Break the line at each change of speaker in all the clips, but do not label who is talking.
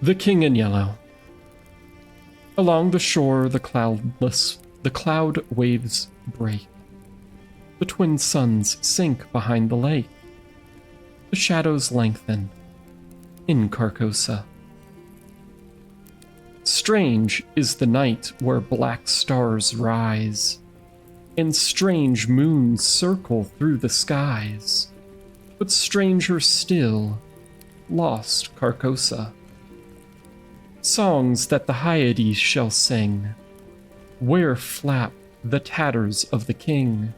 The King in Yellow. Along the shore, the cloud waves break. The twin suns sink behind the lake. The shadows lengthen in Carcosa. Strange is the night where black stars rise, and strange moons circle through the skies. But stranger still, lost Carcosa. Songs that the Hyades shall sing, where flap the tatters of the king,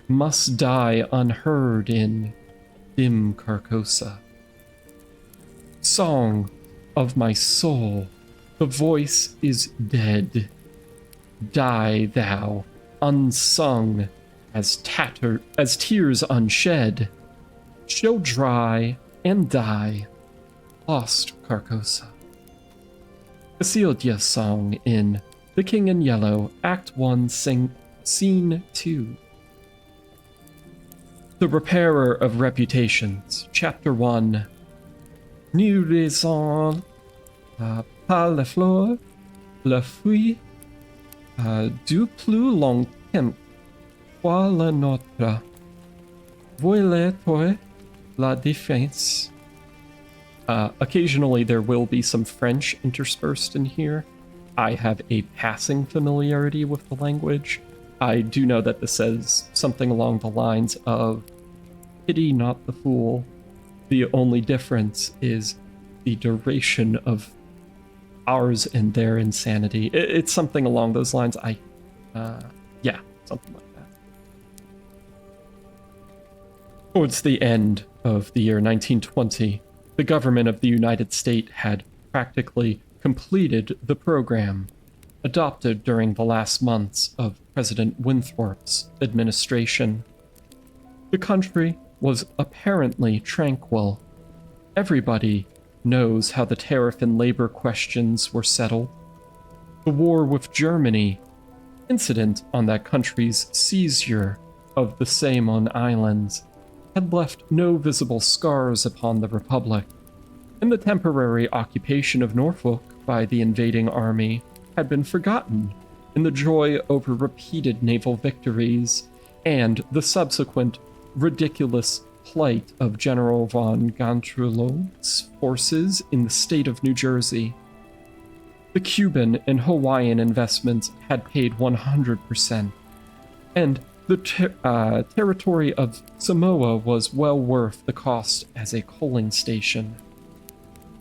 must die unheard in dim Carcosa. Song of my soul, the voice is dead. Die thou, unsung, as tears unshed, shall dry and die, lost Carcosa. Cassilda's song in The King in Yellow, Act 1, Scene 2. The Repairer of Reputations, Chapter 1. Nous raisons pas la fleur, la feuille, du plus long temps, quoi la nôtre. Voilez toi la défense. Occasionally there will be some French interspersed in here. I have a passing familiarity with the language. I do know that this says something along the lines of, pity not the fool. The only difference is the duration of ours and their insanity. It's something along those lines. Yeah, something like that. Towards the end of the year 1920, the government of the United States had practically completed the program adopted during the last months of President Winthrop's administration. The country was apparently tranquil. Everybody knows how the tariff and labor questions were settled. The war with Germany, incident on that country's seizure of the Saigon Islands, had left no visible scars upon the Republic, and the temporary occupation of Norfolk by the invading army had been forgotten in the joy over repeated naval victories and the subsequent ridiculous plight of General von Gauntlet's forces in the state of New Jersey. The Cuban and Hawaiian investments had paid 100%, and the territory of Samoa was well worth the cost as a coaling station.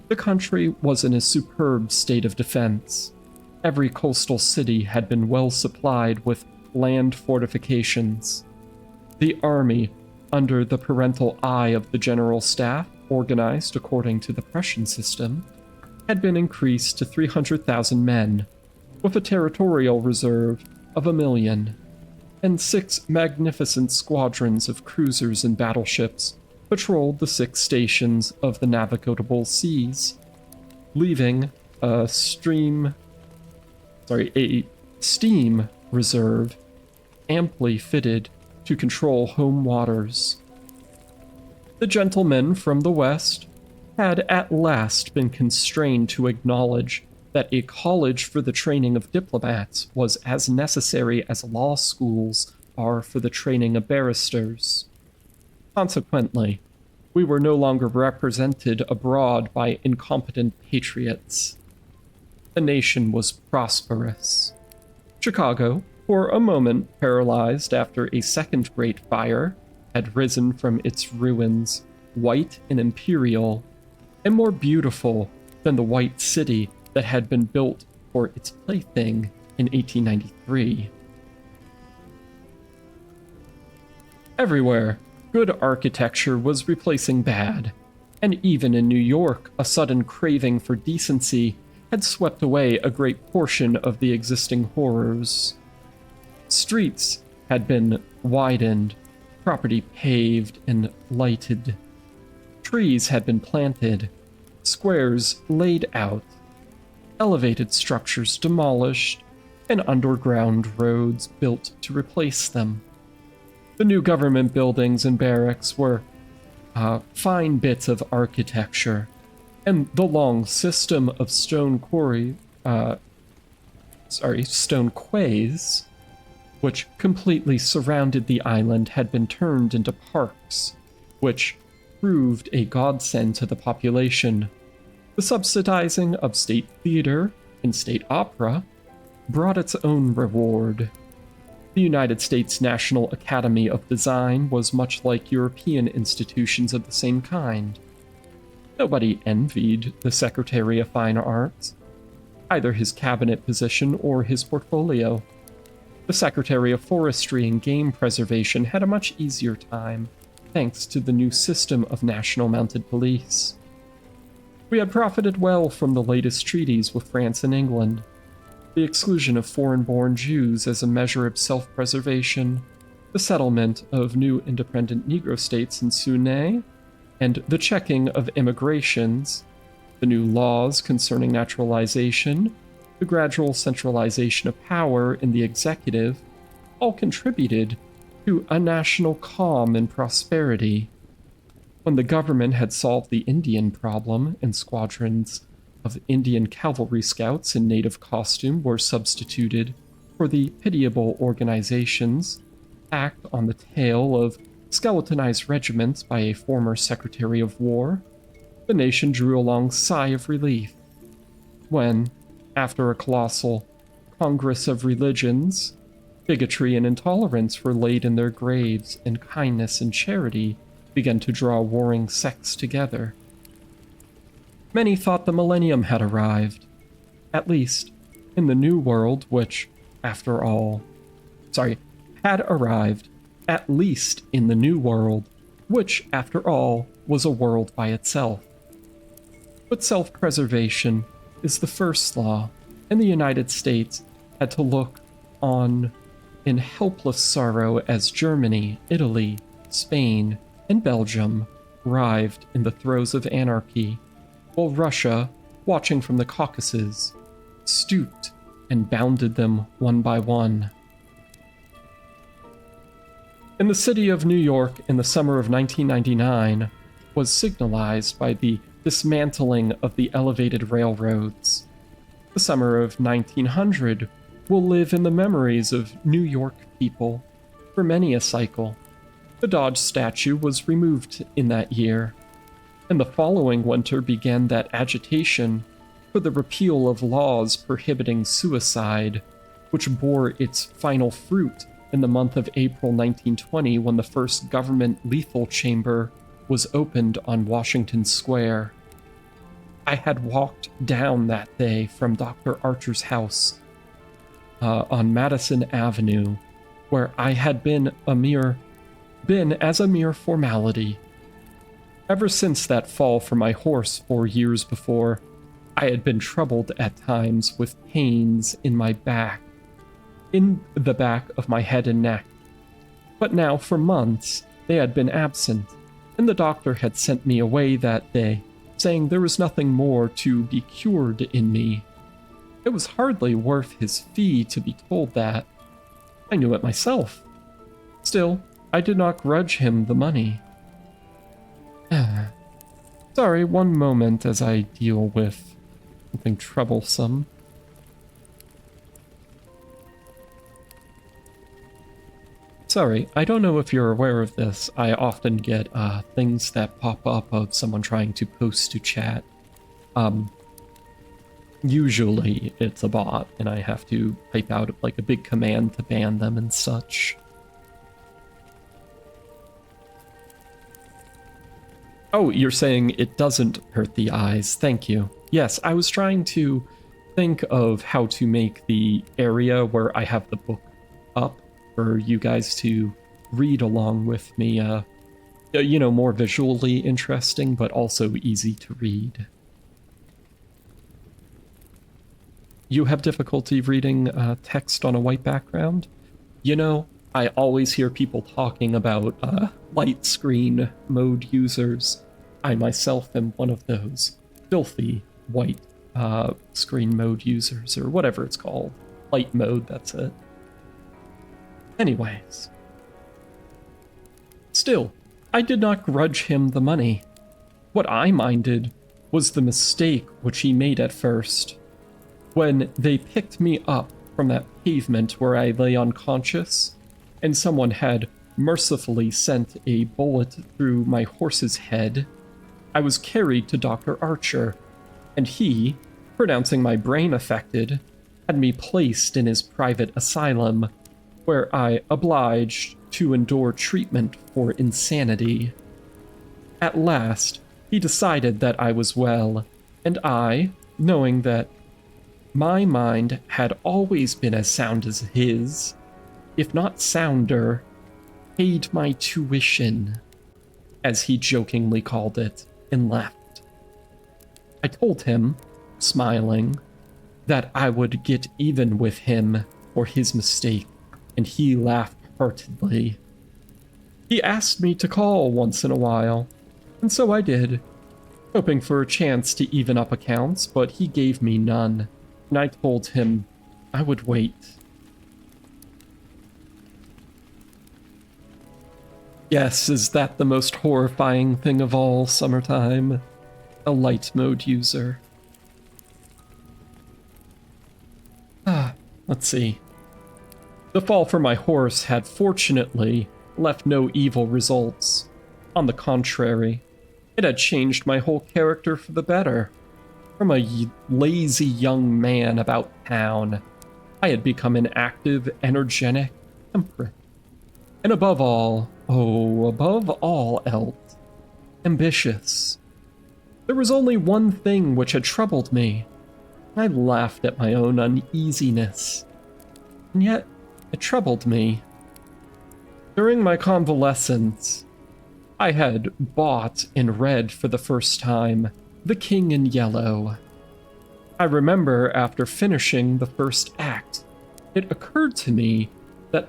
The country was in a superb state of defense. Every coastal city had been well supplied with land fortifications. The army, under the parental eye of the general staff, organized according to the Prussian system, had been increased to 300,000 men, with a territorial reserve of 1 million, and 6 magnificent squadrons of cruisers and battleships patrolled the 6 stations of the navigable seas, leaving a steam reserve amply fitted to control home waters. The gentlemen from the West had at last been constrained to acknowledge that a college for the training of diplomats was as necessary as law schools are for the training of barristers. Consequently, we were no longer represented abroad by incompetent patriots. The nation was prosperous. Chicago, for a moment paralyzed after a second Great Fire, had risen from its ruins, white and imperial, and more beautiful than the white city that had been built for its plaything in 1893. Everywhere, good architecture was replacing bad, and even in New York, a sudden craving for decency had swept away a great portion of the existing horrors. Streets had been widened, property paved and lighted. Trees had been planted, squares laid out, elevated structures demolished, and underground roads built to replace them. The new government buildings and barracks were fine bits of architecture, and the long system of stone quays, which completely surrounded the island, had been turned into parks, which proved a godsend to the population. The subsidizing of state theater and state opera brought its own reward. The United States National Academy of Design was much like European institutions of the same kind. Nobody envied the Secretary of Fine Arts, either his cabinet position or his portfolio. The Secretary of Forestry and Game Preservation had a much easier time, thanks to the new system of national mounted police. We had profited well from the latest treaties with France and England, the exclusion of foreign-born Jews as a measure of self-preservation, the settlement of new independent Negro states in Sunni, and the checking of immigrations, the new laws concerning naturalization, the gradual centralization of power in the executive, all contributed to a national calm and prosperity. When the government had solved the Indian problem and squadrons of Indian cavalry scouts in native costume were substituted for the pitiable organizations packed on the tail of skeletonized regiments by a former Secretary of War, the nation drew a long sigh of relief when, after a colossal congress of religions, bigotry and intolerance were laid in their graves, and kindness and charity began to draw warring sects together. Many thought the millennium had arrived, at least in the New World, which, after all, had arrived, at least in the New World, which, after all, was a world by itself. But self-preservation is the first law, and the United States had to look on in helpless sorrow as Germany, Italy, Spain, and Belgium writhed in the throes of anarchy, while Russia, watching from the Caucasus, stooped and bounded them one by one. In the city of New York in the summer of 1999 was signalized by the dismantling of the elevated railroads. The summer of 1900 will live in the memories of New York people for many a cycle. The Dodge statue was removed in that year, and the following winter began that agitation for the repeal of laws prohibiting suicide, which bore its final fruit in the month of April 1920 when the first government lethal chamber was opened on Washington Square. I had walked down that day from Dr. Archer's house on Madison Avenue, where I had been as a mere formality. Ever since that fall from my horse 4 years before, I had been troubled at times with pains in my back, in the back of my head and neck. But now, for months, they had been absent, and the doctor had sent me away that day, saying there was nothing more to be cured in me. It was hardly worth his fee to be told that. I knew it myself. Still, I did not grudge him the money. Sorry, one moment as I deal with something troublesome. Sorry, I don't know if you're aware of this. I often get things that pop up of someone trying to post to chat. Usually it's a bot, and I have to type out like a big command to ban them and such. Oh, you're saying it doesn't hurt the eyes. Thank you. Yes, I was trying to think of how to make the area where I have the book up for you guys to read along with me, more visually interesting, but also easy to read. You have difficulty reading text on a white background? I always hear people talking about light screen mode users. I myself am one of those filthy white screen mode users, or whatever it's called. Light mode, that's it. Anyways. Still, I did not grudge him the money. What I minded was the mistake which he made at first. When they picked me up from that pavement where I lay unconscious, and someone had mercifully sent a bullet through my horse's head, I was carried to Dr. Archer, and he, pronouncing my brain affected, had me placed in his private asylum, where I obliged to endure treatment for insanity. At last, he decided that I was well, and I, knowing that my mind had always been as sound as his, if not sounder, paid my tuition, as he jokingly called it, and left. I told him, smiling, that I would get even with him for his mistake, and he laughed heartedly. He asked me to call once in a while, and so I did, hoping for a chance to even up accounts, but he gave me none, and I told him I would wait. Yes, is that the most horrifying thing of all, Summertime? A light mode user. Let's see. The fall from my horse had fortunately left no evil results. On the contrary, it had changed my whole character for the better. From a lazy young man about town, I had become an active, energetic, temperate, and above all else, ambitious. There was only one thing which had troubled me. I laughed at my own uneasiness, and yet it troubled me. During my convalescence, I had bought and read for the first time The King in Yellow. I remember after finishing the first act, it occurred to me that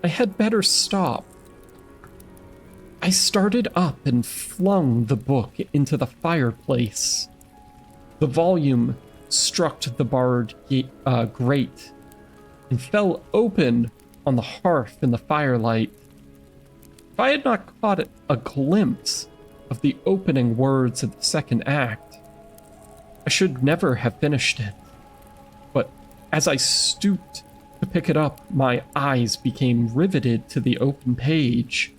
I had better stop. I started up and flung the book into the fireplace. The volume struck the barred grate and fell open on the hearth in the firelight. If I had not caught a glimpse of the opening words of the second act, I should never have finished it. But as I stooped to pick it up, my eyes became riveted to the open page,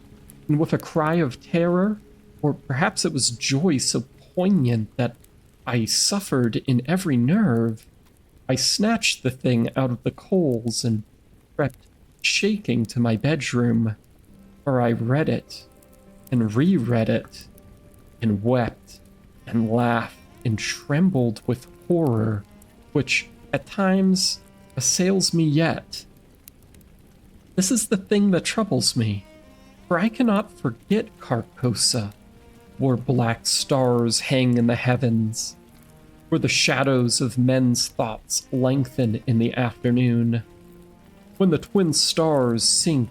and with a cry of terror, or perhaps it was joy so poignant that I suffered in every nerve, I snatched the thing out of the coals and crept shaking to my bedroom, where I read it and reread it and wept and laughed and trembled with horror, which at times assails me yet. This is the thing that troubles me, for I cannot forget Carcosa, where black stars hang in the heavens, where the shadows of men's thoughts lengthen in the afternoon, when the twin stars sink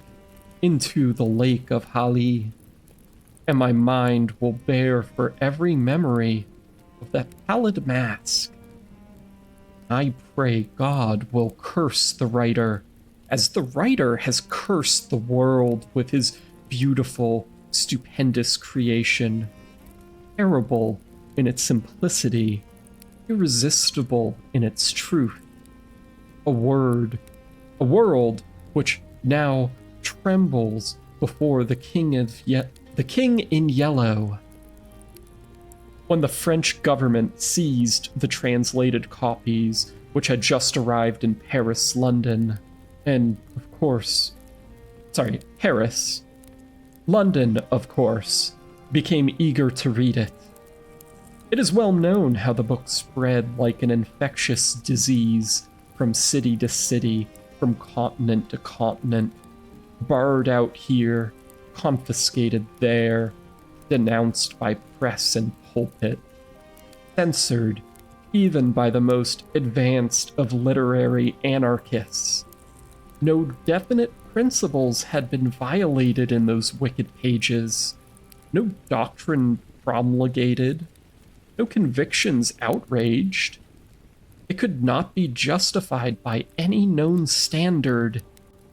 into the lake of Hali, and my mind will bear for every memory of that pallid mask. I pray God will curse the writer, as the writer has cursed the world with his beautiful, stupendous creation, terrible in its simplicity, irresistible in its truth. A world which now trembles before the King in Yellow. When the French government seized the translated copies which had just arrived in Paris, London, and Paris, London, of course, became eager to read it. It is well known how the book spread like an infectious disease from city to city, from continent to continent, barred out here, confiscated there, denounced by press and pulpit, censored even by the most advanced of literary anarchists. No definite principles had been violated in those wicked pages, no doctrine promulgated, no convictions outraged. It could not be justified by any known standard,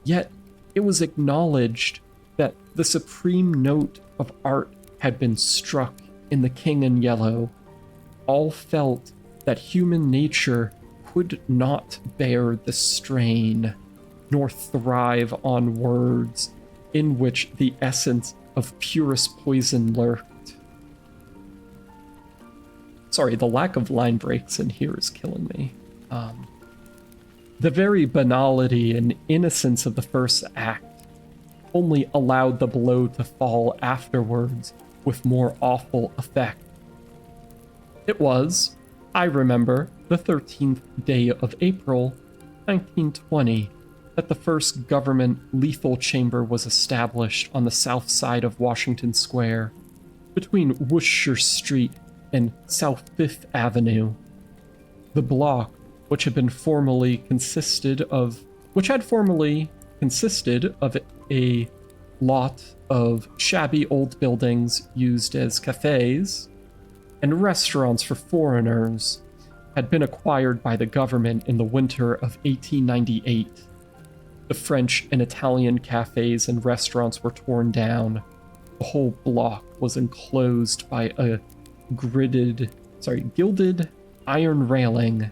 yet it was acknowledged that the supreme note of art had been struck in The King in Yellow. all felt that human nature could not bear the strain, nor thrive on words in which the essence of purest poison lurked. Sorry, the lack of line breaks in here is killing me. The very banality and innocence of the first act only allowed the blow to fall afterwards with more awful effect. It was, I remember, the 13th day of April, 1920, that the first government lethal chamber was established on the south side of Washington Square, between Worcester Street and South Fifth Avenue. The block, which had formerly consisted of a lot of shabby old buildings used as cafes and restaurants for foreigners, had been acquired by the government in the winter of 1898. The French and Italian cafes and restaurants were torn down. The whole block was enclosed by a gilded iron railing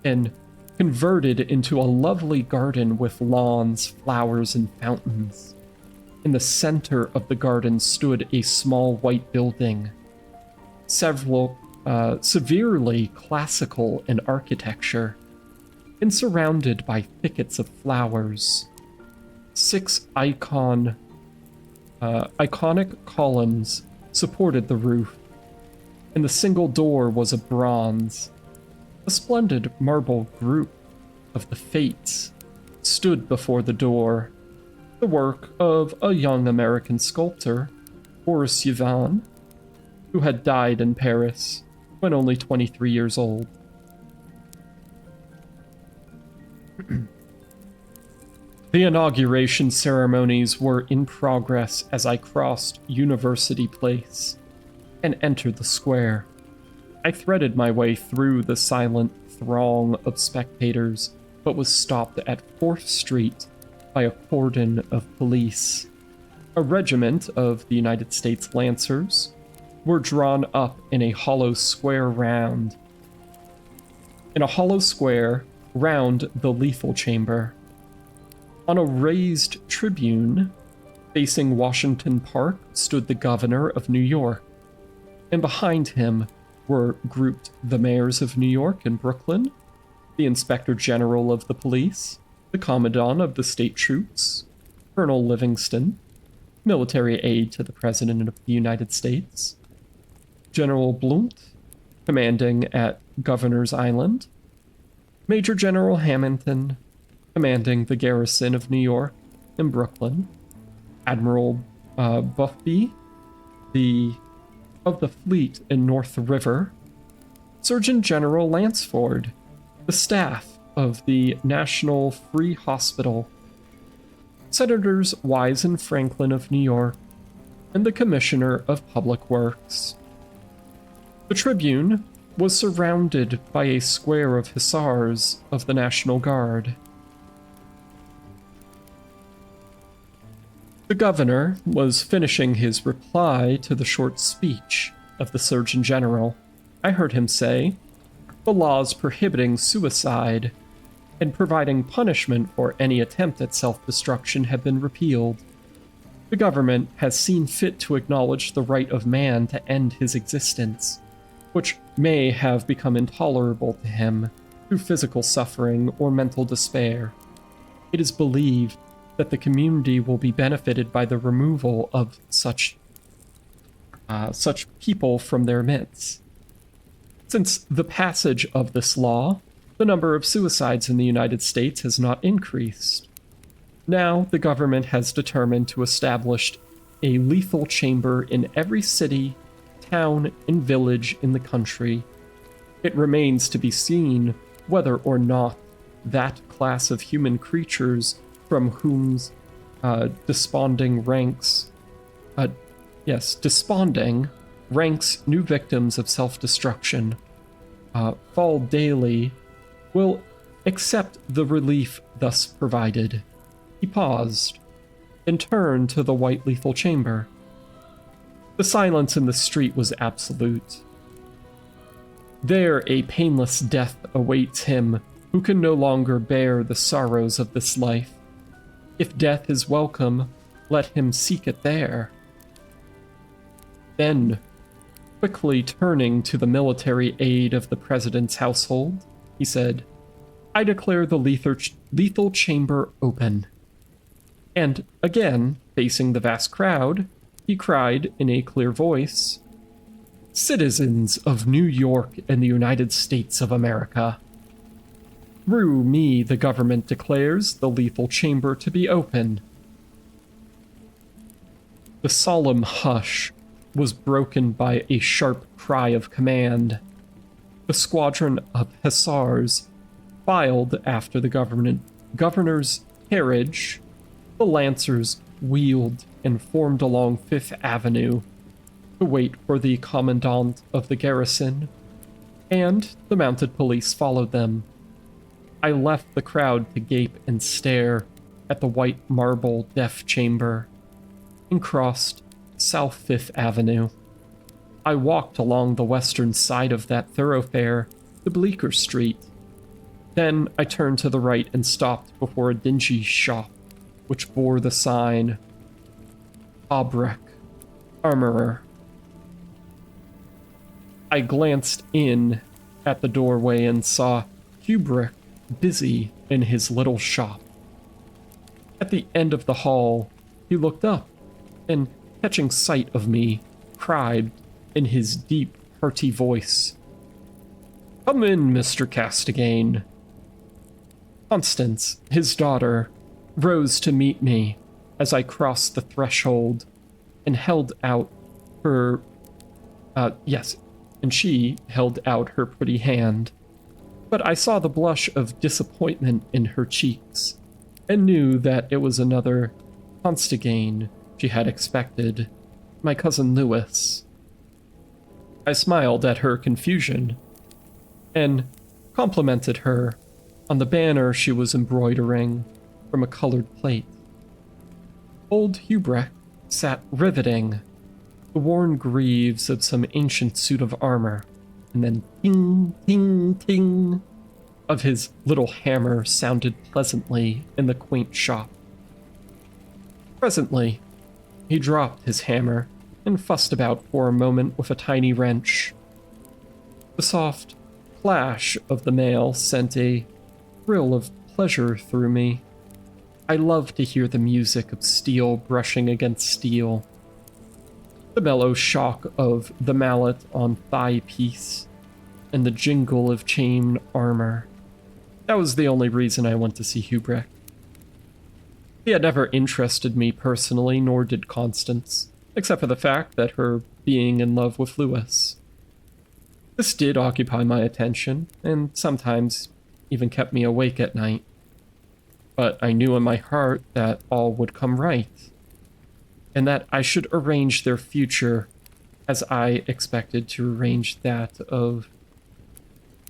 and converted into a lovely garden with lawns, flowers, and fountains. In the center of the garden stood a small white building, several severely classical in architecture, and surrounded by thickets of flowers. 6 iconic columns supported the roof, and the single door was of bronze. A splendid marble group of the Fates stood before the door, the work of a young American sculptor, Horace Yvon, who had died in Paris when only 23 years old. The inauguration ceremonies were in progress as I crossed University Place and entered the square. I threaded my way through the silent throng of spectators, but was stopped at 4th Street by a cordon of police. A regiment of the United States Lancers were drawn up in a hollow square round the lethal chamber. On a raised tribune facing Washington Park stood the governor of New York, and behind him were grouped the mayors of New York and Brooklyn, the inspector general of the police, the commandant of the state troops, Colonel Livingston, military aide to the President of the United States, General Blount, commanding at Governor's Island, Major General Hamilton, commanding the garrison of New York and Brooklyn, Admiral Buffby, of the fleet in North River, Surgeon General Lansford, the staff of the National Free Hospital, Senators Wise and Franklin of New York, and the Commissioner of Public Works. The tribune was surrounded by a square of hussars of the National Guard. The governor was finishing his reply to the short speech of the Surgeon General. I heard him say, "The laws prohibiting suicide and providing punishment for any attempt at self-destruction have been repealed. The government has seen fit to acknowledge the right of man to end his existence, which may have become intolerable to him through physical suffering or mental despair. It is believed that the community will be benefited by the removal of such people from their midst. Since the passage of this law, the number of suicides in the United States has not increased. Now, the government has determined to establish a lethal chamber in every city, town, and village in the country. It remains to be seen whether or not that class of human creatures from whom desponding ranks new victims of self-destruction fall daily will accept the relief thus provided." He paused and turned to the white lethal chamber. The silence in the street was absolute. There a painless death awaits him who can no longer bear the sorrows of this life. If death is welcome, let him seek it there. Then, quickly turning to the military aide of the president's household, he said, I declare the lethal chamber open. And again, facing the vast crowd, he cried in a clear voice, Citizens of New York and the United States of America, through me the government declares the lethal chamber to be open. The solemn hush was broken by a sharp cry of command. The squadron of hussars filed after the governor's carriage. The lancers wheeled and formed along Fifth Avenue to wait for the commandant of the garrison, and the mounted police followed them. I left the crowd to gape and stare at the white marble death chamber and crossed South Fifth Avenue. I walked along the western side of that thoroughfare to Bleecker Street. Then I turned to the right and stopped before a dingy shop which bore the sign, Albrecht, Armorer. I glanced in at the doorway and saw Hubrick busy in his little shop. At the end of the hall, he looked up and, catching sight of me, cried in his deep, hearty voice, Come in, Mr. Castagane. Constance, his daughter, rose to meet me as I crossed the threshold and held out her, and she held out her pretty hand. But I saw the blush of disappointment in her cheeks and knew that it was another Constagane she had expected, my cousin Lewis. I smiled at her confusion and complimented her on the banner she was embroidering from a colored plate. Old Hubrecht sat riveting the worn greaves of some ancient suit of armor, and then ting, ting, ting of his little hammer sounded pleasantly in the quaint shop. Presently, he dropped his hammer and fussed about for a moment with a tiny wrench. The soft clash of the mail sent a thrill of pleasure through me. I love to hear the music of steel brushing against steel, the mellow shock of the mallet on thigh piece, and the jingle of chain armor. That was the only reason I went to see Hubrecht. He had never interested me personally, nor did Constance, except for the fact that her being in love with Lewis. This did occupy my attention, and sometimes even kept me awake at night. But I knew in my heart that all would come right, and that I should arrange their future as I expected to arrange that of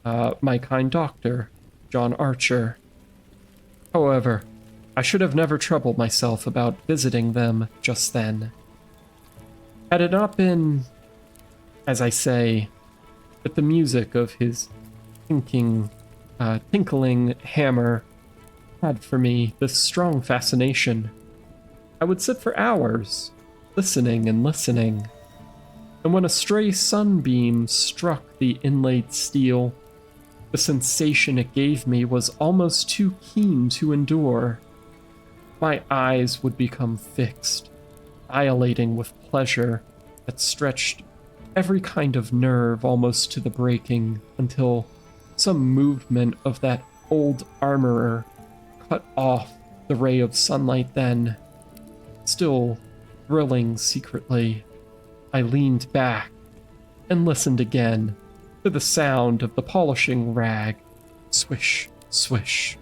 my kind doctor, John Archer. However, I should have never troubled myself about visiting them just then. Had it not been, as I say, that the music of his tinkling hammer had for me this strong fascination, I would sit for hours, listening and listening. And when a stray sunbeam struck the inlaid steel, the sensation it gave me was almost too keen to endure. My eyes would become fixed, dilating with pleasure that stretched every kind of nerve almost to the breaking, until some movement of that old armorer cut off the ray of sunlight. Then, still thrilling secretly, I leaned back and listened again to the sound of the polishing rag, swish, swish,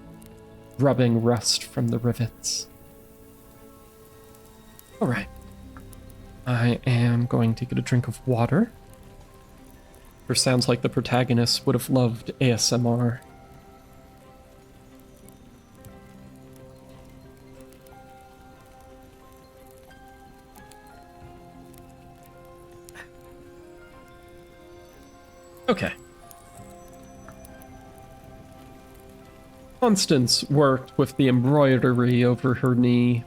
rubbing rust from the rivets. Alright, I am going to get a drink of water. It sounds like the protagonist would have loved ASMR. Okay. Constance worked with the embroidery over her knee,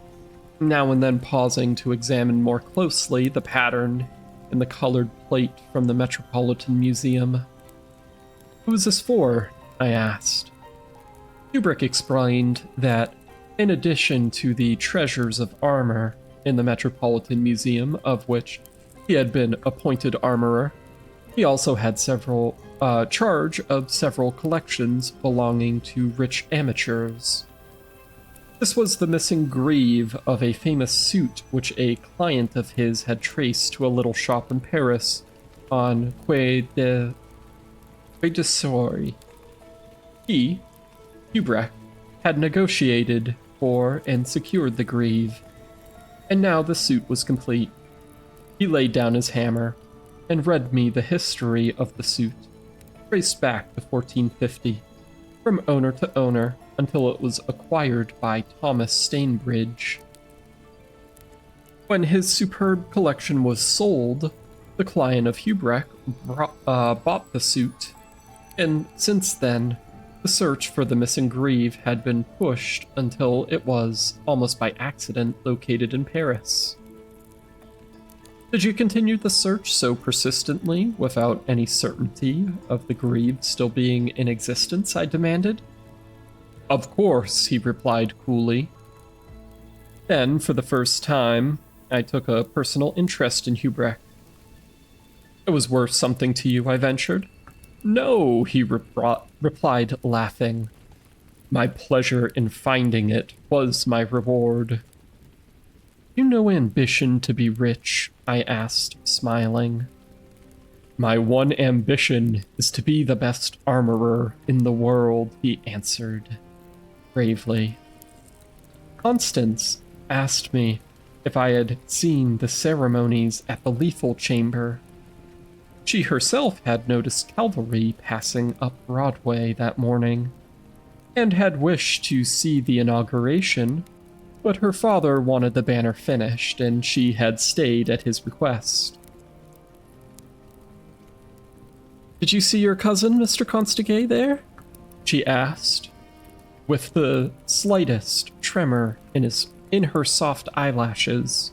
now and then pausing to examine more closely the pattern in the colored plate from the Metropolitan Museum. "Who is this for?" I asked. Kubrick explained that, in addition to the treasures of armor in the Metropolitan Museum, of which he had been appointed armorer, he also had charge of several collections belonging to rich amateurs. This was the missing greave of a famous suit which a client of his had traced to a little shop in Paris on Quai de Soleil. He, Kubrick, had negotiated for and secured the greave, and now the suit was complete. He laid down his hammer and read me the history of the suit, traced back to 1450, from owner to owner until it was acquired by Thomas Stainbridge. When his superb collection was sold, the client of Kubrick bought the suit, and since then, the search for the missing greave had been pushed until it was, almost by accident, located in Paris. "Did you continue the search so persistently without any certainty of the greave still being in existence?" I demanded. "Of course," he replied coolly. Then, for the first time, I took a personal interest in Kubrick. "It was worth something to you," I ventured. "No," he replied, laughing. "My pleasure in finding it was my reward." "You no ambition to be rich?" I asked, smiling. "My one ambition is to be the best armorer in the world," he answered gravely. Constance asked me if I had seen the ceremonies at the Lethal Chamber. She herself had noticed cavalry passing up Broadway that morning, and had wished to see the inauguration, but her father wanted the banner finished, and she had stayed at his request. "Did you see your cousin, Mr. Constagay, there?" she asked, with the slightest tremor in her soft eyelashes.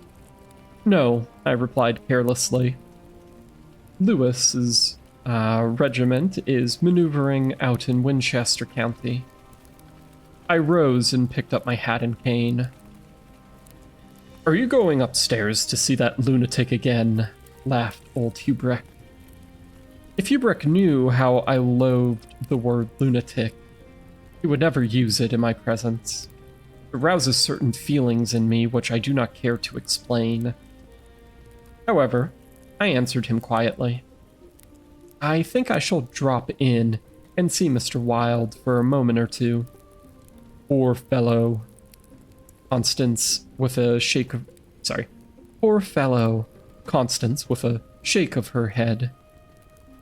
"No," I replied carelessly. "Lewis's regiment is maneuvering out in Winchester County." I rose and picked up my hat and cane. "Are you going upstairs to see that lunatic again?" laughed old Kubrick. If Kubrick knew how I loathed the word lunatic, he would never use it in my presence. It rouses certain feelings in me which I do not care to explain. However, I answered him quietly. "I think I shall drop in and see Mr. Wilde for a moment or two." "Poor fellow." Constance with a shake of... Poor fellow, Constance with a shake of her head.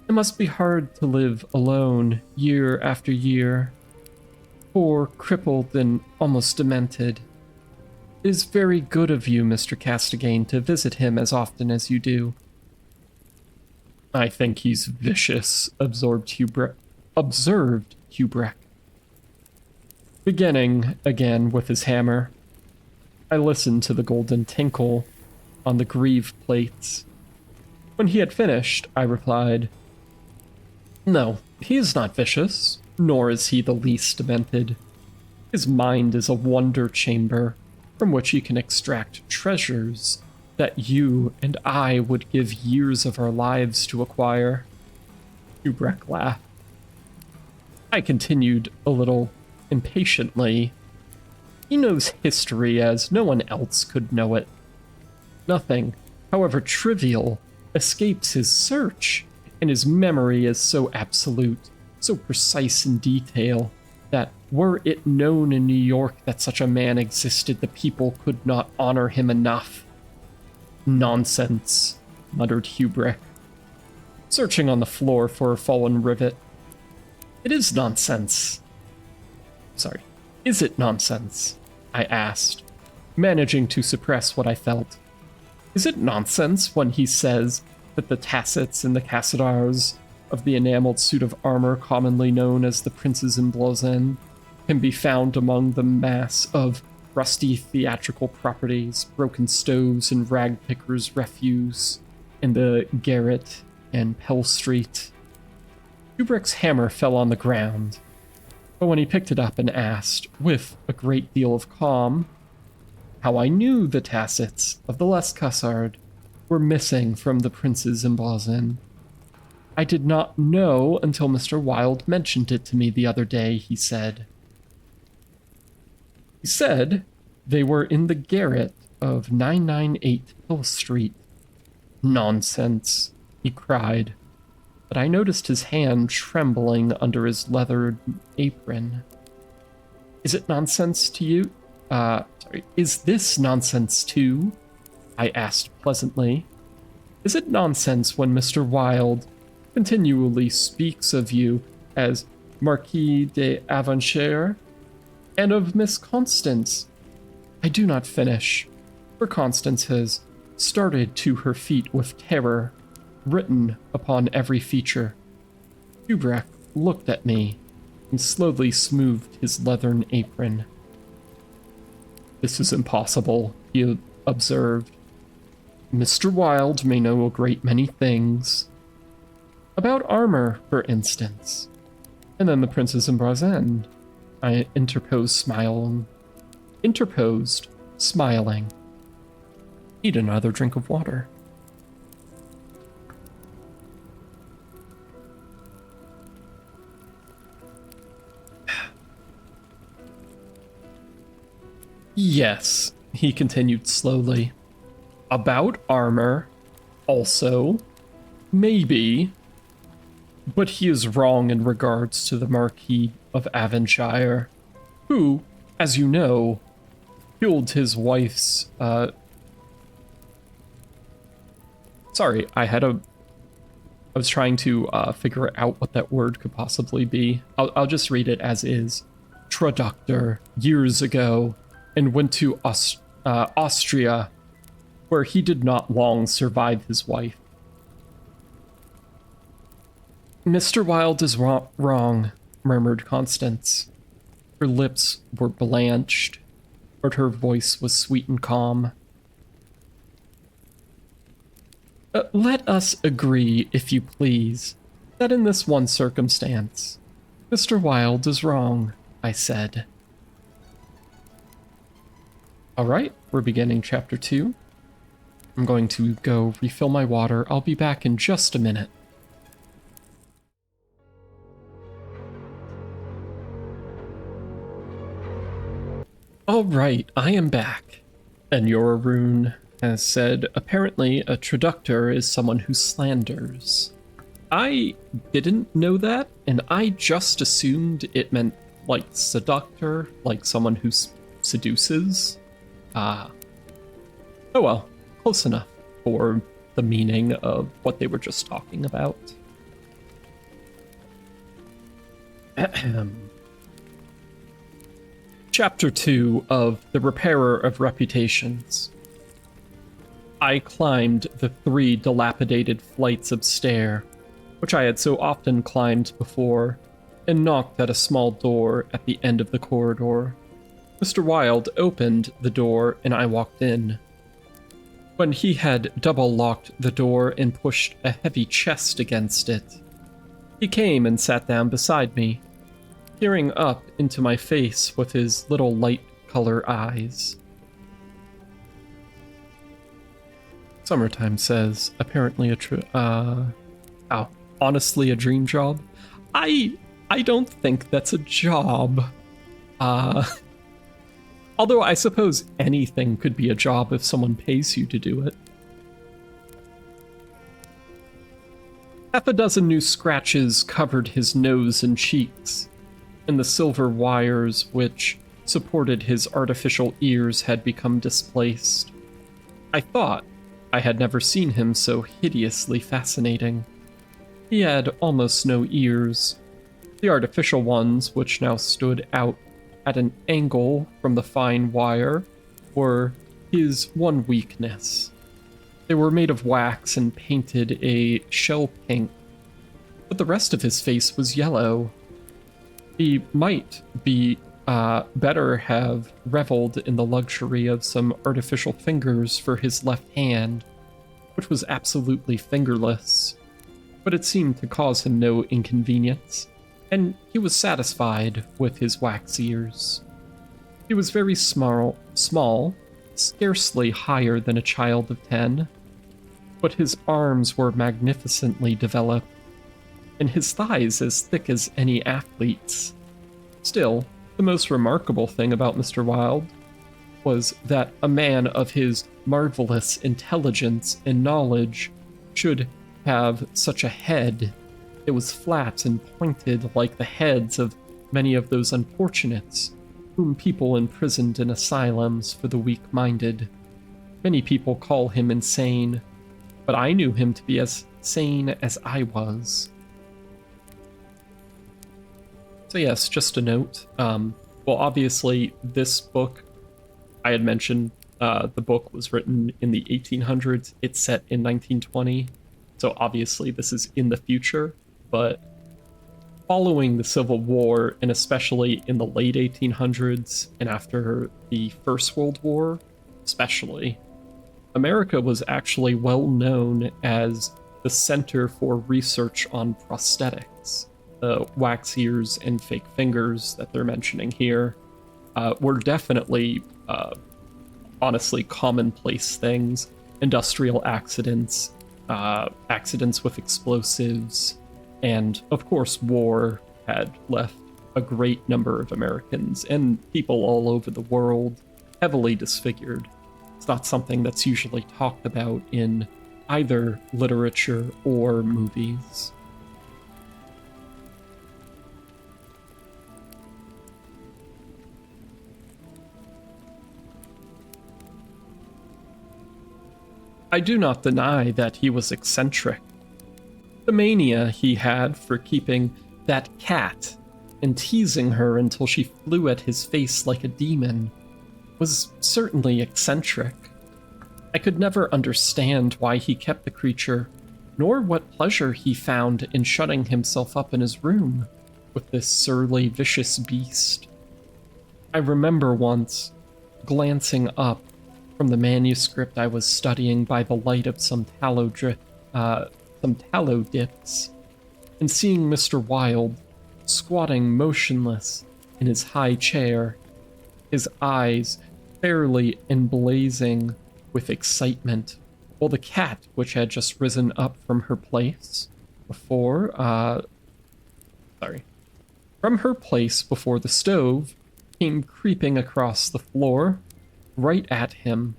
"It must be hard to live alone year after year. Poor, crippled, and almost demented. It is very good of you, Mr. Castagane, to visit him as often as you do." "I think he's vicious," observed Kubrick. Beginning again with his hammer, I listened to the golden tinkle on the greave plates. When he had finished, I replied, "No, he is not vicious, nor is he the least demented. His mind is a wonder chamber from which he can extract treasures that you and I would give years of our lives to acquire." Kubrick laughed. I continued a little impatiently. "He knows history as no one else could know it. Nothing, however trivial, escapes his search, and his memory is so absolute, so precise in detail, that were it known in New York that such a man existed, the people could not honor him enough." "Nonsense," muttered Kubrick, searching on the floor for a fallen rivet. "It is nonsense." "Is it nonsense?" I asked, managing to suppress what I felt. "Is it nonsense when he says that the tassets and the cassidars of the enameled suit of armor commonly known as the Prince's Emblazoned can be found among the mass of rusty theatrical properties, broken stoves, and rag pickers' refuse in the garret and Pell Street. Kubrick's hammer fell on the ground, but when he picked it up and asked, with a great deal of calm, how I knew the tassets of the Lescassard were missing from the prince's emblazon. I did not know until Mr. Wilde mentioned it to me the other day, he said. He said they were in the garret of 998 Hill Street. Nonsense, he cried, but I noticed his hand trembling under his leathered apron. Is it nonsense to you? Is this nonsense too? I asked pleasantly. Is it nonsense when Mr. Wilde continually speaks of you as Marquis de Avanchère and of Miss Constance? I do not finish, for Constance has started to her feet with terror written upon every feature. Kubrick looked at me and slowly smoothed his leathern apron. This is impossible, he observed. Mr. Wilde may know a great many things. About armor, for instance. And then the Prince's emblazon. I interposed, smiling. Need another drink of water. Yes, he continued slowly. About armor, also, maybe, but he is wrong in regards to the Marquis of Avanshire, who, as you know, killed his wife's, Sorry, I was trying to figure out what that word could possibly be. I'll just read it as is. Traductor, years ago, and went to Austria, where he did not long survive his wife. Mr. Wilde is wrong, murmured Constance. Her lips were blanched, but her voice was sweet and calm. Let us agree, if you please, that in this one circumstance, Mr. Wilde is wrong, I said. All right, we're beginning chapter 2. I'm going to go refill my water. I'll be back in just a minute. All right, I am back. And Yorarune has said, apparently a traductor is someone who slanders. I didn't know that, and I just assumed it meant like seductor, like someone who seduces. Oh well, close enough for the meaning of what they were just talking about. Chapter 2 of The Repairer of Reputations. I climbed the 3 dilapidated flights of stair, which I had so often climbed before, and knocked at a small door at the end of the corridor. Mr. Wilde opened the door and I walked in. When he had double-locked the door and pushed a heavy chest against it, he came and sat down beside me, peering up into my face with his little light-color eyes. Summertime says, apparently honestly a dream job? I don't think that's a job. Although I suppose anything could be a job if someone pays you to do it. Half a dozen new scratches covered his nose and cheeks, and the silver wires which supported his artificial ears had become displaced. I thought I had never seen him so hideously fascinating. He had almost no ears. The artificial ones, which now stood out at an angle from the fine wire, were his one weakness. They were made of wax and painted a shell pink, but the rest of his face was yellow. He might be better have reveled in the luxury of some artificial fingers for his left hand, which was absolutely fingerless, but it seemed to cause him no inconvenience, and he was satisfied with his wax ears. He was very small, scarcely higher than a child of 10, but his arms were magnificently developed, and his thighs as thick as any athlete's. Still, the most remarkable thing about Mr. Wilde was that a man of his marvelous intelligence and knowledge should have such a head. It was flat and pointed like the heads of many of those unfortunates whom people imprisoned in asylums for the weak-minded. Many people call him insane, but I knew him to be as sane as I was. So yes, just a note. Well, obviously, this book, I had mentioned, the book was written in the 1800s. It's set in 1920, so obviously this is in the future, but following the Civil War, and especially in the late 1800s and after the First World War, especially, America was actually well known as the center for research on prosthetics. The wax ears and fake fingers that they're mentioning here were definitely, honestly, commonplace things. Industrial accidents, accidents with explosives, and of course war had left a great number of Americans and people all over the world heavily disfigured. It's not something that's usually talked about in either literature or movies. I do not deny that he was eccentric. The mania he had for keeping that cat and teasing her until she flew at his face like a demon was certainly eccentric. I could never understand why he kept the creature, nor what pleasure he found in shutting himself up in his room with this surly, vicious beast. I remember once glancing up from the manuscript I was studying by the light of some tallow dips, and seeing Mr. Wilde squatting motionless in his high chair, his eyes fairly emblazing with excitement, while the cat, which had just risen up from her place before the stove, came creeping across the floor, right at him.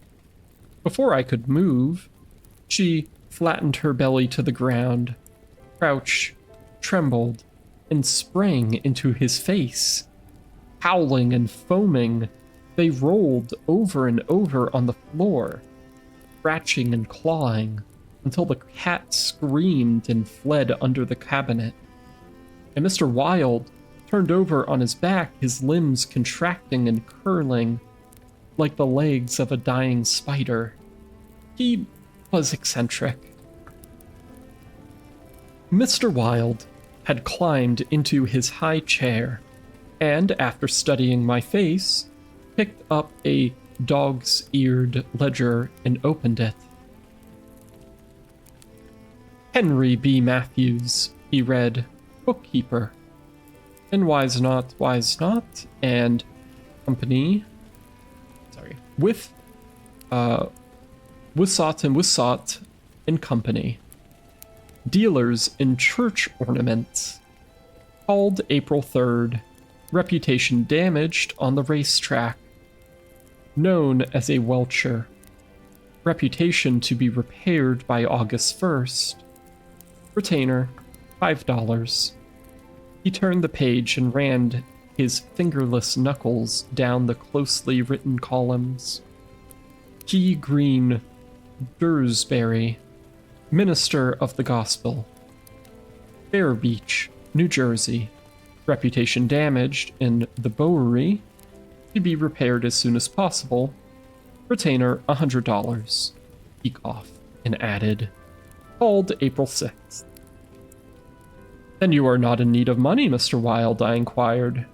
Before I could move, she flattened her belly to the ground, crouched, trembled, and sprang into his face. Howling and foaming, they rolled over and over on the floor, scratching and clawing, until the cat screamed and fled under the cabinet. And Mr. Wilde turned over on his back, his limbs contracting and curling like the legs of a dying spider. He was eccentric. Mr. Wilde had climbed into his high chair, and after studying my face, picked up a dog's-eared ledger and opened it. Henry B. Matthews, he read, bookkeeper. And Wise Not, and company, with Wissott and Wissott and Company, dealers in church ornaments, called April 3rd, reputation damaged on the racetrack, known as a welcher, reputation to be repaired by August 1st, retainer $5. He turned the page and ran his fingerless knuckles down the closely written columns. Key Green Dursbury, minister of the gospel. Fair Beach, New Jersey. Reputation damaged in the Bowery. To be repaired as soon as possible. Retainer $100. Peek off and added. Called April 6th. Then you are not in need of money, Mr. Wilde, I inquired.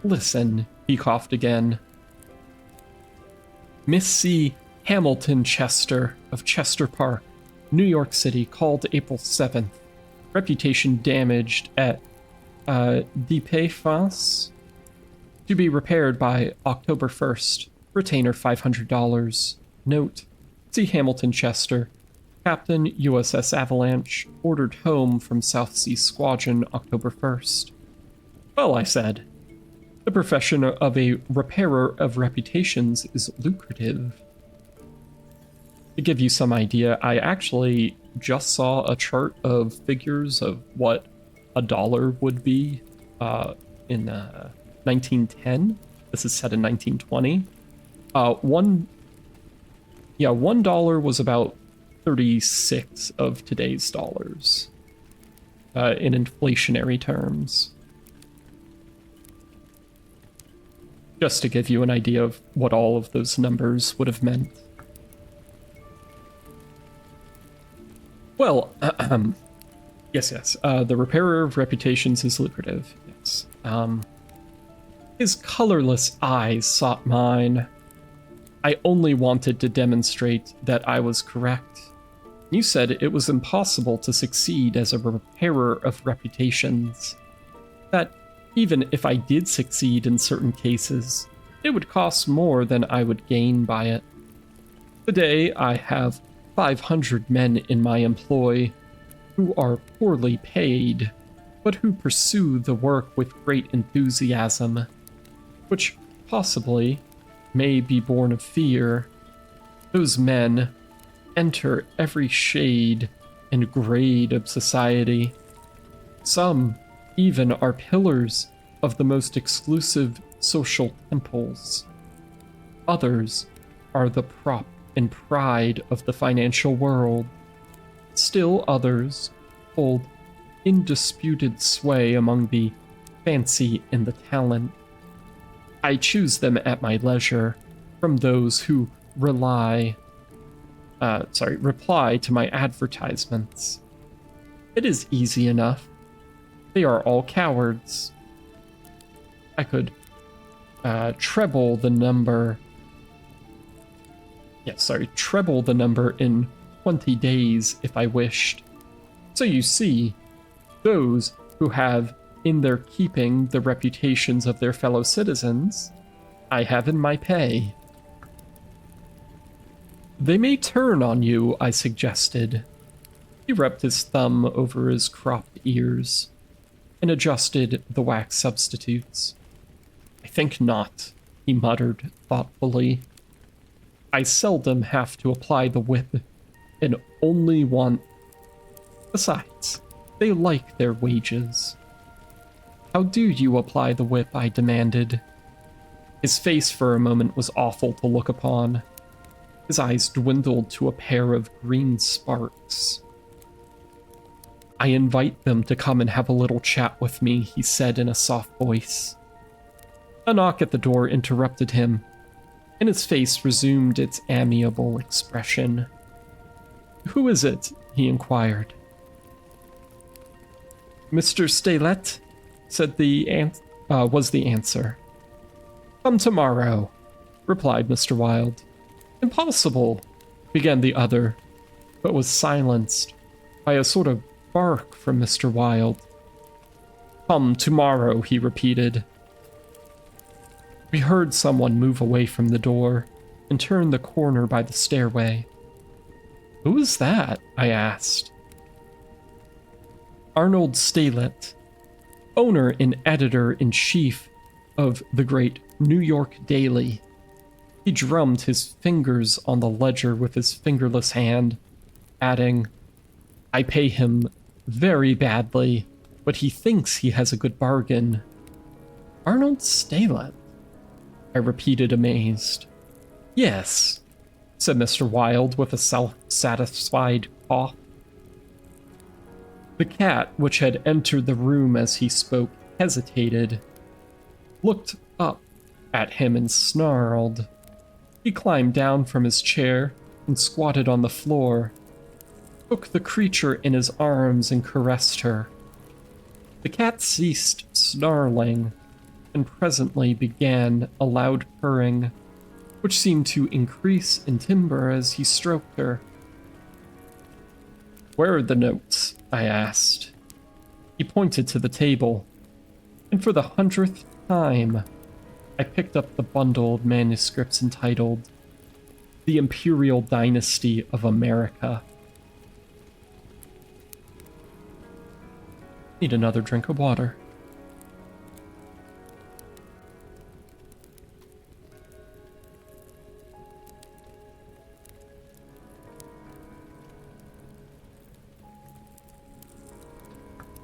Listen, He coughed again. Miss C. Hamilton Chester of Chester Park, New York City, called April 7th. Reputation damaged at Défense. To be repaired by October 1st. Retainer $500. Note, C. Hamilton Chester, Captain USS Avalanche, ordered home from South Sea Squadron October 1st. Well, I said, the profession of a repairer of reputations is lucrative. To give you some idea, I actually just saw a chart of figures of what a dollar would be in 1910. This is set in 1920. $1 was about 36 of today's dollars in inflationary terms. Just to give you an idea of what all of those numbers would have meant. Well, yes. The repairer of reputations is lucrative. Yes. His colorless eyes sought mine. I only wanted to demonstrate that I was correct. You said it was impossible to succeed as a repairer of reputations. That even if I did succeed in certain cases, it would cost more than I would gain by it. Today, I have 500 men in my employ who are poorly paid, but who pursue the work with great enthusiasm, which possibly may be born of fear. Those men enter every shade and grade of society. Some even are pillars of the most exclusive social temples. Others are the prop and pride of the financial world. Still others hold indisputed sway among the fancy and the talent. I choose them at my leisure from those who reply to my advertisements. It is easy enough. They are all cowards. I could treble the number in 20 days if I wished. So you see, those who have in their keeping the reputations of their fellow citizens, I have in my pay. They may turn on you, I suggested. He rubbed his thumb over his cropped ears and adjusted the wax substitutes. I think not, he muttered thoughtfully. I seldom have to apply the whip and only want... Besides, they like their wages. How do you apply the whip? I demanded. His face for a moment was awful to look upon. His eyes dwindled to a pair of green sparks. I invite them to come and have a little chat with me, he said in a soft voice. A knock at the door interrupted him, and his face resumed its amiable expression. Who is it? He inquired. Mr. Stelet, was the answer. Come tomorrow, replied Mr. Wilde. Impossible, began the other, but was silenced by a sort of bark from Mr. Wilde. Come tomorrow, he repeated. We heard someone move away from the door and turn the corner by the stairway. Who is that? I asked. Arnold Stelet, owner and editor-in-chief of the great New York Daily. He drummed his fingers on the ledger with his fingerless hand, adding, I pay him very badly, but he thinks he has a good bargain. Arnold Stelet? I repeated, amazed. Yes, said Mr. Wilde with a self-satisfied cough. The cat, which had entered the room as he spoke, hesitated, looked up at him and snarled. He climbed down from his chair and squatted on the floor, took the creature in his arms and caressed her. The cat ceased snarling, and presently began a loud purring, which seemed to increase in timbre as he stroked her. "Where are the notes?" I asked. He pointed to the table, and for the 100th time, I picked up the bundle of manuscripts entitled The Imperial Dynasty of America. Need another drink of water.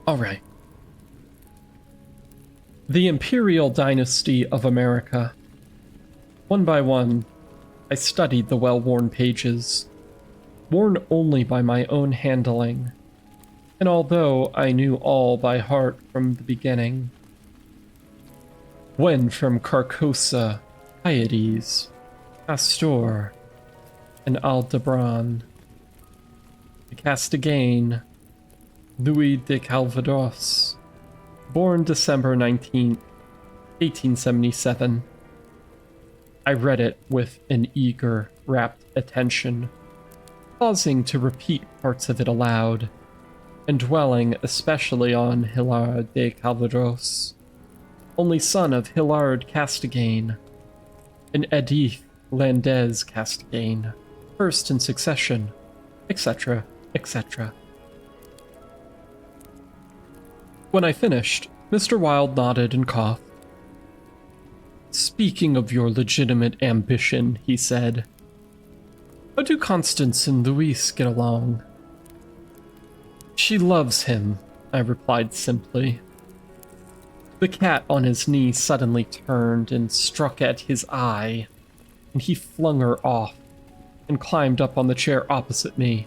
All right. The Imperial Dynasty of America. One by one, I studied the well-worn pages, worn only by my own handling, and although I knew all by heart from the beginning. When from Carcosa, Hyades, Astor, and Aldebaran, to Castigain, Louis de Calvados, born December 19th, 1877. I read it with an eager, rapt attention, pausing to repeat parts of it aloud, and dwelling especially on Hilard de Calvados, only son of Hilard Castigain, and Edith Landez Castigain, first in succession, etc., etc. When I finished, Mr. Wilde nodded and coughed. "Speaking of your legitimate ambition," he said, "how do Constance and Louise get along?" "She loves him," I replied simply. The cat on his knee suddenly turned and struck at his eye, and he flung her off and climbed up on the chair opposite me.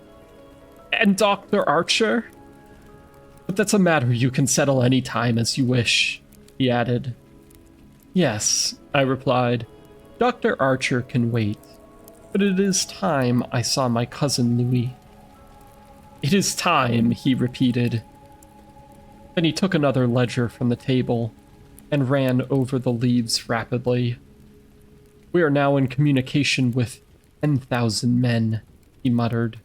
"And Dr. Archer? But that's a matter you can settle any time as you wish," he added. "Yes," I replied, "Dr. Archer can wait, but it is time I saw my cousin Louis." "It is time," he repeated. Then he took another ledger from the table and ran over the leaves rapidly. "We are now in communication with 10,000 men," he muttered.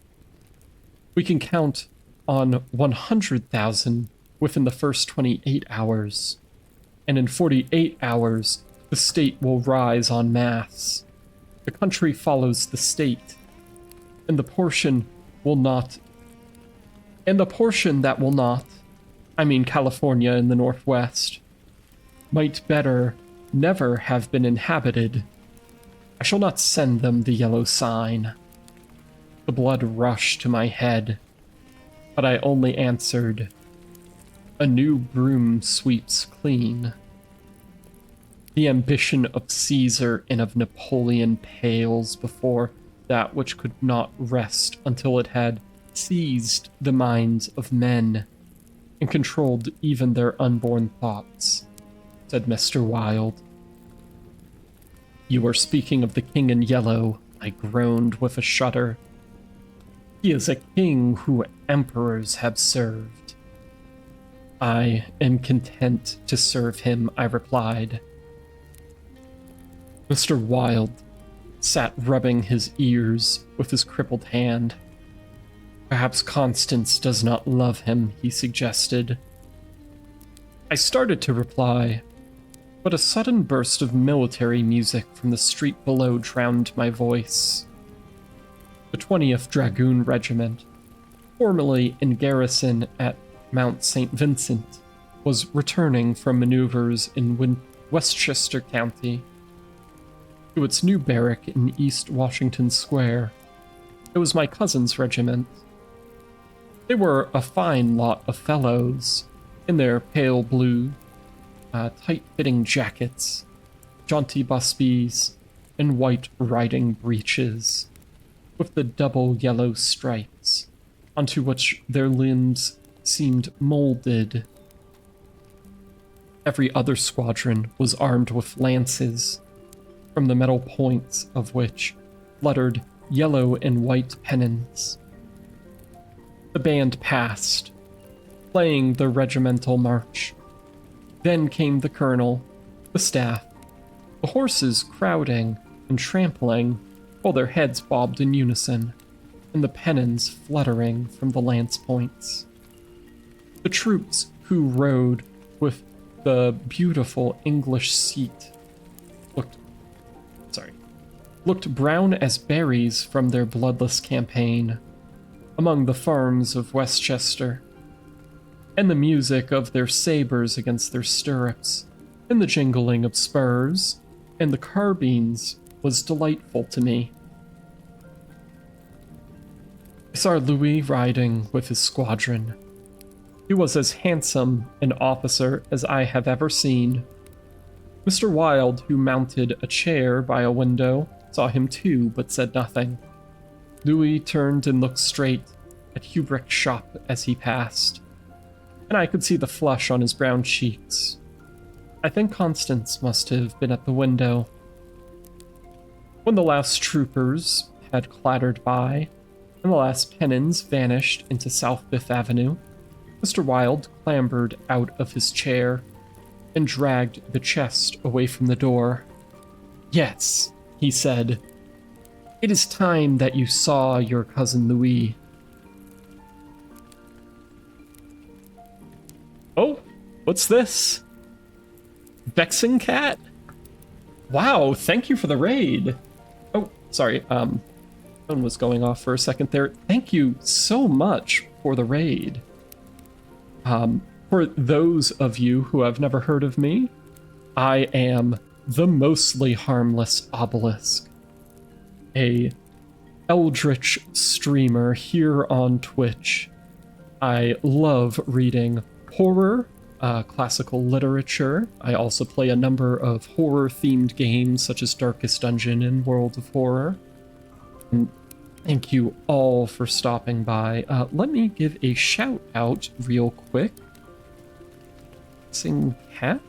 "We can count on 100,000 within the first 28 hours, and in 48 hours, the state will rise en masse. The country follows the state, and the portion that will not, I mean California in the northwest, might better never have been inhabited. I shall not send them the yellow sign." The blood rushed to my head, but I only answered, "A new broom sweeps clean." The ambition of Caesar and of Napoleon pales before that which could not rest until it had seized the minds of men and controlled even their unborn thoughts, said Mr. Wilde. "You are speaking of the king in yellow," I groaned with a shudder. "He is a king who emperors have served." "I am content to serve him," I replied. Mr. Wilde sat rubbing his ears with his crippled hand. "Perhaps Constance does not love him," he suggested. I started to reply, but a sudden burst of military music from the street below drowned my voice. The 20th Dragoon Regiment, formerly in garrison at Mount St. Vincent, was returning from maneuvers in Westchester County to its new barrack in East Washington Square. It was my cousin's regiment. They were a fine lot of fellows, in their pale blue, tight-fitting jackets, jaunty busbies, and white riding breeches, with the double yellow stripes, onto which their limbs seemed molded. Every other squadron was armed with lances, from the metal points of which fluttered yellow and white pennons. The band passed, playing the regimental march. Then came the colonel, the staff, the horses crowding and trampling while their heads bobbed in unison, and the pennons fluttering from the lance points. The troops who rode with the beautiful English seat looked brown as berries from their bloodless campaign among the farms of Westchester, and the music of their sabers against their stirrups, and the jingling of spurs, and the carbines was delightful to me. I saw Louis riding with his squadron. He was as handsome an officer as I have ever seen. Mr. Wilde, who mounted a chair by a window, saw him too, but said nothing. Louis turned and looked straight at Hubrick's shop as he passed, and I could see the flush on his brown cheeks. I think Constance must have been at the window. When the last troopers had clattered by, and the last pennons vanished into South Fifth Avenue, Mr. Wilde clambered out of his chair and dragged the chest away from the door. "Yes," he said, "it is time that you saw your cousin Louis." Oh, what's this? Vexing Cat? Wow, thank you for the raid. Oh, sorry, phone was going off for a second there. Thank you so much for the raid. For those of you who have never heard of me, I am the Mostly Harmless Obelisk, a eldritch streamer here on Twitch. I love reading horror, classical literature. I also play a number of horror-themed games such as Darkest Dungeon and World of Horror. And thank you all for stopping by. Let me give a shout out real quick. Sing Cat?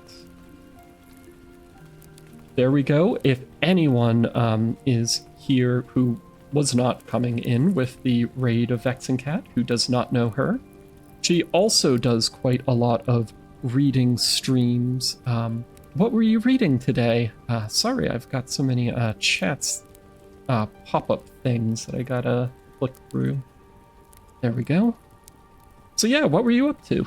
There we go. If anyone is here who was not coming in with the raid of Vexing Cat, who does not know her, she also does quite a lot of reading streams. What were you reading today? Sorry, I've got so many chats, pop-up things that I gotta flick through. There we go. So yeah, what were you up to?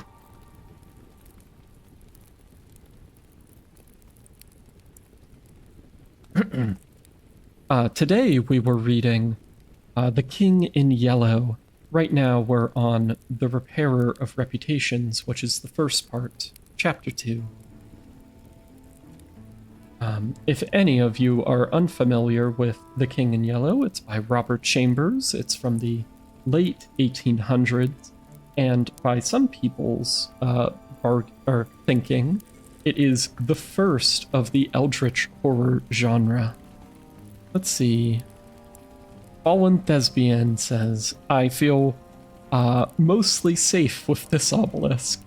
Today we were reading The King in Yellow. Right now we're on The Repairer of Reputations, which is the first part, chapter 2. If any of you are unfamiliar with The King in Yellow, it's by Robert Chambers. It's from the late 1800s, and by some people's thinking, it is the first of the eldritch horror genre. Let's see. Fallen Thespian says, I feel mostly safe with this obelisk.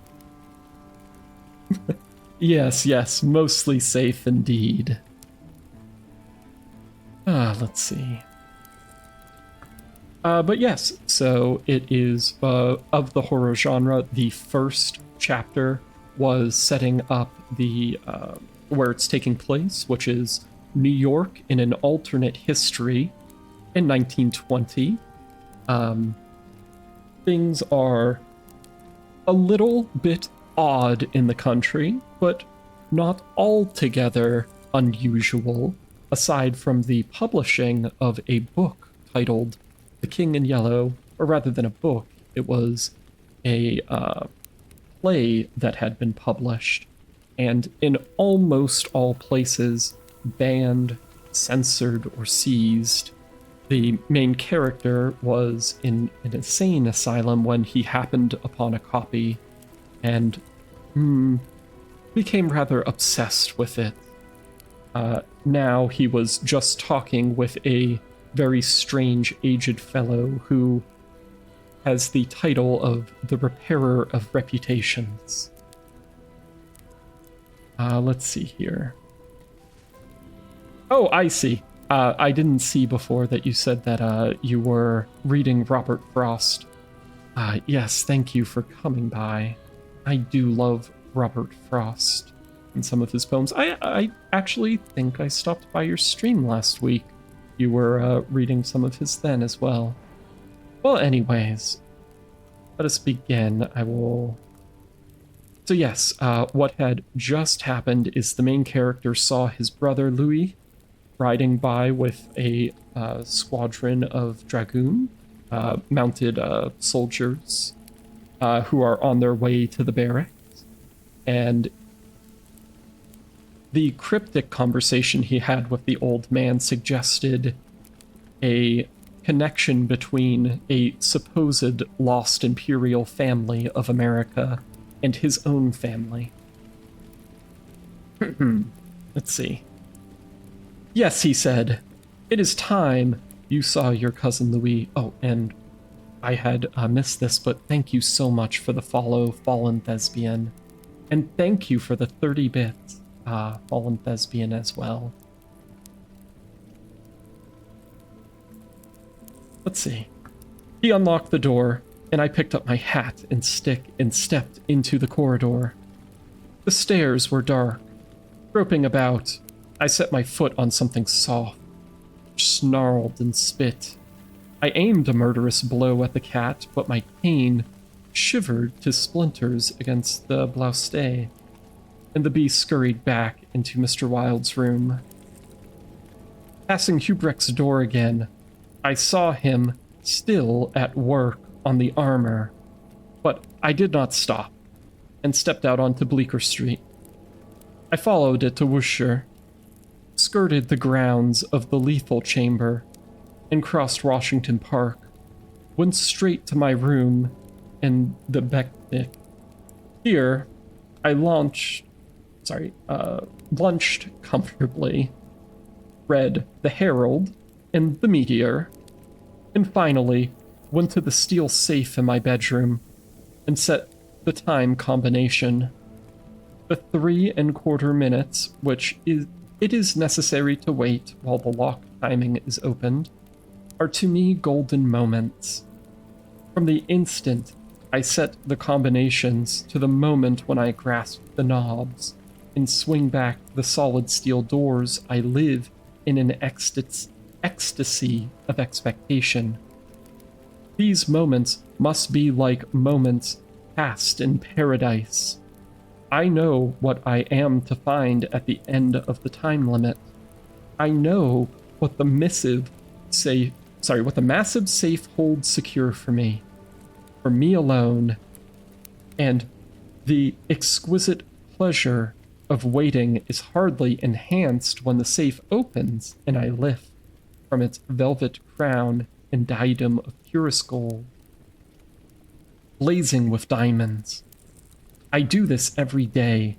Yes, mostly safe indeed. Let's see. But yes, so it is of the horror genre. The first chapter was setting up the where it's taking place, which is New York in an alternate history in 1920. Things are a little bit odd in the country, but not altogether unusual, aside from the publishing of a book titled The King in Yellow, or rather than a book, it was a play that had been published, and in almost all places banned, censored, or seized. The main character was in an insane asylum when he happened upon a copy and became rather obsessed with it. Now he was just talking with a very strange aged fellow who has the title of the Repairer of Reputations. Let's see here. Oh, I see. I didn't see before that you said that you were reading Robert Frost. Yes, thank you for coming by. I do love Robert Frost. in some of his poems. I actually think I stopped by your stream last week. You were reading some of his then as well. Well, anyways, let us begin. So yes, what had just happened is the main character saw his brother Louis riding by with a squadron of dragoon, mounted soldiers who are on their way to the barracks. And the cryptic conversation he had with the old man suggested a connection between a supposed lost imperial family of America and his own family. Let's see. Yes, he said, it is time you saw your cousin Louis. Oh, and I had missed this, but thank you so much for the follow, Fallen Thespian. And thank you for the 30 bits, Fallen Thespian as well. Let's see. He unlocked the door, and I picked up my hat and stick and stepped into the corridor. The stairs were dark. Groping about, I set my foot on something soft, which snarled and spit. I aimed a murderous blow at the cat, but my cane shivered to splinters against the blousede, and the beast scurried back into Mr. Wilde's room. Passing Hubrecht's door again, I saw him still at work on the armor, but I did not stop, and stepped out onto Bleecker Street. I followed it to Worcester, skirted the grounds of the lethal chamber, and crossed Washington Park, went straight to my room in the Becknick. Here, I lunched comfortably, read The Herald and The Meteor, and finally went to the steel safe in my bedroom and set the time combination. The 3¼ minutes, which it is necessary to wait while the lock timing is opened, are to me golden moments. From the instant I set the combinations to the moment when I grasp the knobs and swing back the solid steel doors, I live in an ecstasy of expectation. These moments must be like moments passed in paradise. I know what I am to find at the end of the time limit. I know what the massive safe holds secure for me alone, and the exquisite pleasure of waiting is hardly enhanced when the safe opens and I lift from its velvet crown and diadem of purest gold, blazing with diamonds. I do this every day,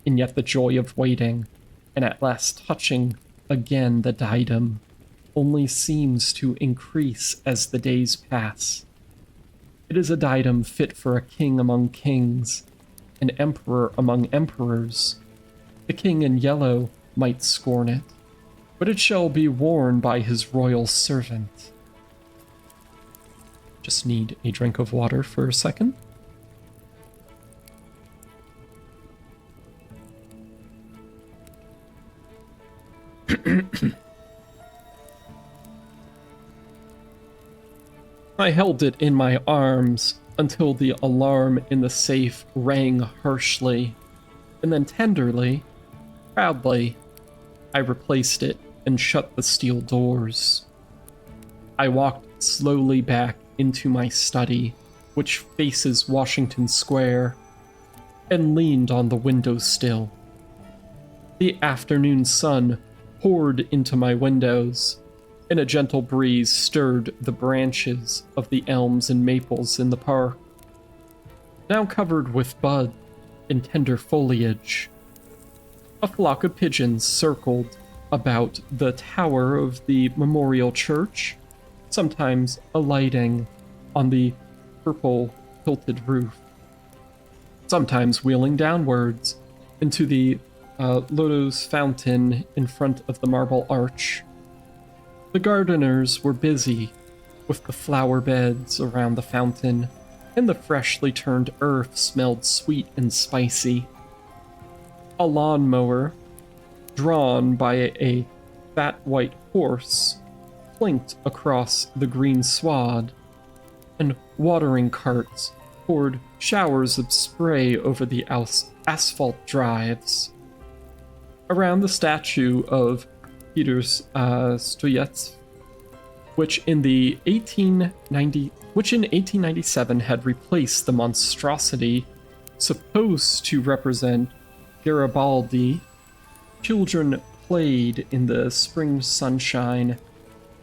and yet the joy of waiting, and at last touching again the diadem, only seems to increase as the days pass. It is a diadem fit for a king among kings, an emperor among emperors. The king in yellow might scorn it, but it shall be worn by his royal servant. Just need a drink of water for a second. I held it in my arms until the alarm in the safe rang harshly, and then tenderly, proudly, I replaced it and shut the steel doors. I walked slowly back into my study, which faces Washington Square, and leaned on the windowsill. The afternoon sun poured into my windows, and a gentle breeze stirred the branches of the elms and maples in the park, now covered with bud and tender foliage. A flock of pigeons circled about the tower of the memorial church, sometimes alighting on the purple tilted roof, sometimes wheeling downwards into the lotus fountain in front of the marble arch. The gardeners were busy with the flower beds around the fountain, and the freshly turned earth smelled sweet and spicy. A lawnmower, drawn by a fat white horse, clinked across the green sward, and watering carts poured showers of spray over the asphalt drives. Around the statue of Peter Stoyets, which in 1897 had replaced the monstrosity supposed to represent Garibaldi, children played in the spring sunshine,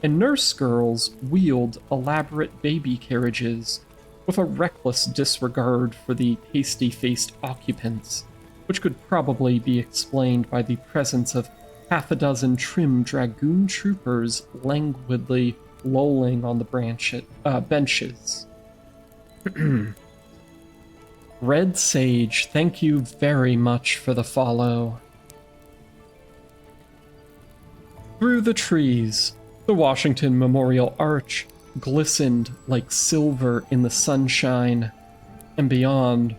and nurse girls wheeled elaborate baby carriages with a reckless disregard for the pasty-faced occupants, which could probably be explained by the presence of half a dozen trim dragoon troopers languidly lolling on the benches. Red Sage, thank you very much for the follow. Through the trees, the Washington Memorial Arch glistened like silver in the sunshine, and beyond,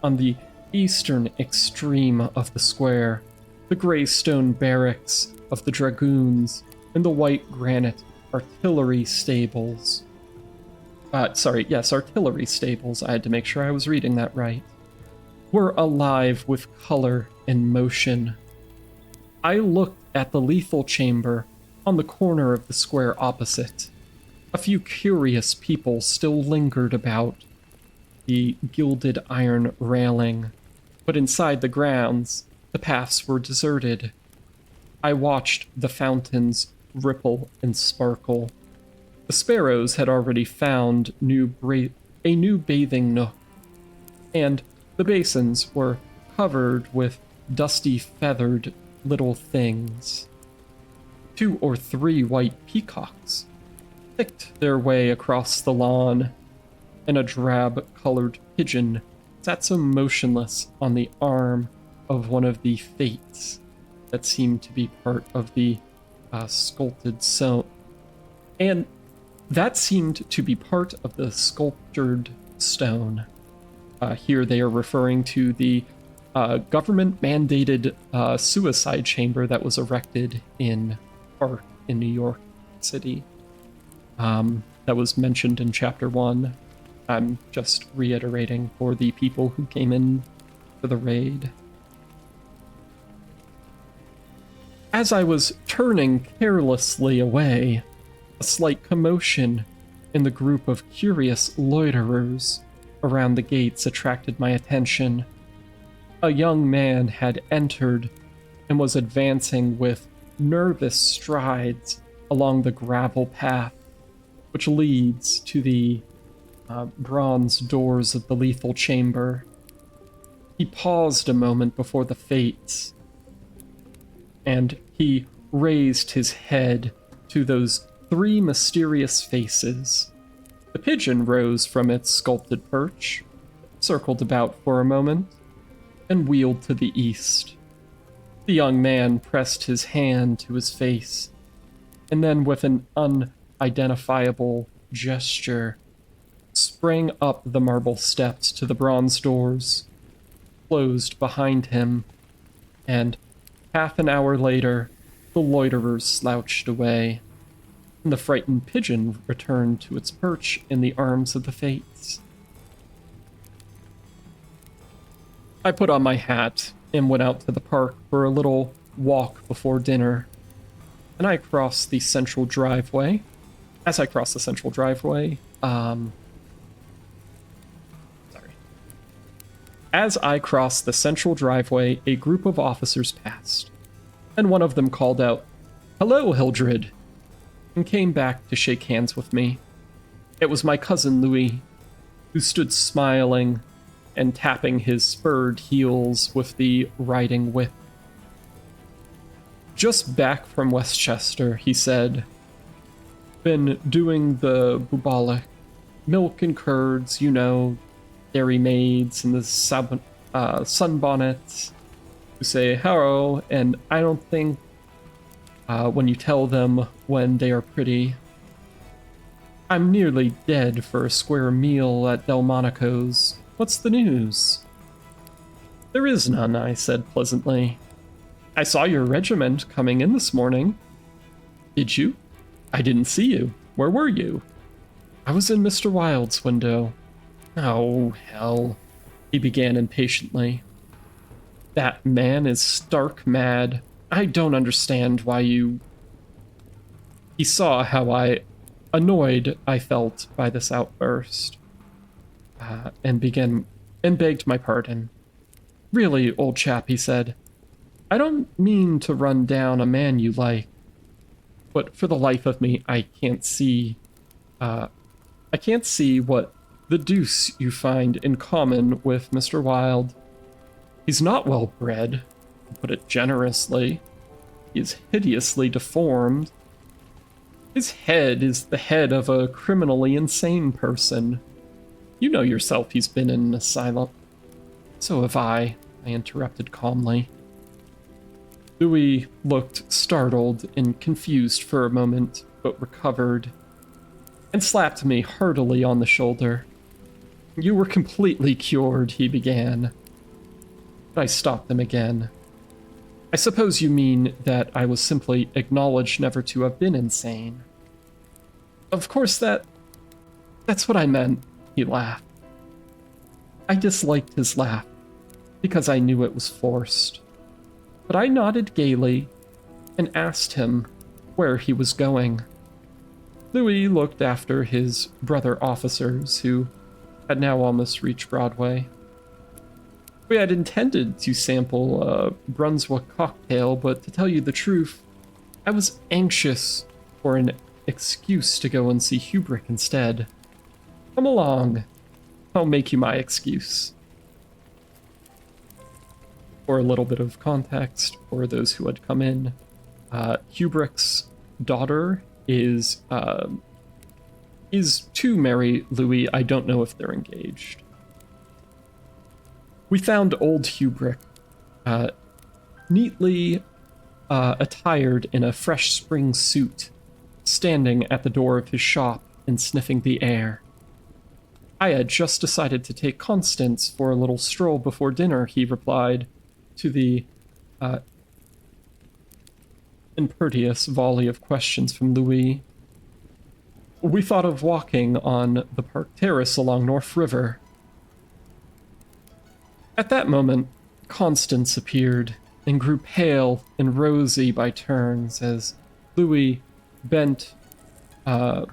on the eastern extreme of the square, the gray stone barracks of the dragoons and the white granite artillery stables. Artillery stables, I had to make sure I was reading that right, were alive with color and motion. I looked at the lethal chamber on the corner of the square opposite. A few curious people still lingered about the gilded iron railing, but inside the grounds, the paths were deserted. I watched the fountains ripple and sparkle. The sparrows had already found a new bathing nook, and the basins were covered with dusty feathered little things. 2 or 3 white peacocks picked their way across the lawn, and a drab-colored pigeon sat so motionless on the arm of one of the fates that seemed to be part of the sculpted stone. And that seemed to be part of the sculptured stone. Here they are referring to the government-mandated suicide chamber that was erected in Park in New York City. That was mentioned in Chapter 1. I'm just reiterating for the people who came in for the raid. As I was turning carelessly away, a slight commotion in the group of curious loiterers around the gates attracted my attention. A young man had entered and was advancing with nervous strides along the gravel path which leads to the bronze doors of the lethal chamber. He paused a moment before the fates, and he raised his head to those 3 mysterious faces. The pigeon rose from its sculpted perch, circled about for a moment, and wheeled to the east. The young man pressed his hand to his face, and then with an unidentifiable gesture, sprang up the marble steps to the bronze doors, closed behind him, and half an hour later, the loiterers slouched away, and the frightened pigeon returned to its perch in the arms of the fates. I put on my hat and went out to the park for a little walk before dinner, and I crossed the central driveway. As I crossed the central driveway, As I crossed the central driveway, a group of officers passed, and one of them called out, "Hello, Hildred," and came back to shake hands with me. It was my cousin Louis, who stood smiling and tapping his spurred heels with the riding whip. "Just back from Westchester," he said. "Been doing the bubalik, milk and curds, you know, dairy maids and the sunbonnets who say hello, and I don't think when you tell them when they are pretty. I'm nearly dead for a square meal at Delmonico's. What's the news?" There is none, I said pleasantly. I saw your regiment coming in this morning. Did you? I didn't see you. Where were you? I was in Mr. Wilde's window. Oh, hell, he began impatiently. That man is stark mad. I don't understand why you... He saw how annoyed I felt by this outburst, and begged my pardon. Really, old chap, he said, I don't mean to run down a man you like, but for the life of me, I can't see what the deuce you find in common with Mr. Wilde. He's not well bred, to put it generously. He is hideously deformed. His head is the head of a criminally insane person. You know yourself he's been in an asylum. So have I interrupted calmly. Louis looked startled and confused for a moment, but recovered, and slapped me heartily on the shoulder. You were completely cured, he began. But I stopped him again. I suppose you mean that I was simply acknowledged never to have been insane. Of course that's what I meant, he laughed. I disliked his laugh, because I knew it was forced. But I nodded gaily and asked him where he was going. Louis looked after his brother officers, who had now almost reached Broadway. We had intended to sample a Brunswick cocktail, but to tell you the truth, I was anxious for an excuse to go and see Hubrick instead. Come along. I'll make you my excuse. For a little bit of context for those who had come in, Hubrick's daughter is to marry Louis. I don't know if they're engaged. We found old Hubrick, neatly attired in a fresh spring suit, standing at the door of his shop and sniffing the air. I had just decided to take Constance for a little stroll before dinner, he replied to the impervious volley of questions from Louis. We thought of walking on the park terrace along North River. At that moment, Constance appeared and grew pale and rosy by turns as Louis bent over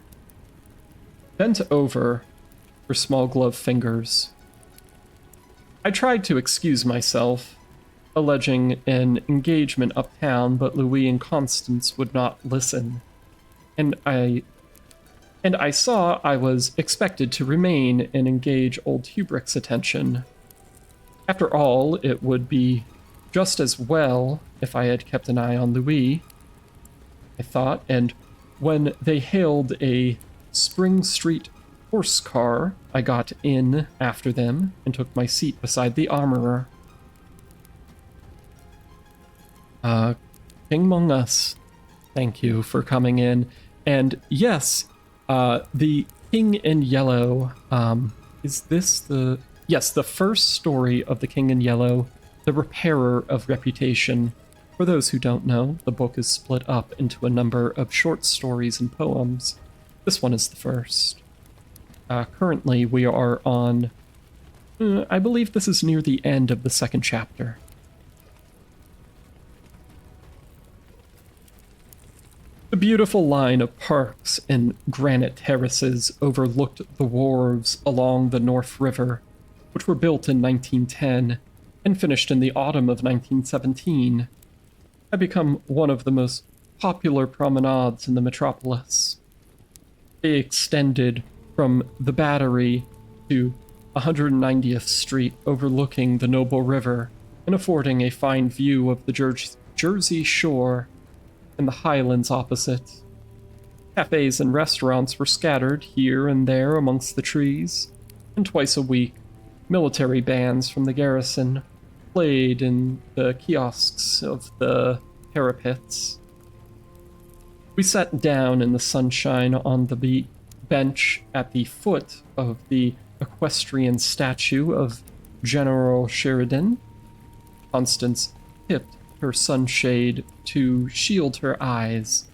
her small gloved fingers. I tried to excuse myself, alleging an engagement uptown, but Louis and Constance would not listen, and I saw I was expected to remain and engage old Hubrick's attention. After all, it would be just as well if I had kept an eye on Louis, I thought, and when they hailed a Spring Street horse car, I got in after them and took my seat beside the armorer. King Among Us, thank you for coming in. And yes, the King in Yellow, is this the... Yes, the first story of The King in Yellow, The Repairer of Reputation. For those who don't know, the book is split up into a number of short stories and poems. This one is the first. Currently, we are on... I believe this is near the end of the second chapter. The beautiful line of parks and granite terraces overlooked the wharves along the North River, which were built in 1910 and finished in the autumn of 1917, had become one of the most popular promenades in the metropolis. They extended from the Battery to 190th Street, overlooking the Noble River and affording a fine view of the Jersey Shore and the highlands opposite. Cafes and restaurants were scattered here and there amongst the trees, and twice a week, military bands from the garrison played in the kiosks of the parapets. We sat down in the sunshine on the bench at the foot of the equestrian statue of General Sheridan Constance tipped her sunshade to shield her eyes,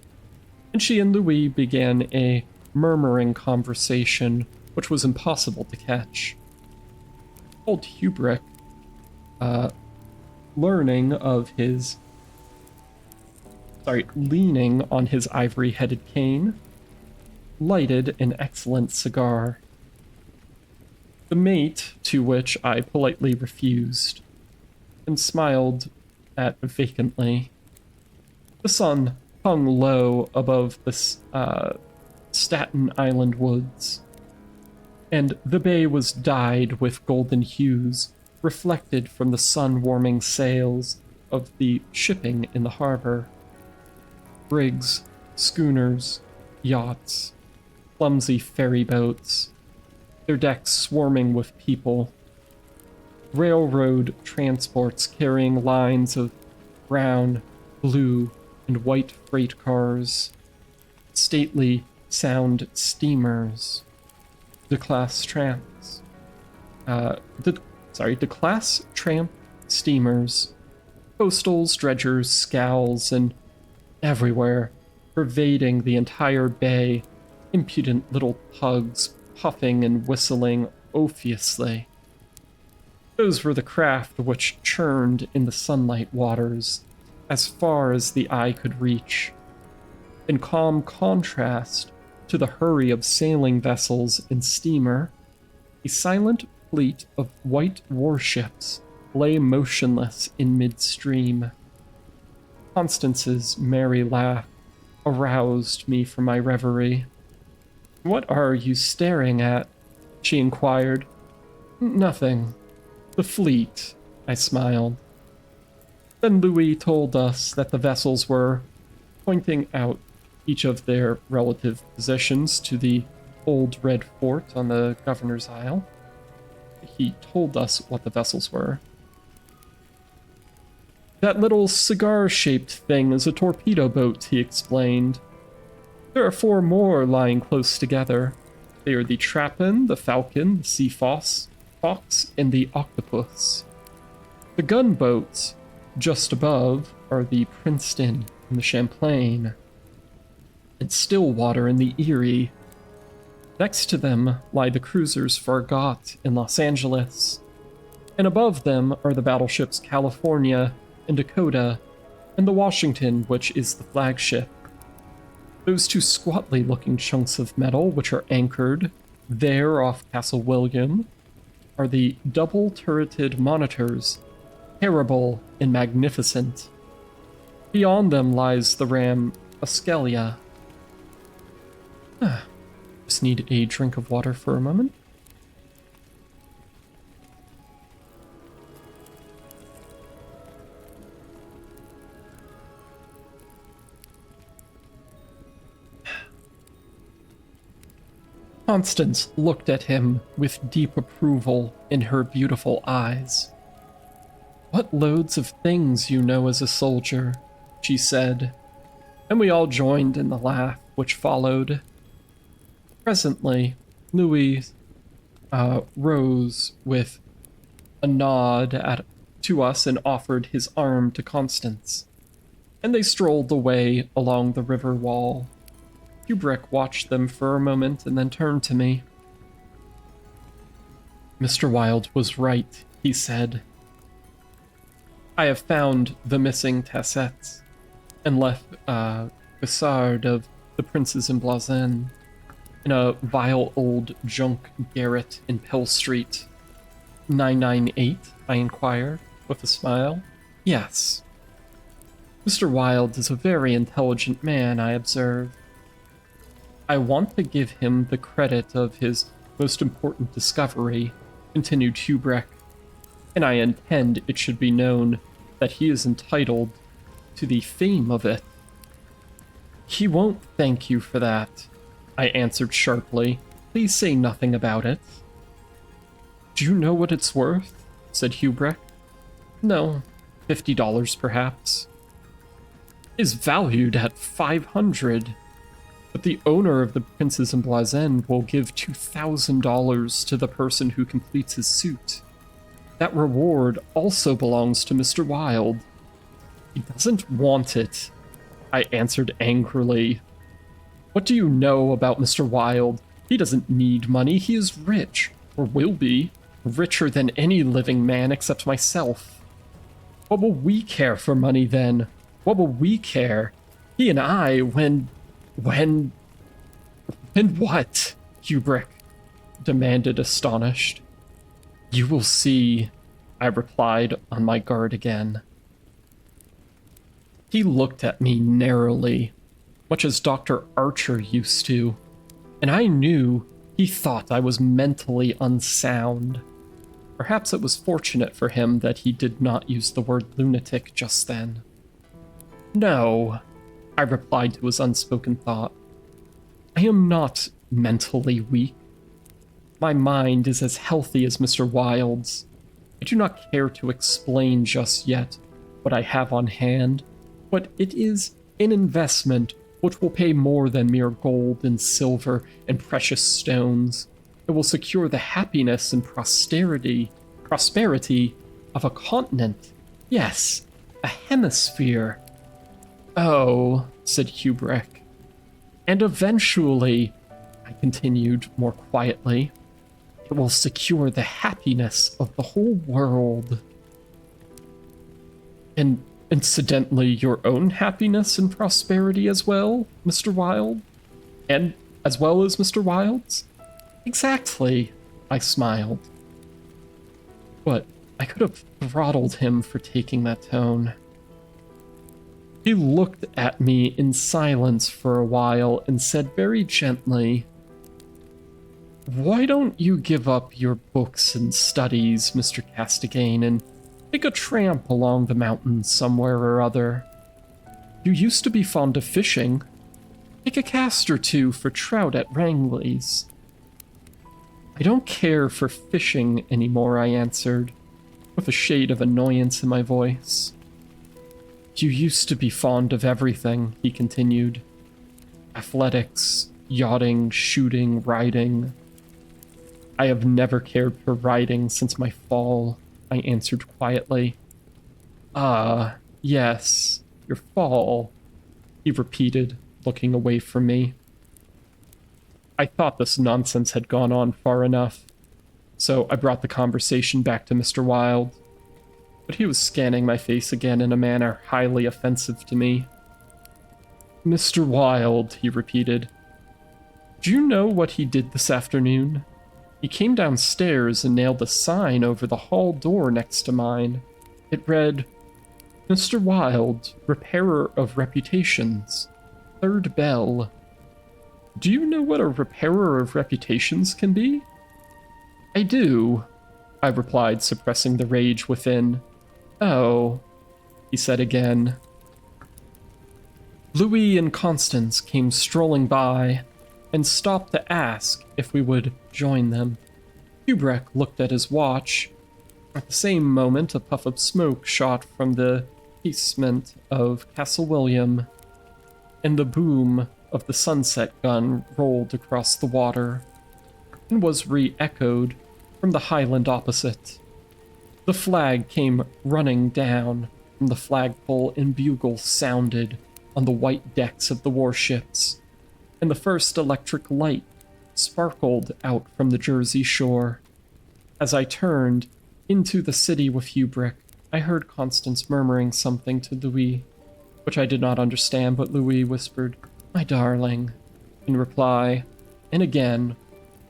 and she and Louis began a murmuring conversation which was impossible to catch. Old Hubrick, leaning on his ivory-headed cane, lighted an excellent cigar. The mate to which I politely refused, and smiled at vacantly. The sun hung low above the Staten Island woods, and the bay was dyed with golden hues reflected from the sun-warming sails of the shipping in the harbor. Brigs, schooners, yachts, clumsy ferry boats, their decks swarming with people. Railroad transports carrying lines of brown, blue, and white freight cars. Stately, sound steamers. De-class tramp steamers. Coastals, dredgers, scows, and everywhere, pervading the entire bay, impudent little tugs puffing and whistling obviously. Those were the craft which churned in the sunlight waters as far as the eye could reach. In calm contrast to the hurry of sailing vessels and steamer, a silent fleet of white warships lay motionless in midstream. Constance's merry laugh aroused me from my reverie. "What are you staring at?" she inquired. "Nothing. The fleet," I smiled. Then Louis told us that the vessels were, pointing out each of their relative positions to the old red fort on the Governor's Isle. He told us what the vessels were. "That little cigar-shaped thing is a torpedo boat," he explained. "There are 4 more lying close together. They are the Trappin, the Falcon, the Sea Fox, and the Octopus. The gunboats just above are the Princeton and the Champlain, and Stillwater and the Erie. Next to them lie the cruisers Farragut and Los Angeles, and above them are the battleships California and Dakota, and the Washington, which is the flagship. Those 2 squatly-looking chunks of metal which are anchored there off Castle William are the double-turreted monitors, terrible and magnificent. Beyond them lies the ram Askelia." Just need a drink of water for a moment. Constance looked at him with deep approval in her beautiful eyes. "What loads of things you know as a soldier," she said, and we all joined in the laugh which followed. Presently, Louis rose with a nod to us and offered his arm to Constance, and they strolled away along the river wall. Hubrick watched them for a moment and then turned to me. "Mr. Wilde was right," he said. "I have found the missing Tassets and left Gassard of the Princes in Blazen in a vile old junk garret in Pell Street." 998? I inquired, with a smile. "Yes." "Mr. Wilde is a very intelligent man," I observed. "I want to give him the credit of his most important discovery," continued Hubrick, "and I intend it should be known that he is entitled to the fame of it." "He won't thank you for that," I answered sharply. "Please say nothing about it." "Do you know what it's worth?" said Hubrick. "No, $50 perhaps." "Is valued at 500. But the owner of the Princes in Blazen will give $2,000 to the person who completes his suit." That reward also belongs to Mr. Wilde. He doesn't want it, I answered angrily. What do you know about Mr. Wilde? He doesn't need money. He is rich, or will be, richer than any living man except myself. What will we care for money then? What will we care? He and I, when what? Kubrick demanded, astonished. You will see, I replied, on my guard again. He looked at me narrowly, much as Dr. Archer used to, and I knew he thought I was mentally unsound. Perhaps it was fortunate for him that he did not use the word lunatic just then. No, I replied to his unspoken thought. I am not mentally weak. My mind is as healthy as Mr. Wilde's. I do not care to explain just yet what I have on hand, but it is an investment which will pay more than mere gold and silver and precious stones. It will secure the happiness and prosperity of a continent. Yes, a hemisphere. Oh, said Kubrick. And eventually, I continued more quietly, it will secure the happiness of the whole world. And incidentally, your own happiness and prosperity as well, Mr. Wilde? And as well as Mr. Wilde's? Exactly, I smiled. But I could have throttled him for taking that tone. He looked at me in silence for a while and said very gently, Why don't you give up your books and studies, Mr. Castigane, and take a tramp along the mountains somewhere or other? You used to be fond of fishing. Take a cast or two for trout at Rangley's. I don't care for fishing anymore, I answered, with a shade of annoyance in my voice. You used to be fond of everything, he continued. Athletics, yachting, shooting, riding. I have never cared for riding since my fall, I answered quietly. Ah, yes, your fall, he repeated, looking away from me. I thought this nonsense had gone on far enough, so I brought the conversation back to Mr. Wilde, but he was scanning my face again in a manner highly offensive to me. Mr. Wilde, he repeated. Do you know what he did this afternoon? He came downstairs and nailed a sign over the hall door next to mine. It read, Mr. Wilde, repairer of reputations, third bell. Do you know what a repairer of reputations can be? I do, I replied, suppressing the rage within. Oh, he said again. Louis and Constance came strolling by and stopped to ask if we would join them. Kubrick looked at his watch. At the same moment, a puff of smoke shot from the casement of Castle William, and the boom of the sunset gun rolled across the water and was re-echoed from the highland opposite. The flag came running down from the flagpole and bugles sounded on the white decks of the warships, and the first electric light sparkled out from the Jersey shore. As I turned into the city with Kubrick, I heard Constance murmuring something to Louis, which I did not understand, but Louis whispered, My darling, in reply, and again,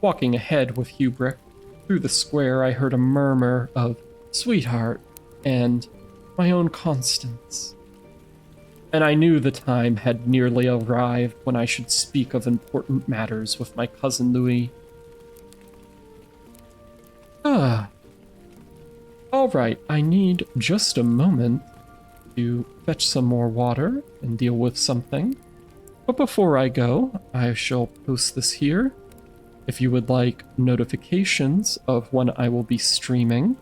walking ahead with Kubrick, through the square I heard a murmur of sweetheart and my own Constance. And I knew the time had nearly arrived when I should speak of important matters with my cousin Louis. All right, I need just a moment to fetch some more water and deal with something. But before I go, I shall post this here. If you would like notifications of when I will be streaming,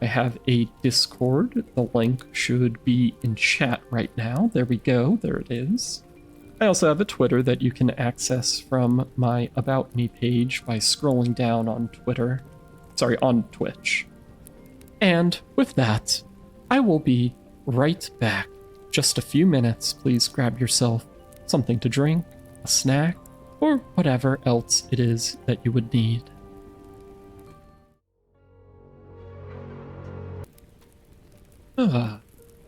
I have a Discord. The link should be in chat right now. There we go. There it is. I also have a Twitter that you can access from my About Me page by scrolling down on Twitter. Sorry, on Twitch. And with that, I will be right back. Just a few minutes. Please grab yourself something to drink, a snack, or whatever else it is that you would need.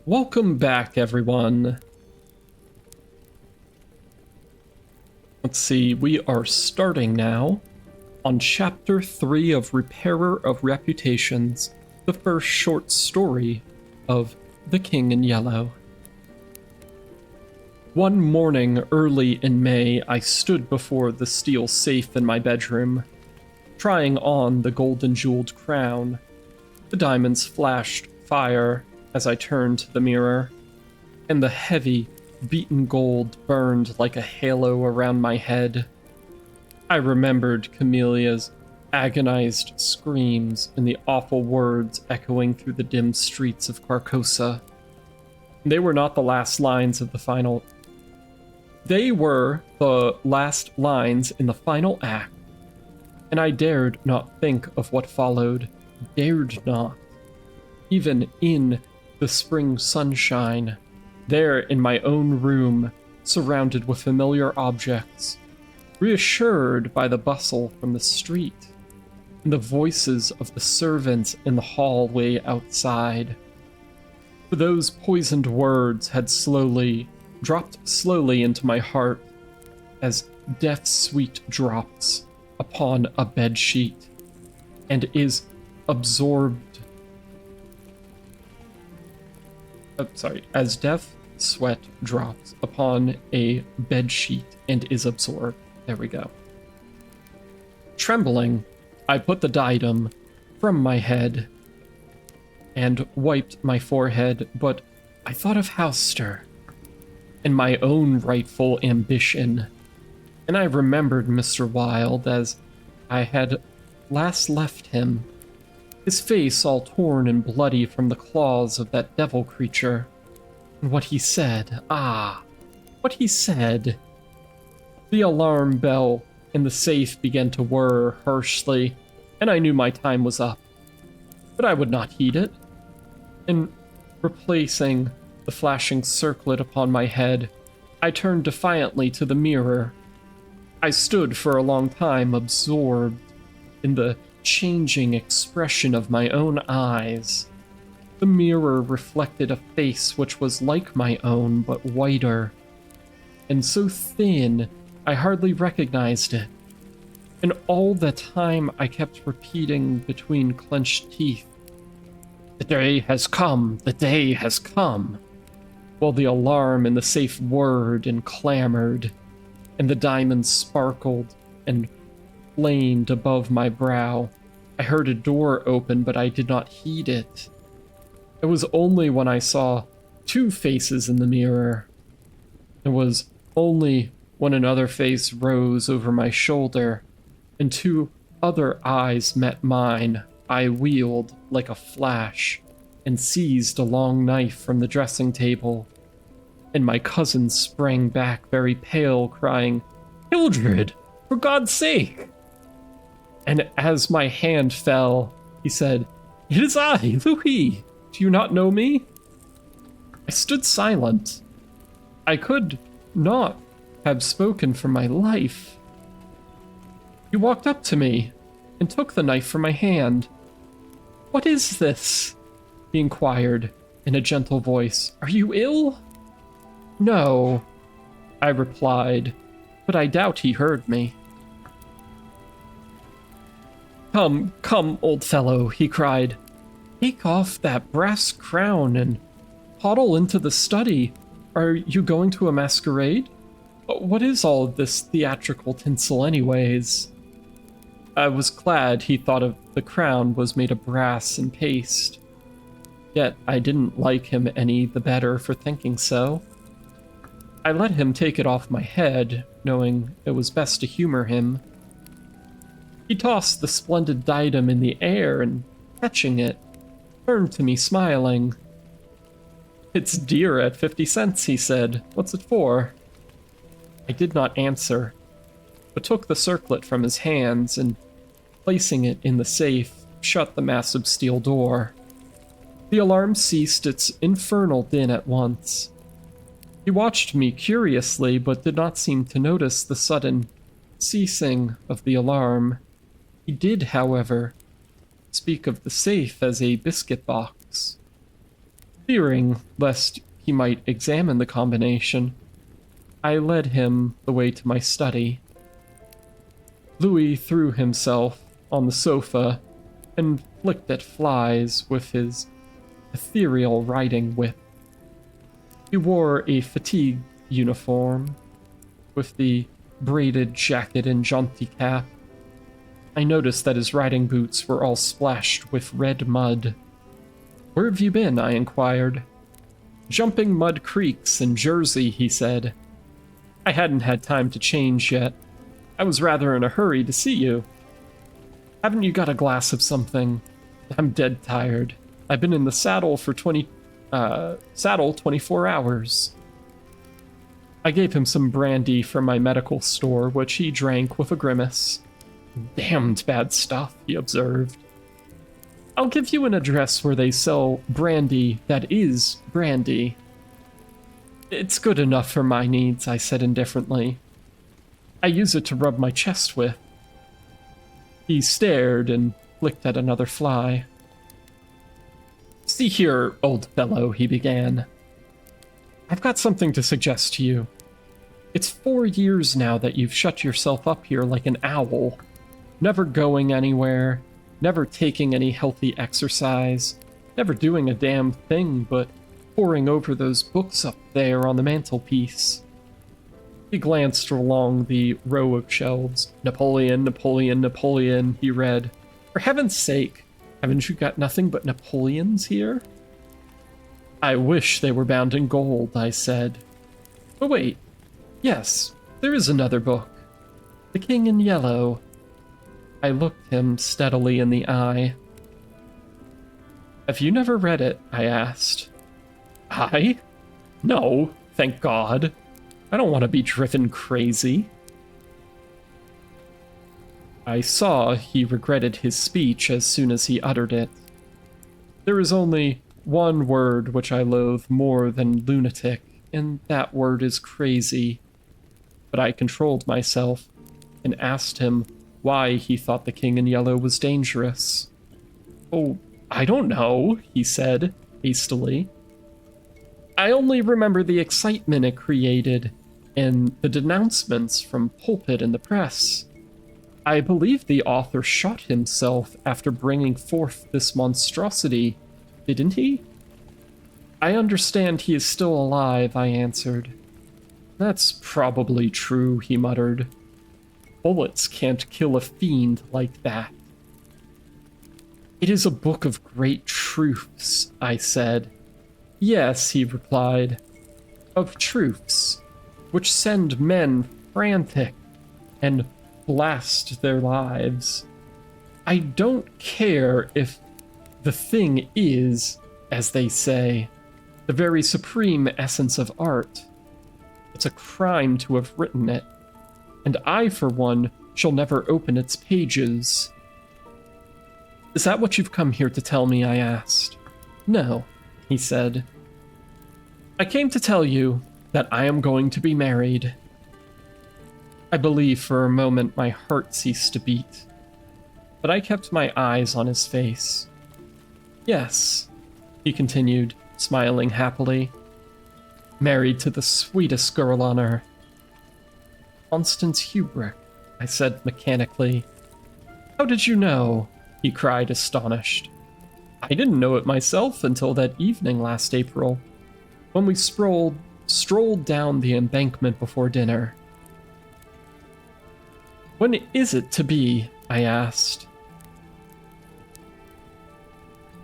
Welcome back, everyone. Let's see, we are starting now on Chapter 3 of Repairer of Reputations, the first short story of The King in Yellow. One morning early in May, I stood before the steel safe in my bedroom, trying on the golden jeweled crown. The diamonds flashed fire as I turned to the mirror, and the heavy, beaten gold burned like a halo around my head. I remembered Camelia's agonized screams and the awful words echoing through the dim streets of Carcosa. They were not the last lines of the final... They were the last lines in the final act, and I dared not think of what followed. Dared not. Even in the spring sunshine, there in my own room, surrounded with familiar objects, reassured by the bustle from the street, and the voices of the servants in the hallway outside. For those poisoned words had dropped slowly into my heart as death's sweet drops upon a bedsheet, and is absorbed. As death sweat drops upon a bedsheet and is absorbed. There we go. Trembling, I put the diadem from my head and wiped my forehead, but I thought of Halster and my own rightful ambition, and I remembered Mr. Wilde as I had last left him, his face all torn and bloody from the claws of that devil creature. And what he said, what he said. The alarm bell in the safe began to whir harshly, and I knew my time was up. But I would not heed it. And replacing the flashing circlet upon my head, I turned defiantly to the mirror. I stood for a long time absorbed in the changing expression of my own eyes. The mirror reflected a face which was like my own, but whiter, and so thin I hardly recognized it. And all the time I kept repeating between clenched teeth, "The day has come, the day has come," while the alarm in the safe whirred and clamored, and the diamonds sparkled and flamed above my brow. I heard a door open, but I did not heed it. It was only when I saw two faces in the mirror. It was only when another face rose over my shoulder and two other eyes met mine. I wheeled like a flash and seized a long knife from the dressing table, and my cousin sprang back very pale, crying, "Hildred, for God's sake!" And as my hand fell, he said, "It is I, Louis. Do you not know me?" I stood silent. I could not have spoken for my life. He walked up to me and took the knife from my hand. "What is this?" he inquired in a gentle voice. "Are you ill?" "No," I replied, but I doubt he heard me. "Come, come, old fellow," he cried. "Take off that brass crown and toddle into the study. Are you going to a masquerade? What is all of this theatrical tinsel anyways?" I was glad he thought of the crown was made of brass and paste. Yet I didn't like him any the better for thinking so. I let him take it off my head, knowing it was best to humor him. He tossed the splendid diadem in the air and, catching it, turned to me smiling. "It's dear at 50 cents, he said. "What's it for?" I did not answer, but took the circlet from his hands and, placing it in the safe, shut the massive steel door. The alarm ceased its infernal din at once. He watched me curiously, but did not seem to notice the sudden ceasing of the alarm. He did, however, speak of the safe as a biscuit box. Fearing lest he might examine the combination, I led him the way to my study. Louis threw himself on the sofa and flicked at flies with his ethereal riding whip. He wore a fatigue uniform with the braided jacket and jaunty cap. I noticed that his riding boots were all splashed with red mud. "Where have you been?" I inquired. "Jumping mud creeks in Jersey," he said. "I hadn't had time to change yet. I was rather in a hurry to see you. Haven't you got a glass of something? I'm dead tired. I've been in the saddle for 24 hours. I gave him some brandy from my medical store, which he drank with a grimace. "Damned bad stuff," he observed. "I'll give you an address where they sell brandy that is brandy." "It's good enough for my needs," I said indifferently. "I use it to rub my chest with." He stared and flicked at another fly. "See here, old fellow," he began. "I've got something to suggest to you. It's 4 years now that you've shut yourself up here like an owl, never going anywhere, never taking any healthy exercise, never doing a damn thing but poring over those books up there on the mantelpiece." He glanced along the row of shelves. "Napoleon, Napoleon, Napoleon," he read. "For heaven's sake, haven't you got nothing but Napoleons here?" "I wish they were bound in gold," I said. "But wait, yes, there is another book. The King in Yellow." I looked him steadily in the eye. "Have you never read it?" I asked. "I? No, thank God. I don't want to be driven crazy." I saw he regretted his speech as soon as he uttered it. There is only one word which I loathe more than lunatic, and that word is crazy. But I controlled myself and asked him why he thought The King in Yellow was dangerous. "Oh, I don't know," he said hastily. "I only remember the excitement it created and the denouncements from pulpit and the press. I believe the author shot himself after bringing forth this monstrosity, didn't he?" "I understand he is still alive," I answered. "That's probably true," he muttered. "Bullets can't kill a fiend like that." "It is a book of great truths," I said. "Yes," he replied, "of truths, which send men frantic and blast their lives. I don't care if the thing is, as they say, the very supreme essence of art. It's a crime to have written it, and I, for one, shall never open its pages." "Is that what you've come here to tell me?" I asked. "No," he said. "I came to tell you that I am going to be married." I believe for a moment my heart ceased to beat, but I kept my eyes on his face. "Yes," he continued, smiling happily. "Married to the sweetest girl on earth." "Constance Hubrick," I said mechanically. "How did you know?" he cried, astonished. "I didn't know it myself until that evening last April, when we strolled down the embankment before dinner." "When is it to be?" I asked.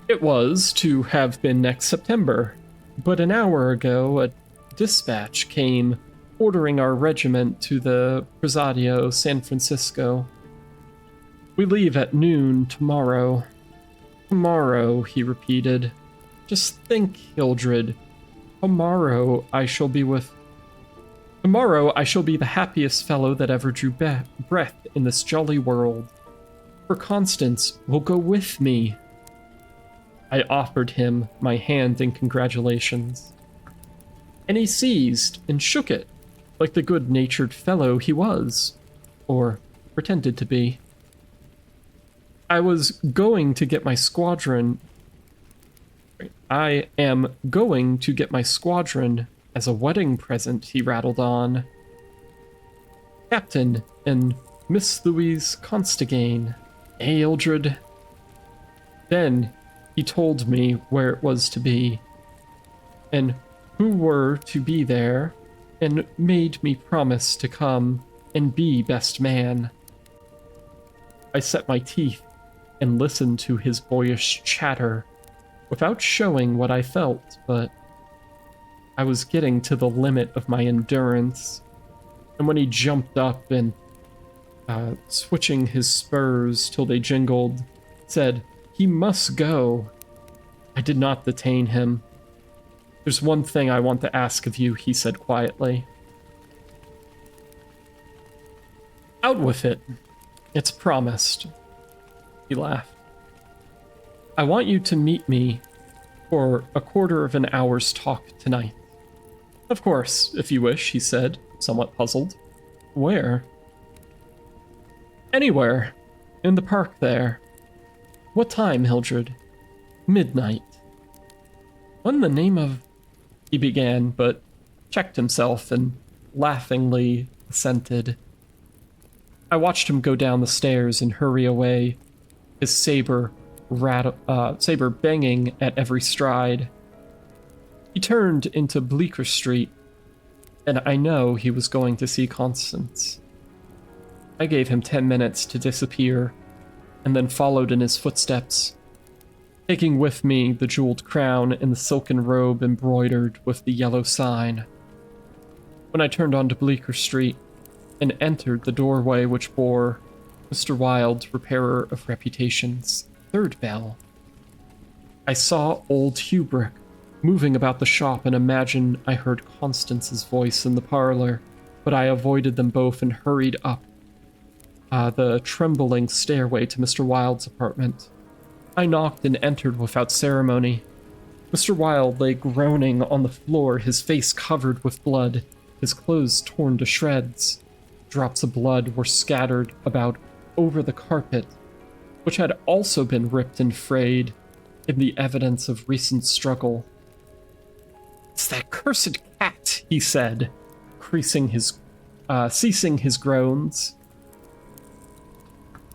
"It was to have been next September, but an hour ago a dispatch came ordering our regiment to the Presidio San Francisco. We leave at noon tomorrow." "Tomorrow," he repeated. "Just think, Hildred. Tomorrow I shall be the happiest fellow that ever drew breath in this jolly world. For Constance will go with me." I offered him my hand in congratulations, and he seized and shook it like the good-natured fellow he was, or pretended to be. I am going to get my squadron as a wedding present, he rattled on. Captain and Miss Louise Constagain, eh, Eldred? Then he told me where it was to be, and who were to be there, and made me promise to come and be best man. I set my teeth and listened to his boyish chatter without showing what I felt, but I was getting to the limit of my endurance. And when he jumped up and, switching his spurs till they jingled, said he must go, I did not detain him. There's one thing I want to ask of you, he said quietly. Out with it. It's promised. He laughed. I want you to meet me for a quarter of an hour's talk tonight. Of course, if you wish, he said, somewhat puzzled. Where? Anywhere. In the park there. What time, Hildred? Midnight. What in the name of... He began, but checked himself and laughingly assented. I watched him go down the stairs and hurry away, his saber banging at every stride. He turned into Bleecker Street, and I know he was going to see Constance. I gave him 10 minutes to disappear, and then followed in his footsteps, taking with me the jeweled crown and the silken robe embroidered with the yellow sign. When I turned onto Bleecker Street and entered the doorway which bore Mr. Wilde, Repairer of Reputations, third bell, I saw old Hubrick moving about the shop and imagined I heard Constance's voice in the parlor, but I avoided them both and hurried up the trembling stairway to Mr. Wilde's apartment. I knocked and entered without ceremony. Mr. Wilde lay groaning on the floor, his face covered with blood, his clothes torn to shreds. Drops of blood were scattered about over the carpet, which had also been ripped and frayed in the evidence of recent struggle. It's that cursed cat, he said, ceasing his groans,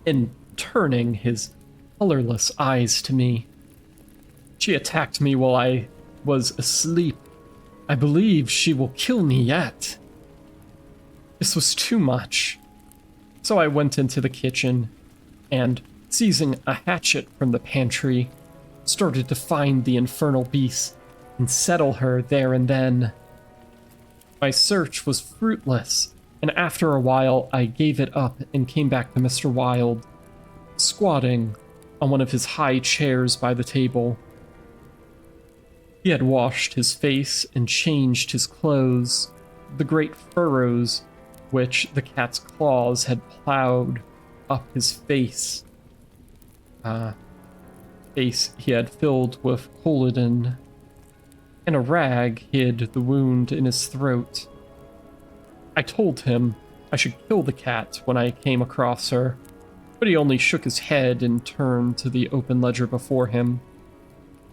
and turning his colorless eyes to me. She attacked me while I was asleep. I believe she will kill me yet. This was too much. So I went into the kitchen and, seizing a hatchet from the pantry, started to find the infernal beast and settle her there and then. My search was fruitless, and after a while I gave it up and came back to Mr. Wilde, squatting on one of his high chairs by the table. He had washed his face and changed his clothes. The great furrows which the cat's claws had plowed up his face he had filled with collidin, and a rag hid the wound in his throat. I told him I should kill the cat when I came across her, but he only shook his head and turned to the open ledger before him.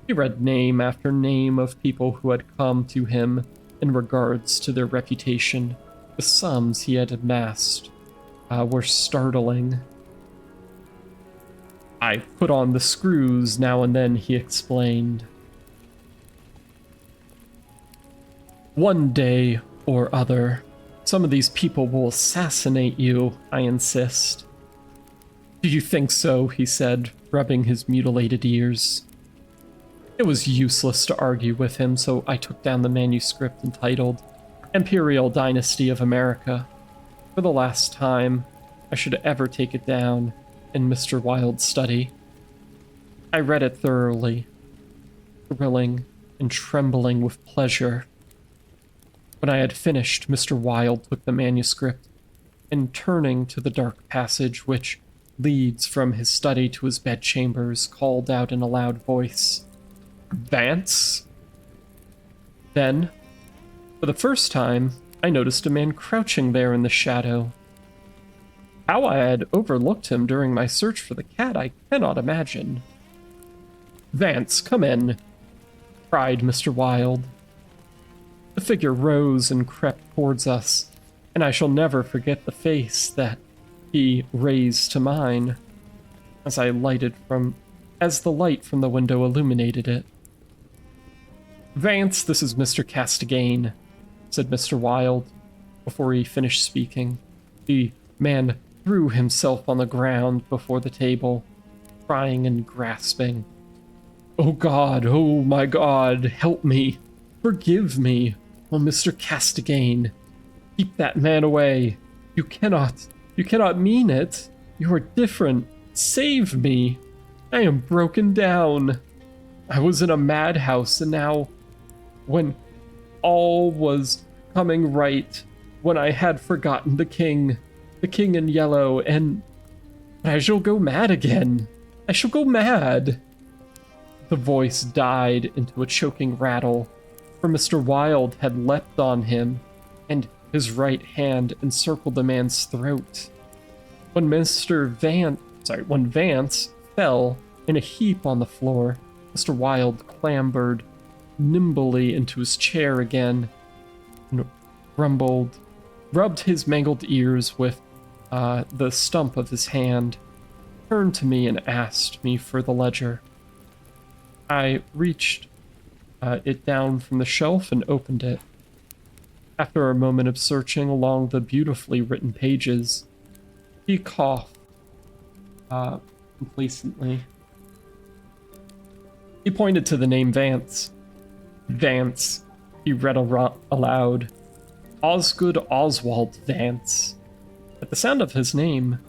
He read name after name of people who had come to him in regards to their reputation. The sums he had amassed were startling. I put on the screws now and then, he explained. One day or other, some of these people will assassinate you, I insist. Do you think so? He said, rubbing his mutilated ears. It was useless to argue with him, so I took down the manuscript entitled Imperial Dynasty of America. For the last time, I should ever take it down in Mr. Wilde's study. I read it thoroughly, thrilling and trembling with pleasure. When I had finished, Mr. Wilde took the manuscript and, turning to the dark passage which leads from his study to his bedchambers, called out in a loud voice, Vance? Then, for the first time, I noticed a man crouching there in the shadow. How I had overlooked him during my search for the cat, I cannot imagine. Vance, come in, cried Mr. Wilde. The figure rose and crept towards us, and I shall never forget the face that he raised to mine as the light from the window illuminated it. Vance, this is Mr. Castagain, said Mr. Wilde. Before he finished speaking, the man threw himself on the ground before the table, crying and grasping. Oh God, oh my God, help me, forgive me, oh Mr. Castagain, keep that man away. You cannot mean it. You are different. Save me. I am broken down. I was in a madhouse, and now, when all was coming right, when I had forgotten the king in yellow, and I shall go mad again. I shall go mad. The voice died into a choking rattle, for Mr. Wilde had leapt on him, and his right hand encircled the man's throat. When Vance fell in a heap on the floor, Mr. Wilde clambered nimbly into his chair again, and rubbed his mangled ears with the stump of his hand, turned to me and asked me for the ledger. I reached it down from the shelf and opened it. After a moment of searching along the beautifully written pages, he coughed complacently. He pointed to the name Vance. Vance, he read aloud. Osgood Oswald Vance. At the sound of his name,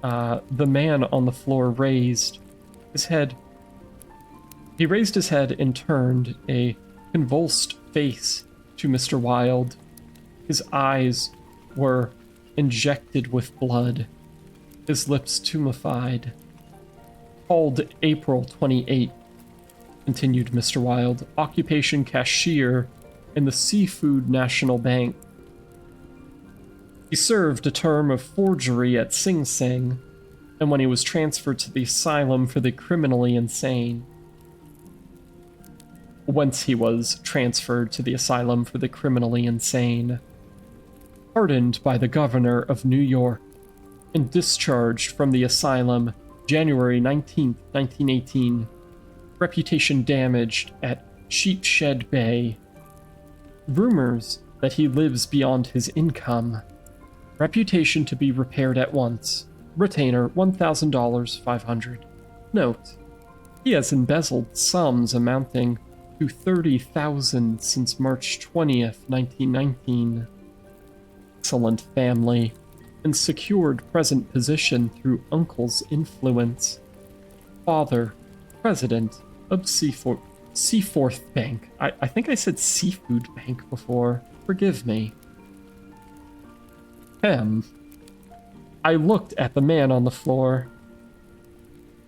the man on the floor raised his head. He raised his head and turned a convulsed face to Mr. Wilde. His eyes were injected with blood, his lips tumefied. Called April 28, continued Mr. Wilde, occupation cashier in the Seafood National Bank. He served a term of forgery at Sing Sing, and when he was transferred to the asylum for the criminally insane. Whence he was transferred to the asylum for the criminally insane. Pardoned by the governor of New York, and discharged from the asylum January 19, 1918. Reputation damaged at Sheepshed Bay. Rumors that he lives beyond his income. Reputation to be repaired at once. Retainer $1,000, 500. Note: he has embezzled sums amounting to $30,000 since March 20th, 1919. Excellent family, and secured present position through uncle's influence. Father, president of Seaforth Bank. I think I said Seafood Bank before. Forgive me. I looked at the man on the floor.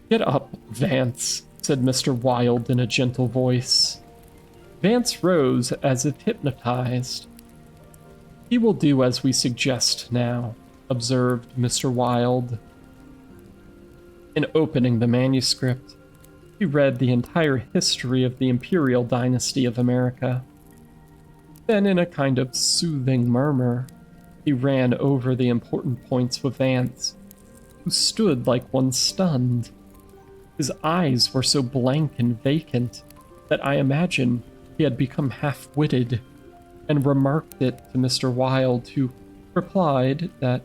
Get up, Vance, said Mr. Wilde in a gentle voice. Vance rose as if hypnotized. He will do as we suggest now, observed Mr. Wilde. In opening the manuscript, he read the entire history of the Imperial Dynasty of America. Then, in a kind of soothing murmur, he ran over the important points with Vance, who stood like one stunned. His eyes were so blank and vacant that I imagine he had become half-witted, and remarked it to Mr. Wilde, who replied that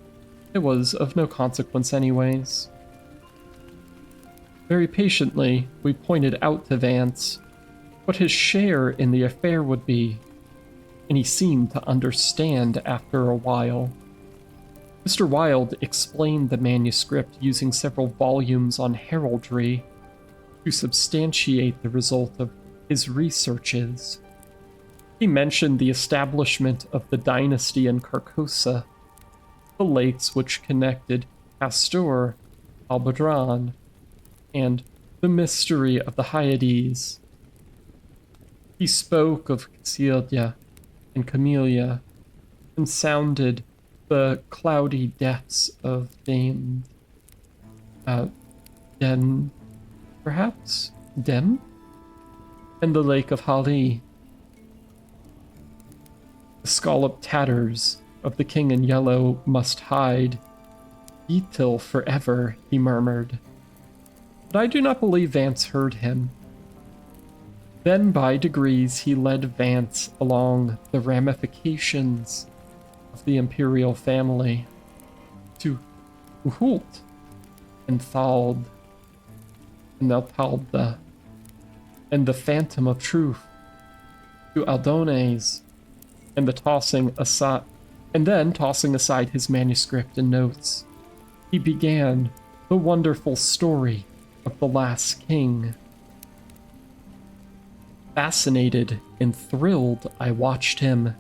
it was of no consequence anyways. Very patiently, we pointed out to Vance what his share in the affair would be, and he seemed to understand after a while. Mr. Wilde explained the manuscript using several volumes on heraldry to substantiate the result of his researches. He mentioned the establishment of the dynasty in Carcosa, the lakes which connected Castor, Albadran, and the mystery of the Hyades, He spoke of Celia and Camellia and sounded the cloudy depths of Dame Den, perhaps? Dem? And the Lake of Hali. The scalloped tatters of the king in yellow must hide Etil forever, he murmured. But I do not believe Vance heard him. Then by degrees he led Vance along the ramifications of the imperial family to Uhult and Thald and Altalda and the Phantom of Truth, to Aldones and then tossing aside his manuscript and notes, he began the wonderful story of the last king. Fascinated and thrilled, I watched him.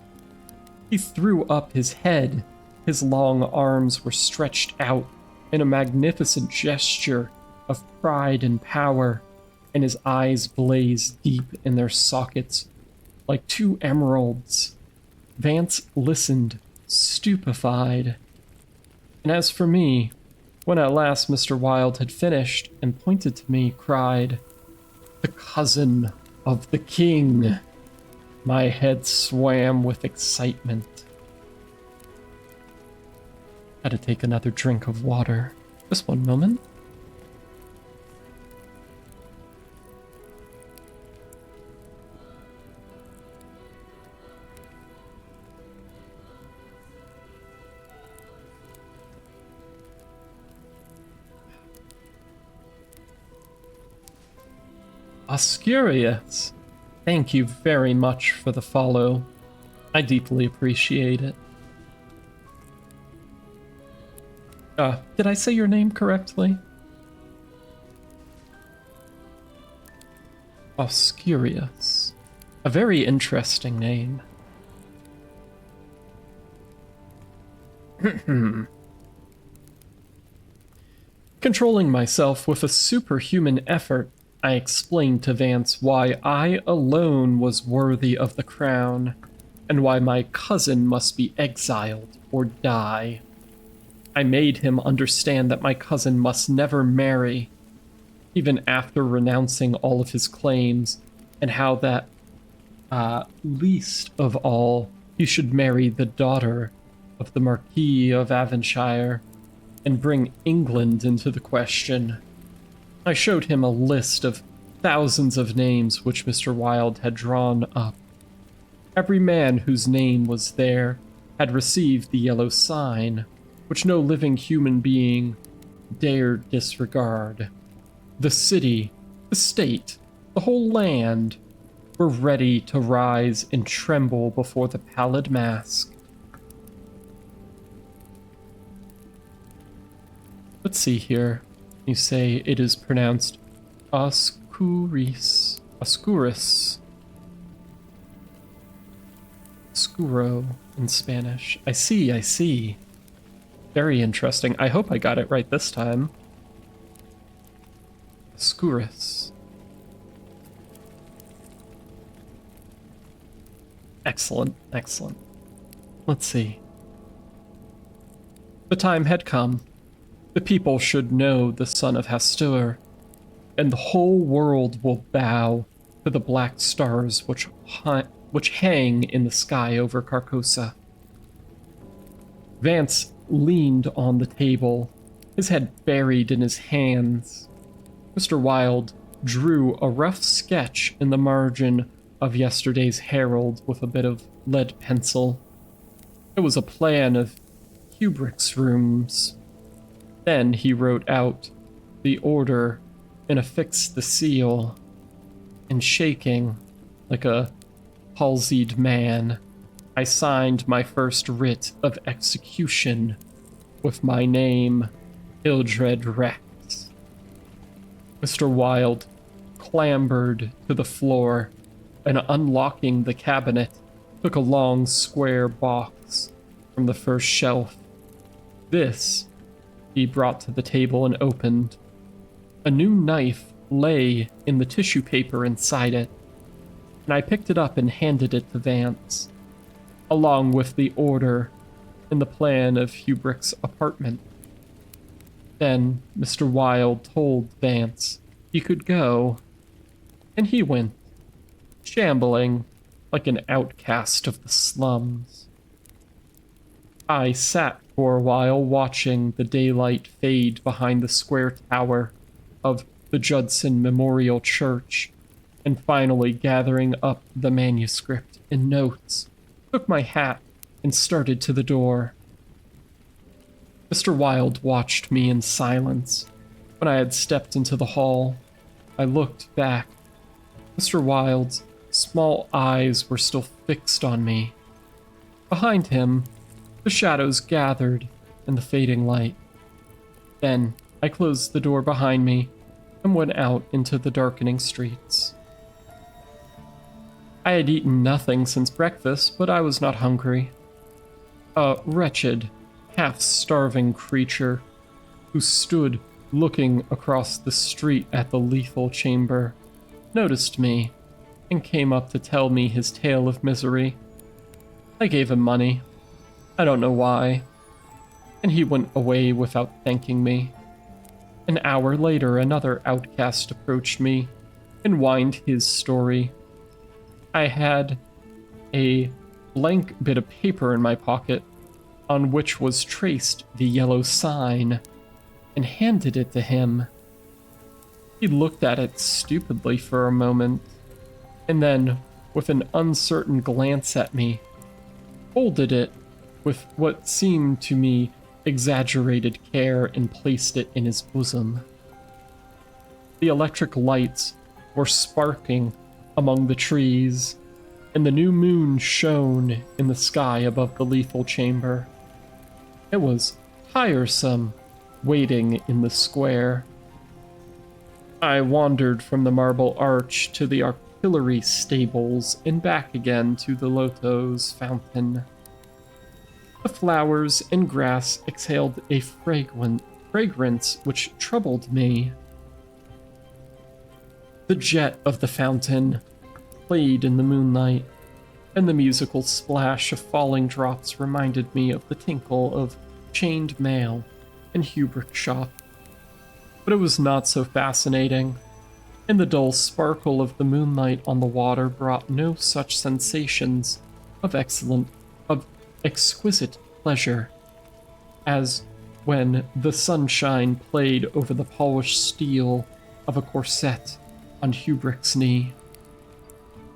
He threw up his head. His long arms were stretched out in a magnificent gesture of pride and power, and his eyes blazed deep in their sockets like two emeralds. Vance listened, stupefied. And as for me, when at last Mr. Wilde had finished and pointed to me, cried, "The cousin of the king!" My head swam with excitement. Had to take another drink of water. Just one moment. Oscurious, thank you very much for the follow. I deeply appreciate it. Did I say your name correctly? Oscurious. A very interesting name. Controlling myself with a superhuman effort, I explained to Vance why I alone was worthy of the crown, and why my cousin must be exiled or die. I made him understand that my cousin must never marry, even after renouncing all of his claims, and how that, least of all, he should marry the daughter of the Marquis of Avonshire and bring England into the question. I showed him a list of thousands of names which Mr. Wilde had drawn up. Every man whose name was there had received the yellow sign, which no living human being dared disregard. The city, the state, the whole land were ready to rise and tremble before the pallid mask. Let's see here. You say it is pronounced Oscuris. Oscurus. Oscuro in Spanish. I see. Very interesting. I hope I got it right this time. Oscurus. Excellent. Let's see. The time had come. The people should know the son of Hastur, and the whole world will bow to the black stars which hang in the sky over Carcosa. Vance leaned on the table, his head buried in his hands. Mr. Wilde drew a rough sketch in the margin of yesterday's Herald with a bit of lead pencil. It was a plan of Hubrick's rooms. Then he wrote out the order and affixed the seal, and shaking like a palsied man, I signed my first writ of execution with my name, Ildred Rex. Mr. Wilde clambered to the floor and, unlocking the cabinet, took a long square box from the first shelf. This he brought to the table and opened. A new knife lay in the tissue paper inside it. and I picked it up and handed it to Vance, along with the order and the plan of Hubrick's apartment. Then Mr. Wilde told Vance he could go, and he went, shambling like an outcast of the slums. I sat for a while watching the daylight fade behind the square tower of the Judson Memorial Church, and finally gathering up the manuscript and notes, took my hat and started to the door. Mr. Wilde watched me in silence. When I had stepped into the hall, I looked back. Mr. Wilde's small eyes were still fixed on me. Behind him, the shadows gathered in the fading light. Then I closed the door behind me and went out into the darkening streets. I had eaten nothing since breakfast, but I was not hungry. A wretched, half-starving creature who stood looking across the street at the lethal chamber noticed me and came up to tell me his tale of misery. I gave him money. I don't know why. And he went away without thanking me. An hour later, another outcast approached me and whined his story. I had a blank bit of paper in my pocket on which was traced the yellow sign, and handed it to him. He looked at it stupidly for a moment, and then, with an uncertain glance at me, folded it with what seemed to me exaggerated care and placed it in his bosom. The electric lights were sparkling among the trees, and the new moon shone in the sky above the lethal chamber. It was tiresome waiting in the square. I wandered from the marble arch to the artillery stables and back again to the Lotos fountain. The flowers and grass exhaled a fragrance which troubled me. The jet of the fountain played in the moonlight, and the musical splash of falling drops reminded me of the tinkle of chained mail in Hubrick's shop. But it was not so fascinating, and the dull sparkle of the moonlight on the water brought no such sensations of exquisite pleasure as when the sunshine played over the polished steel of a corset on Hubrick's knee.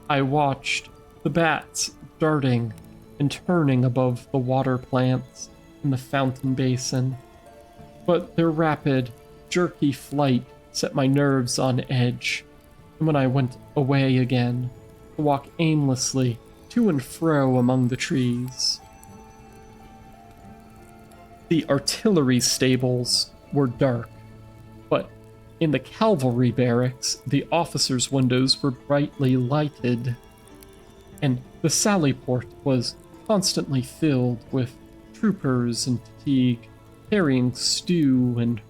I watched the bats darting and turning above the water plants in the fountain basin, but their rapid, jerky flight set my nerves on edge, and when I went away again to walk aimlessly to and fro among the trees. The artillery stables were dark, but in the cavalry barracks, the officers' windows were brightly lighted, and the sally port was constantly filled with troopers in fatigue, carrying stew and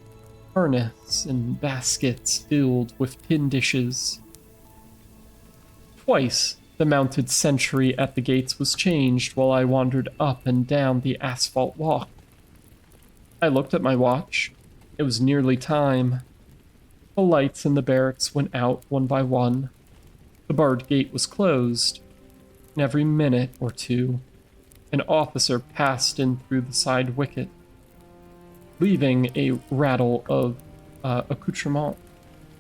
harness and baskets filled with tin dishes. Twice the mounted sentry at the gates was changed while I wandered up and down the asphalt walk. I looked at my watch. It was nearly time. The lights in the barracks went out one by one. The barred gate was closed, and every minute or two, an officer passed in through the side wicket, leaving a rattle of accoutrement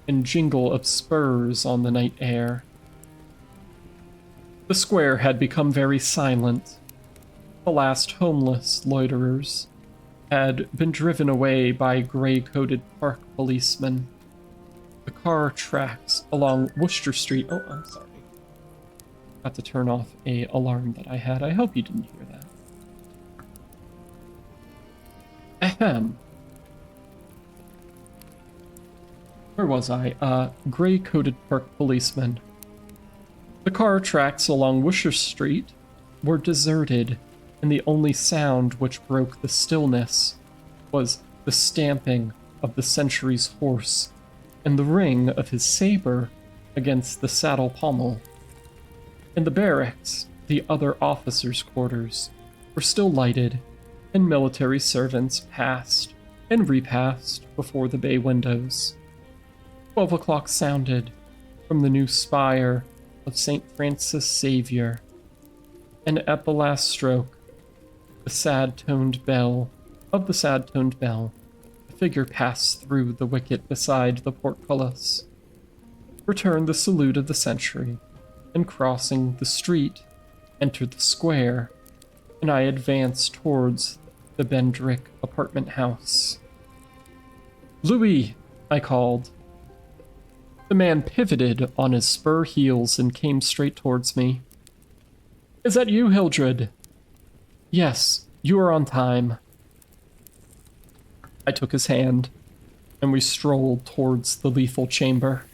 and jingle of spurs on the night air. The square had become very silent. The last homeless loiterers had been driven away by gray-coated park policemen. The car tracks along Worcester Street. Oh, I'm sorry. Got to turn off a alarm that I had. I hope you didn't hear that. Ahem. Where was I? Gray-coated park policemen. The car tracks along Worcester Street were deserted, and the only sound which broke the stillness was the stamping of the sentry's horse and the ring of his saber against the saddle pommel. In the barracks, the other officers' quarters were still lighted, and military servants passed and repassed before the bay windows. 12 o'clock sounded from the new spire of St. Francis Xavier, and at the last stroke, the sad-toned bell, a figure passed through the wicket beside the portcullis, returned the salute of the century, and crossing the street, entered the square, and I advanced towards the Bendrick apartment house. "Louis," I called. The man pivoted on his spur heels and came straight towards me. "Is that you, Hildred?" "Yes, you are on time." I took his hand, and we strolled towards the lethal chamber.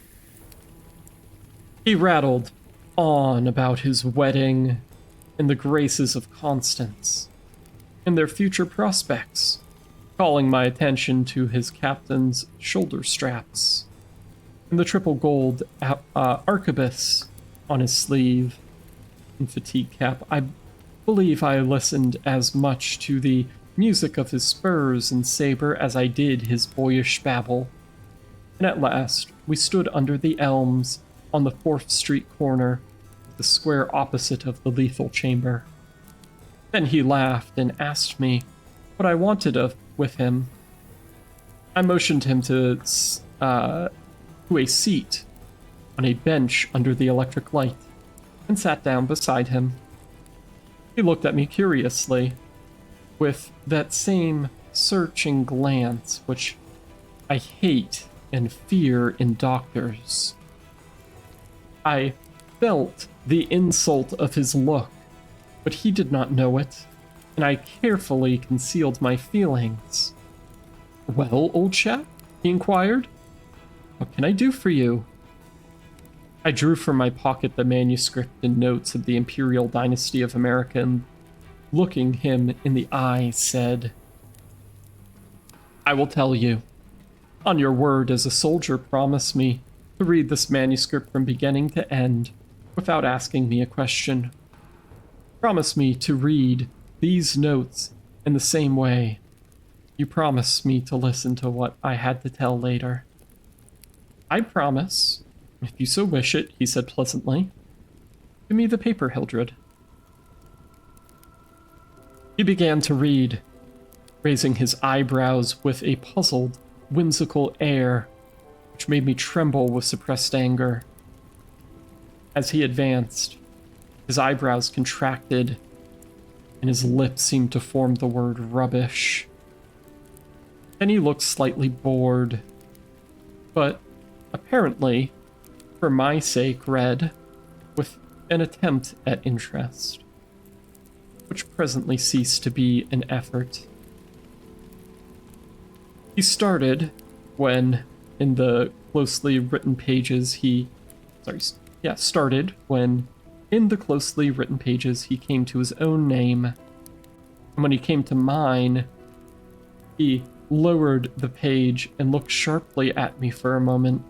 He rattled on about his wedding and the graces of Constance and their future prospects, calling my attention to his captain's shoulder straps and the triple gold arquebus on his sleeve and fatigue cap. I believe I listened as much to the music of his spurs and saber as I did his boyish babble. And at last, we stood under the elms on the 4th Street corner, the square opposite of the lethal chamber. Then he laughed and asked me what I wanted with him. I motioned him to a seat on a bench under the electric light and sat down beside him. He looked at me curiously, with that same searching glance which I hate and fear in doctors. I felt the insult of his look, but he did not know it, and I carefully concealed my feelings. "Well, old chap?" he inquired. "What can I do for you?" I drew from my pocket the manuscript and notes of the Imperial Dynasty of America and, looking him in the eye, said, "I will tell you. On your word as a soldier, promise me to read this manuscript from beginning to end without asking me a question. Promise me to read these notes in the same way. You promised me to listen to what I had to tell later." "I promise, if you so wish it," he said pleasantly. "Give me the paper, Hildred." He began to read, raising his eyebrows with a puzzled, whimsical air, which made me tremble with suppressed anger. As he advanced, his eyebrows contracted, and his lips seemed to form the word rubbish. Then he looked slightly bored, but apparently, for my sake, read with an attempt at interest, which presently ceased to be an effort. He started when, in the closely written pages, he came to his own name. And when he came to mine, he lowered the page and looked sharply at me for a moment.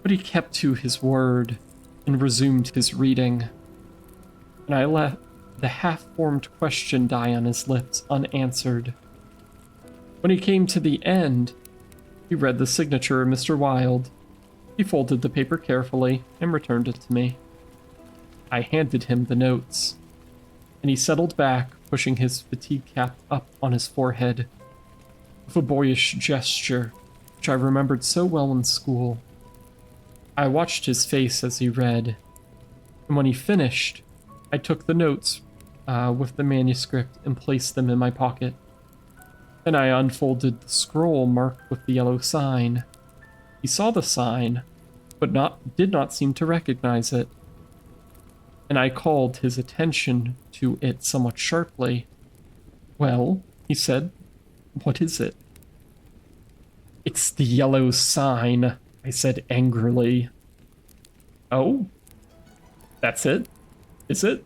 But he kept to his word and resumed his reading, and I let the half-formed question die on his lips unanswered. When he came to the end, he read the signature of Mr. Wilde. He folded the paper carefully and returned it to me. I handed him the notes, and he settled back, pushing his fatigue cap up on his forehead with a boyish gesture which I remembered so well in school. I watched his face as he read, and when he finished, I took the notes with the manuscript and placed them in my pocket. Then I unfolded the scroll marked with the yellow sign. He saw the sign, but did not seem to recognize it, and I called his attention to it somewhat sharply. "Well," he said, "what is it?" "It's the yellow sign," I said angrily. "Oh? That's it? Is it?"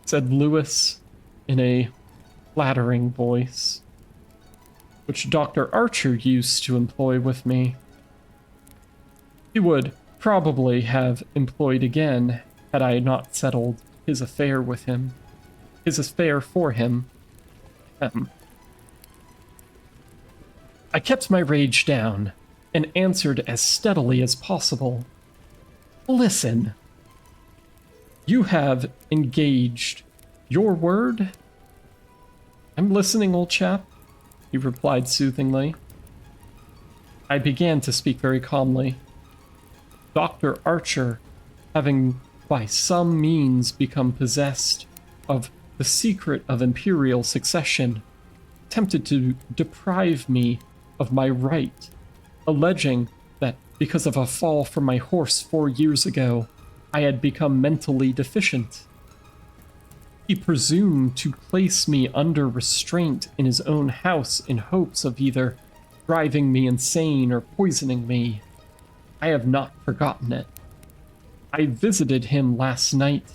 said Lewis in a flattering voice, which Dr. Archer used to employ with me. He would probably have employed again had I not settled his affair with him. His affair for him. I kept my rage down and answered as steadily as possible. Listen. You have engaged your word? I'm listening, old chap, he replied soothingly. I began to speak very calmly. Dr. Archer, having by some means become possessed of the secret of imperial succession, attempted to deprive me of my right, alleging that because of a fall from my horse 4 years ago, I had become mentally deficient. He presumed to place me under restraint in his own house in hopes of either driving me insane or poisoning me. I have not forgotten it. I visited him last night,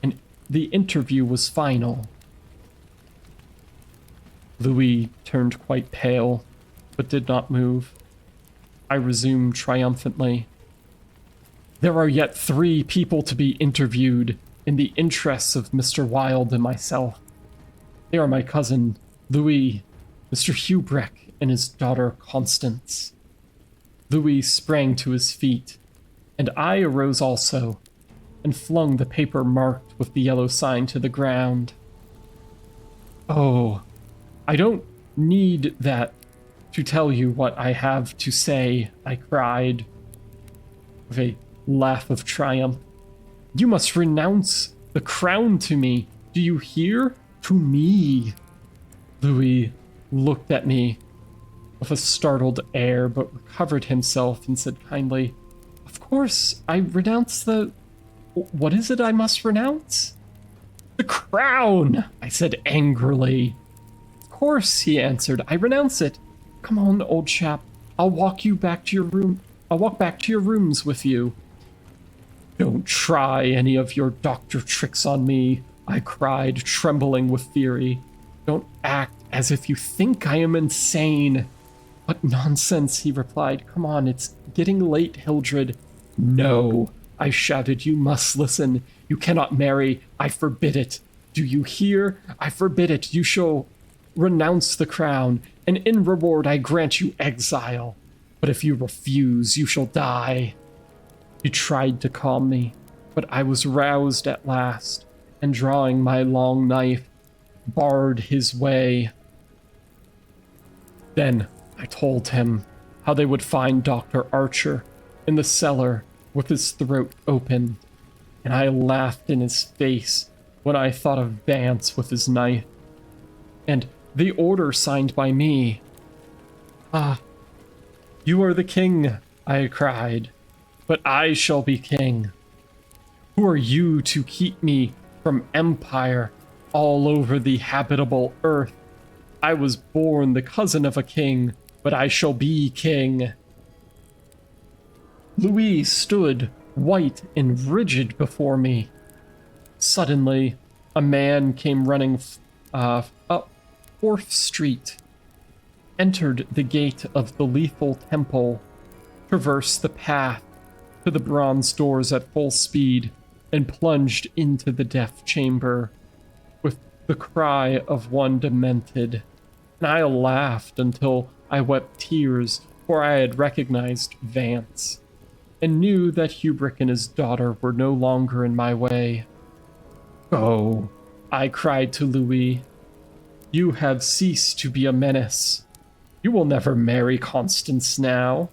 and the interview was final. Louis turned quite pale, but did not move. I resumed triumphantly. There are yet 3 people to be interviewed in the interests of Mr. Wilde and myself. They are my cousin, Louis, Mr. Hubrick, and his daughter, Constance. Louis sprang to his feet, and I arose also, and flung the paper marked with the yellow sign to the ground. Oh, I don't need that to tell you what I have to say, I cried, with a laugh of triumph. You must renounce the crown to me. Do you hear? To me. Louis looked at me with a startled air, but recovered himself and said kindly, Of course, I renounce the... What is it I must renounce? The crown, I said angrily. Of course, he answered, I renounce it. Come on, old chap. I'll walk you back to your room. I'll walk back to your rooms with you. Don't try any of your doctor tricks on me, I cried, trembling with fury. Don't act as if you think I am insane. What nonsense, he replied. Come on, it's getting late, Hildred. No, I shouted, you must listen. You cannot marry. I forbid it. Do you hear? I forbid it. You shall renounce the crown, and in reward I grant you exile. But if you refuse, you shall die. He tried to calm me, but I was roused at last, and drawing my long knife, barred his way. Then I told him how they would find Dr. Archer in the cellar with his throat open, and I laughed in his face when I thought of Vance with his knife, and the order signed by me. Ah, you are the king, I cried, but I shall be king. Who are you to keep me from empire all over the habitable earth? I was born the cousin of a king, but I shall be king. Louis stood white and rigid before me. Suddenly, a man came running up 4th Street, entered the gate of the Lethal Temple, traversed the path to the bronze doors at full speed, and plunged into the death chamber with the cry of one demented. And I laughed until I wept tears, for I had recognized Vance, and knew that Hubrick and his daughter were no longer in my way. Go, I cried to Louis. You have ceased to be a menace. You will never marry Constance now.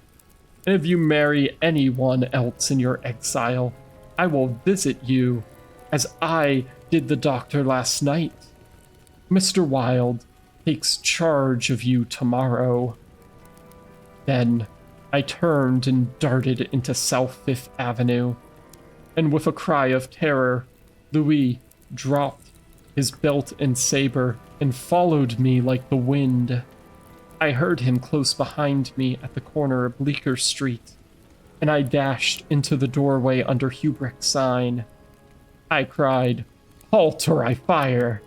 And if you marry anyone else in your exile, I will visit you, as I did the doctor last night. Mr. Wilde takes charge of you tomorrow. Then I turned and darted into South Fifth Avenue, and with a cry of terror, Louis dropped his belt and saber and followed me like the wind. I heard him close behind me at the corner of Bleecker Street, and I dashed into the doorway under Hubrick's sign. I cried, "Halt or I fire!"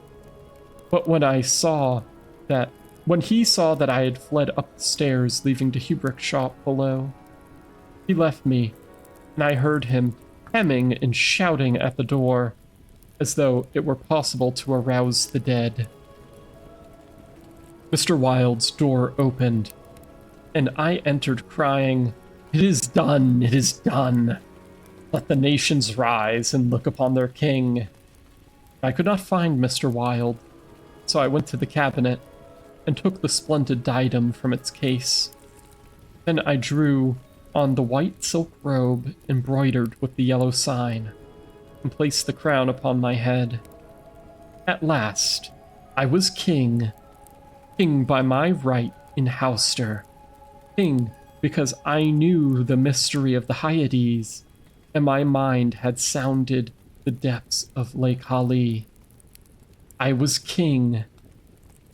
But when he saw that I had fled up the stairs leading to Hubrick's shop below, he left me and I heard him hemming and shouting at the door, as though it were possible to arouse the dead. Mr. Wilde's door opened, and I entered crying, "It is done, it is done. Let the nations rise and look upon their king." I could not find Mr. Wilde, so I went to the cabinet and took the splendid diadem from its case. Then I drew on the white silk robe embroidered with the yellow sign, and placed the crown upon my head. At last, I was king. King by my right in Howster. King because I knew the mystery of the Hyades, and my mind had sounded the depths of Lake Hali. I was king.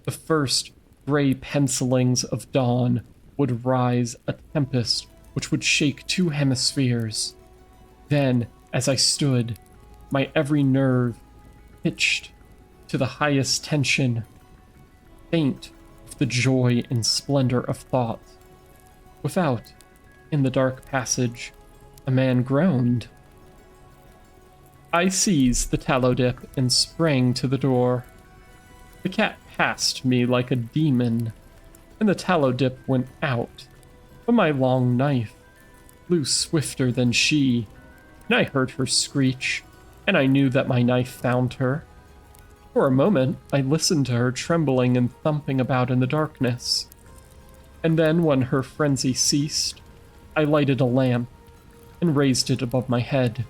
The first gray pencilings of dawn would rise a tempest which would shake two hemispheres. Then, as I stood, my every nerve pitched to the highest tension, faint with the joy and splendor of thought. Without, in the dark passage, a man groaned. I seized the tallow dip and sprang to the door. The cat passed me like a demon, and the tallow dip went out, but my long knife flew swifter than she, and I heard her screech, and I knew that my knife found her. For a moment, I listened to her trembling and thumping about in the darkness, and then when her frenzy ceased, I lighted a lamp and raised it above my head.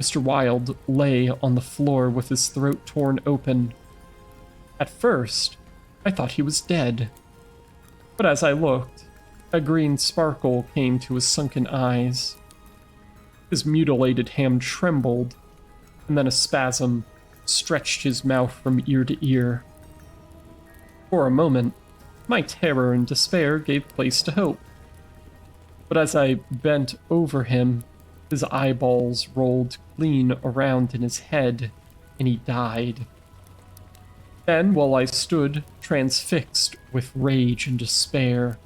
Mr. Wilde lay on the floor with his throat torn open. At first, I thought he was dead, but as I looked, a green sparkle came to his sunken eyes. His mutilated hand trembled, and then a spasm stretched his mouth from ear to ear. For a moment, my terror and despair gave place to hope. But as I bent over him, his eyeballs rolled clean around in his head, and he died. Then, while I stood transfixed with rage and despair,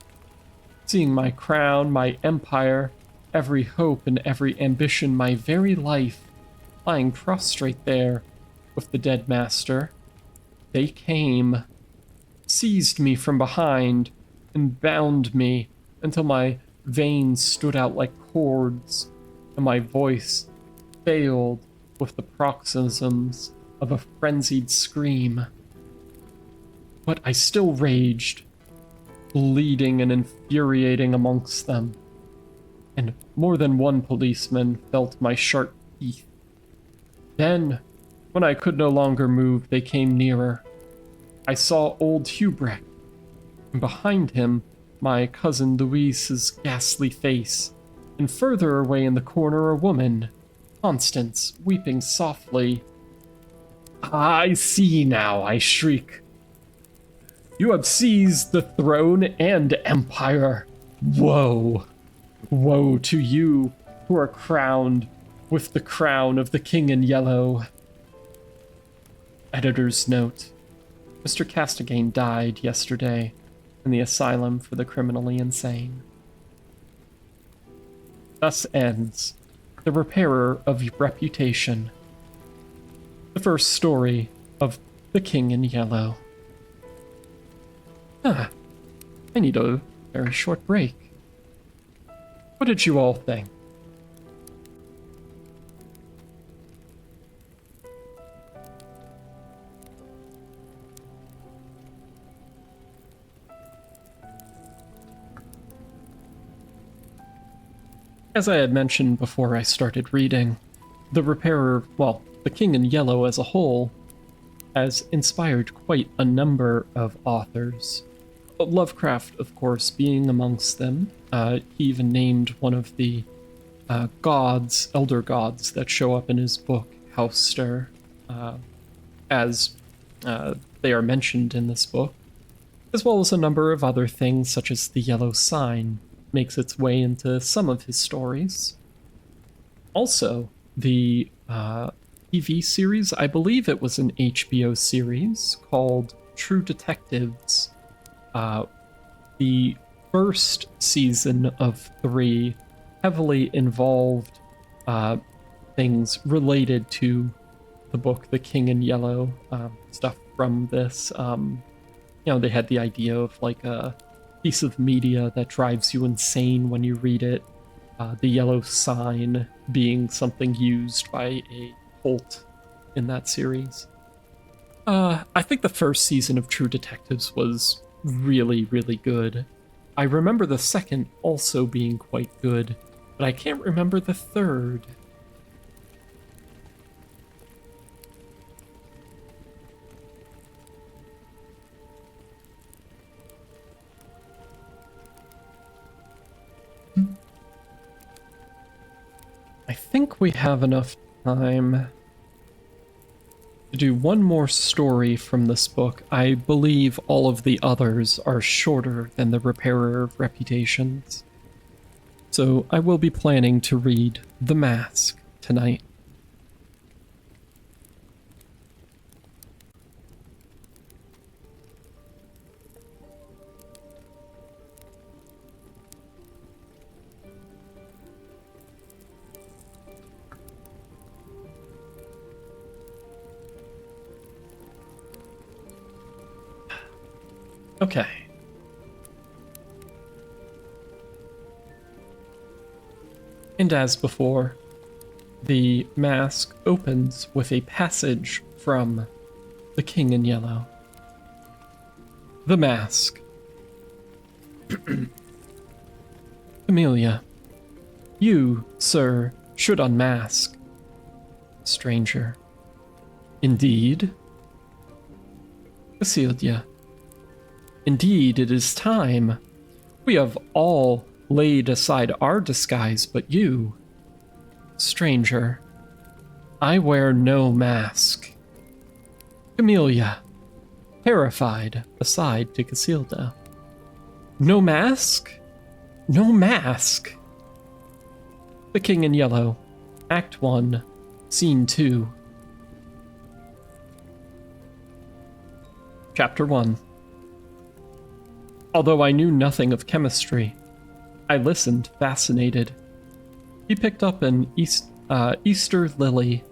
seeing my crown, my empire, every hope and every ambition, my very life, lying prostrate there with the dead master, they came, seized me from behind, and bound me until my veins stood out like cords, and my voice failed with the paroxysms of a frenzied scream. But I still raged, bleeding and infuriating amongst them, and more than one policeman felt my sharp teeth. Then, when I could no longer move, they came nearer. I saw old Hubrecht, and behind him, my cousin Louise's ghastly face, and further away in the corner a woman, Constance, weeping softly. "I see now," I shriek. "You have seized the throne and empire. Woe! Woe to you who are crowned with the crown of the King in Yellow." Editor's note: Mr. Castagane died yesterday in the asylum for the criminally insane. Thus ends The Repairer of Reputation, the first story of The King in Yellow. I need a very short break. What did you all think? As I had mentioned before I started reading, The Repairer, well, The King in Yellow as a whole, has inspired quite a number of authors. Lovecraft, of course, being amongst them. He even named one of the gods, elder gods, that show up in his book, Howster, as they are mentioned in this book, as well as a number of other things, such as the Yellow Sign makes its way into some of his stories. Also, the TV series, I believe it was an HBO series called True Detectives. The first season of 3 heavily involved things related to the book The King in Yellow, stuff from this. They had the idea of like a piece of media that drives you insane when you read it. The yellow sign being something used by a cult in that series. I think the first season of True Detectives was really, really good. I remember the second also being quite good, but I can't remember the third. I think we have enough time to do one more story from this book. I believe all of the others are shorter than the Repairer of Reputations. So I will be planning to read The Mask tonight. Okay. And as before, the mask opens with a passage from The King in Yellow. The Mask. Amelia, you, sir, should unmask. Stranger. Indeed? Cecilia. Indeed, it is time. We have all laid aside our disguise but you. Stranger. I wear no mask. Camellia. Terrified, aside to Casilda. No mask? No mask? The King in Yellow. Act 1. Scene 2. Chapter 1. Although I knew nothing of chemistry, I listened fascinated. He picked up an Easter lily,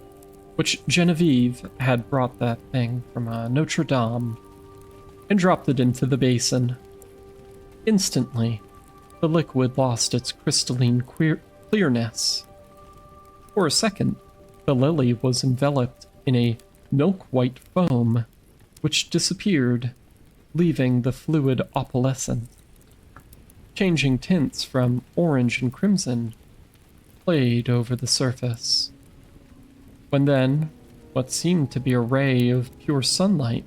which Genevieve had brought that thing from Notre Dame, and dropped it into the basin. Instantly, the liquid lost its crystalline clearness. For a second, the lily was enveloped in a milk-white foam, which disappeared, leaving the fluid opalescent. Changing tints from orange and crimson played over the surface. When then, what seemed to be a ray of pure sunlight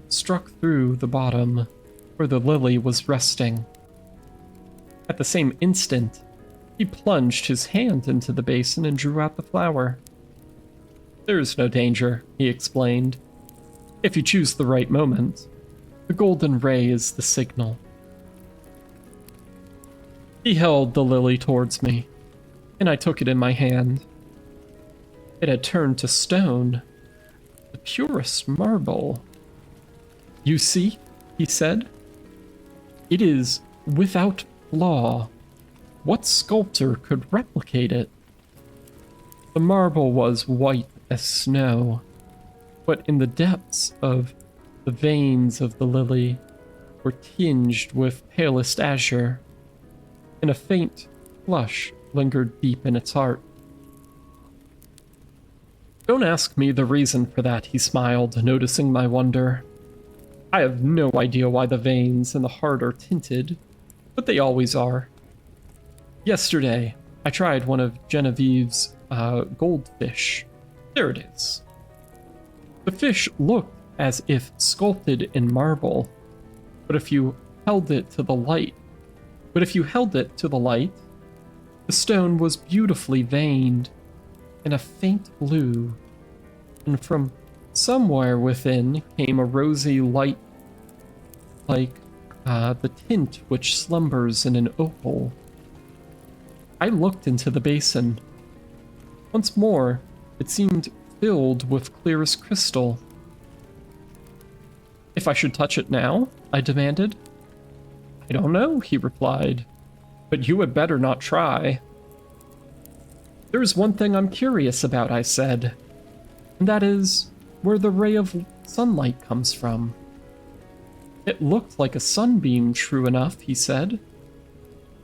struck through the bottom where the lily was resting. At the same instant, he plunged his hand into the basin and drew out the flower. There is no danger, he explained. If you choose the right moment, the golden ray is the signal. He held the lily towards me, and I took it in my hand. It had turned to stone, the purest marble. You see, he said, it is without flaw. What sculptor could replicate it? The marble was white as snow, but in the depths of the veins of the lily were tinged with palest azure, and a faint flush lingered deep in its heart. Don't ask me the reason for that, he smiled, noticing my wonder. I have no idea why the veins in the heart are tinted, but they always are. Yesterday, I tried one of Genevieve's goldfish. There it is. The fish looked as if sculpted in marble, but if you held it to the light, the stone was beautifully veined in a faint blue, and from somewhere within came a rosy light like the tint which slumbers in an opal. I looked into the basin. Once more, it seemed filled with clearest crystal. If I should touch it now? I demanded. I don't know, he replied, but you had better not try. There's one thing I'm curious about, I said, and that is where the ray of sunlight comes from. It looked like a sunbeam, true enough, he said.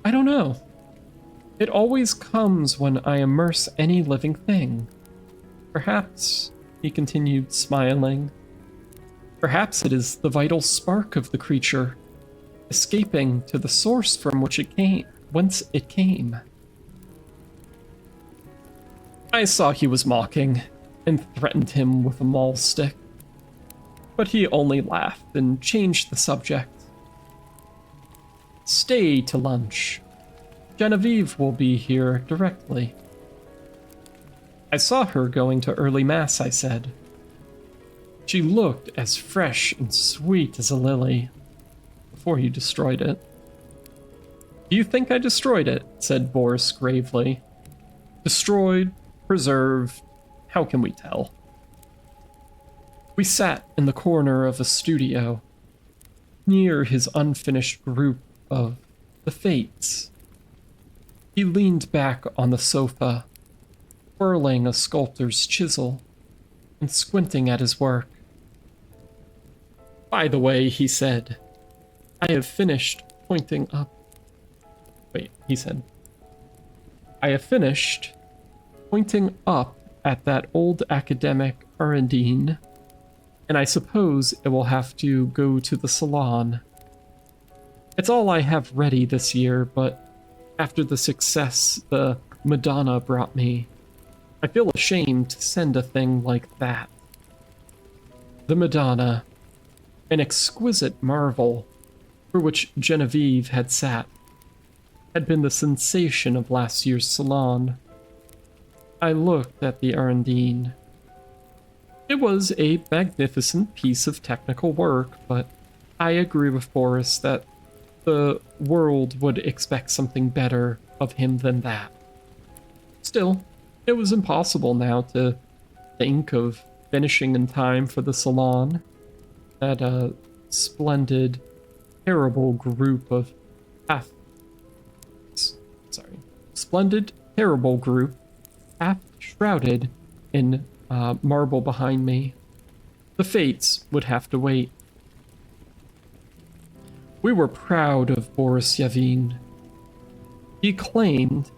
I don't know. It always comes when I immerse any living thing. Perhaps, he continued, smiling, perhaps it is the vital spark of the creature, escaping to the source from which it came, whence it came. I saw he was mocking, and threatened him with a maul stick, but he only laughed and changed the subject. Stay to lunch. Genevieve will be here directly. I saw her going to early mass, I said. She looked as fresh and sweet as a lily before you destroyed it. Do you think I destroyed it? Said Boris gravely. Destroyed, preserved, how can we tell? We sat in the corner of a studio, near his unfinished group of the Fates. He leaned back on the sofa, twirling a sculptor's chisel and squinting at his work. By the way, he said, I have finished pointing up. Wait, he said, I have finished pointing up at that old academic Arundine, and I suppose it will have to go to the salon. It's all I have ready this year, but after the success the Madonna brought me, I feel ashamed to send a thing like that. The Madonna, an exquisite marvel for which Genevieve had sat, had been the sensation of last year's salon. I looked at the Arundine. It was a magnificent piece of technical work, but I agree with Boris that the world would expect something better of him than that. Still, it was impossible now to think of finishing in time for the salon. That splendid, terrible group of half shrouded in marble behind me. The Fates would have to wait. We were proud of Boris Yavin. He claimed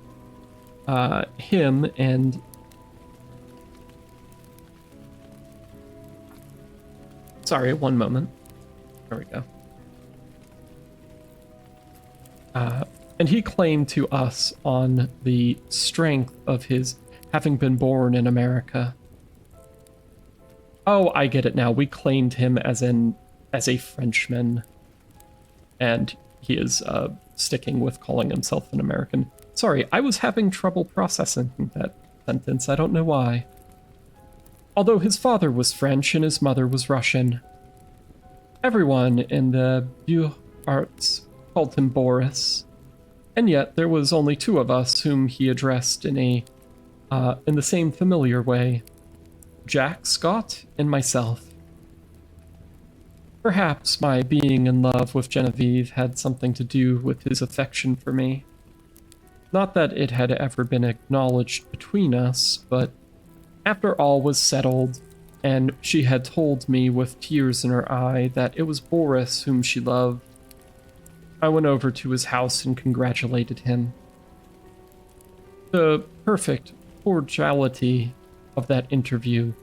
him and sorry, one moment. There we go. And he claimed to us on the strength of his having been born in America. Oh, I get it now. We claimed him as a Frenchman, and he is sticking with calling himself an American. Sorry, I was having trouble processing that sentence. I don't know why. Although his father was French and his mother was Russian. Everyone in the Beaux Arts called him Boris, and yet there was only two of us whom he addressed in the same familiar way, Jack Scott and myself. Perhaps my being in love with Genevieve had something to do with his affection for me. Not that it had ever been acknowledged between us, but after all was settled, and she had told me with tears in her eye that it was Boris whom she loved, I went over to his house and congratulated him. The perfect cordiality of that interview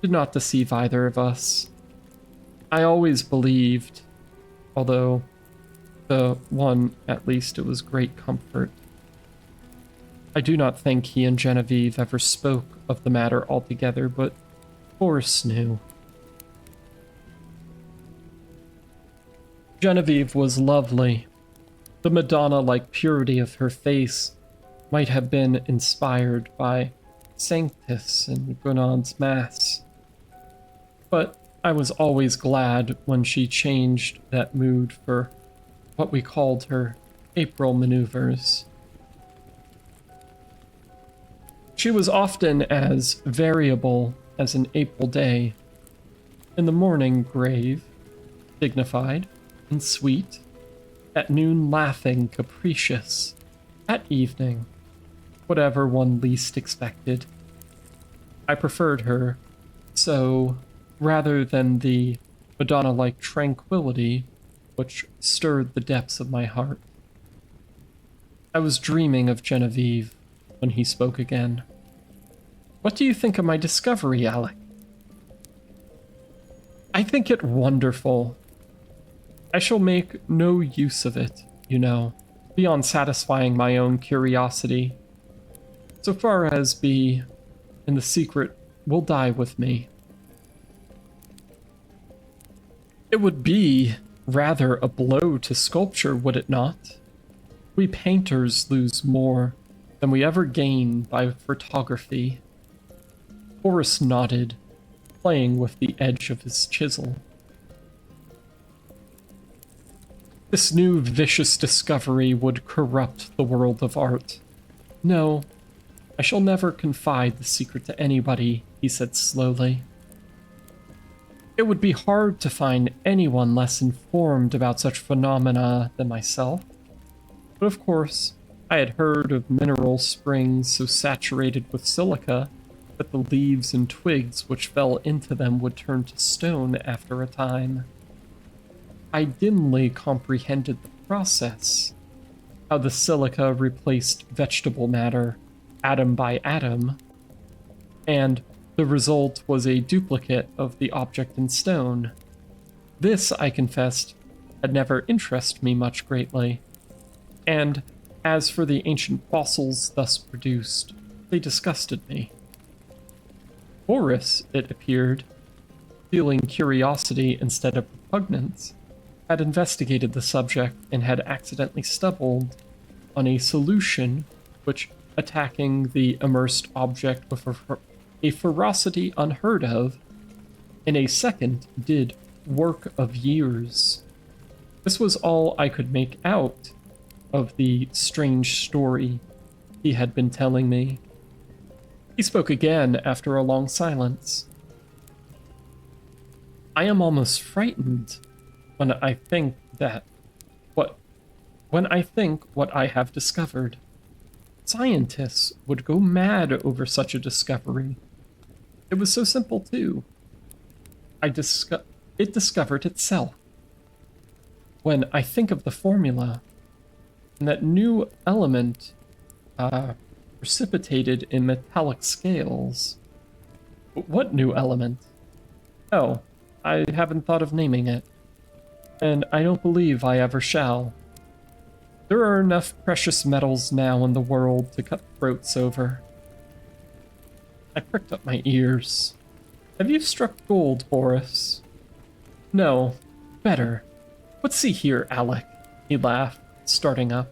did not deceive either of us. I always believed, although the one, at least, it was great comfort. I do not think he and Genevieve ever spoke of the matter altogether, but Boris knew. Genevieve was lovely. The Madonna-like purity of her face might have been inspired by Sanctus and Gounod's Mass. But I was always glad when she changed that mood for what we called her April maneuvers. She was often as variable as an April day. In the morning, grave, dignified, and sweet. At noon, laughing, capricious. At evening, whatever one least expected. I preferred her, so rather than the Madonna-like tranquility which stirred the depths of my heart, I was dreaming of Genevieve when he spoke again. What do you think of my discovery, Alec? I think it wonderful. I shall make no use of it, you know, beyond satisfying my own curiosity. So far as be, and the secret will die with me. It would be rather a blow to sculpture, would it not? We painters lose more than we ever gain by photography. Horace nodded, playing with the edge of his chisel. This new vicious discovery would corrupt the world of art. No, I shall never confide the secret to anybody, he said slowly. It would be hard to find anyone less informed about such phenomena than myself. But of course, I had heard of mineral springs so saturated with silica that the leaves and twigs which fell into them would turn to stone after a time. I dimly comprehended the process, how the silica replaced vegetable matter atom by atom, and the result was a duplicate of the object in stone. This, I confessed, had never interested me much greatly, and as for the ancient fossils thus produced, they disgusted me. Boris, it appeared, feeling curiosity instead of repugnance, had investigated the subject and had accidentally stumbled on a solution which, attacking the immersed object with a ferocity unheard of, in a second did work of years. This was all I could make out of the strange story he had been telling me. He spoke again after a long silence. I am almost frightened when I think what I have discovered. Scientists would go mad over such a discovery. It was so simple too. It discovered itself. When I think of the formula, and that new element precipitated in metallic scales. What new element? Oh, I haven't thought of naming it. And I don't believe I ever shall. There are enough precious metals now in the world to cut throats over. I pricked up my ears. Have you struck gold, Boris? No. Better. But see here, Alec, he laughed, starting up.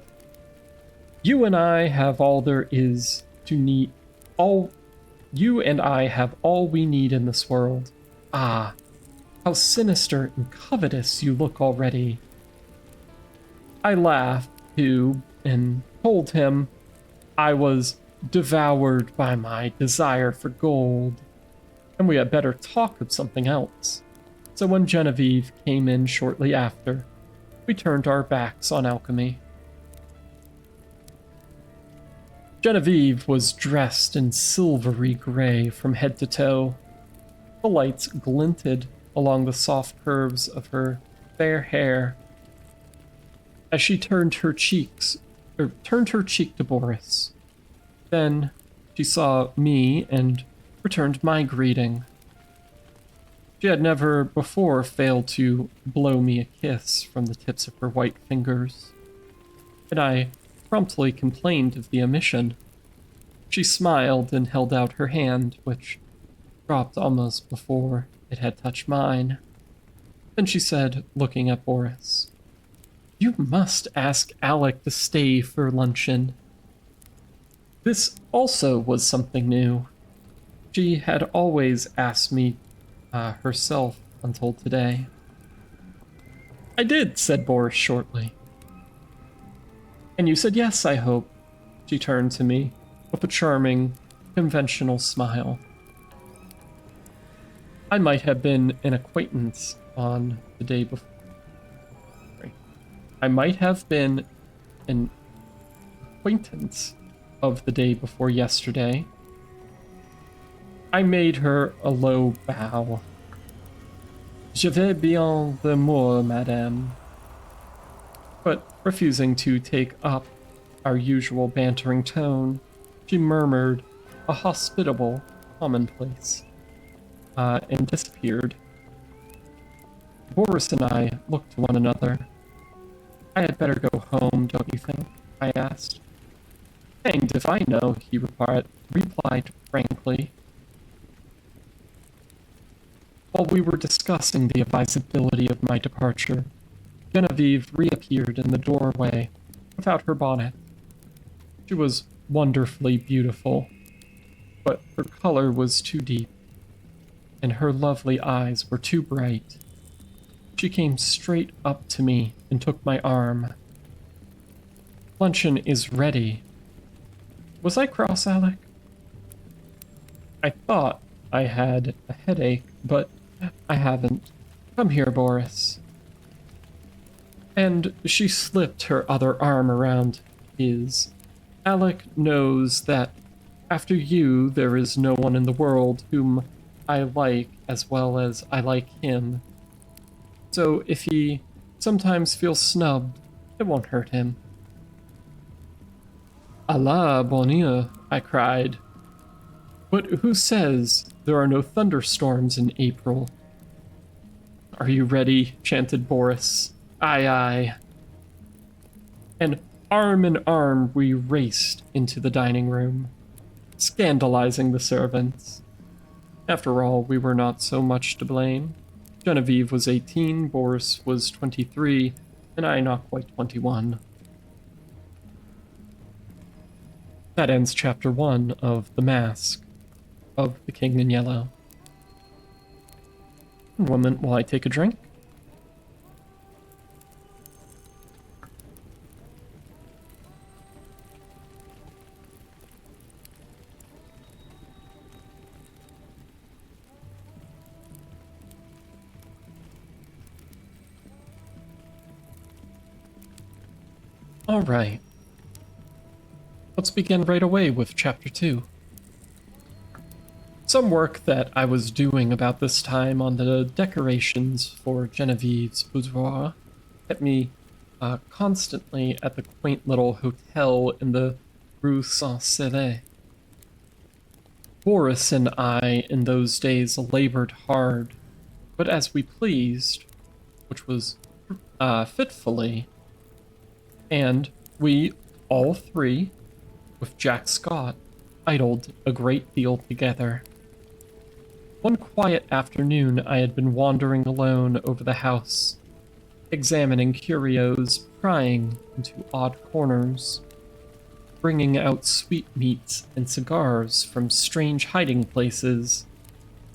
You and I have all there is to need. You and I have all we need in this world. Ah, how sinister and covetous you look already. I laughed, too, and told him I was devoured by my desire for gold, and we had better talk of something else. So when Genevieve came in shortly after, we turned our backs on alchemy. Genevieve was dressed in silvery gray from head to toe. The lights glinted along the soft curves of her fair hair as she turned her cheek to Boris. Then she saw me and returned my greeting. She had never before failed to blow me a kiss from the tips of her white fingers, and I promptly complained of the omission. She smiled and held out her hand, which dropped almost before it had touched mine. Then she said, looking at Boris, "You must ask Alec to stay for luncheon." This also was something new. She had always asked me herself until today. "I did," said Boris shortly. "And you said yes, I hope." She turned to me with a charming, conventional smile. I might have been an acquaintance on the day before. I might have been an acquaintance of the day before yesterday. I made her a low bow. Je vais bien l'amour, madame. But refusing to take up our usual bantering tone, she murmured a hospitable commonplace, and disappeared. Boris and I looked to one another. I had better go home, don't you think? I asked. Hanged if I know, he replied frankly. While we were discussing the advisability of my departure, Genevieve reappeared in the doorway without her bonnet. She was wonderfully beautiful, but her color was too deep, and her lovely eyes were too bright. She came straight up to me and took my arm. Luncheon is ready. Was I cross, Alec? I thought I had a headache, but I haven't. Come here, Boris. And she slipped her other arm around his. Alec knows that after you, there is no one in the world whom I like as well as I like him. So if he sometimes feels snubbed, it won't hurt him. Allah bonheur, I cried. But who says there are no thunderstorms in April? Are you ready? Chanted Boris. Aye, aye. And arm in arm we raced into the dining room, scandalizing the servants. After all, we were not so much to blame. Genevieve was 18, Boris was 23, and I not quite 21. That ends chapter 1 of The Mask of the King in Yellow. One moment while I take a drink. All right. Let's begin right away with chapter 2. Some work that I was doing about this time on the decorations for Genevieve's boudoir kept me constantly at the quaint little hotel in the Rue Saint-Céline. Boris and I in those days labored hard, but as we pleased, which was fitfully, and we, all three, with Jack Scott, idled a great deal together. One quiet afternoon I had been wandering alone over the house, examining curios prying into odd corners, bringing out sweetmeats and cigars from strange hiding places,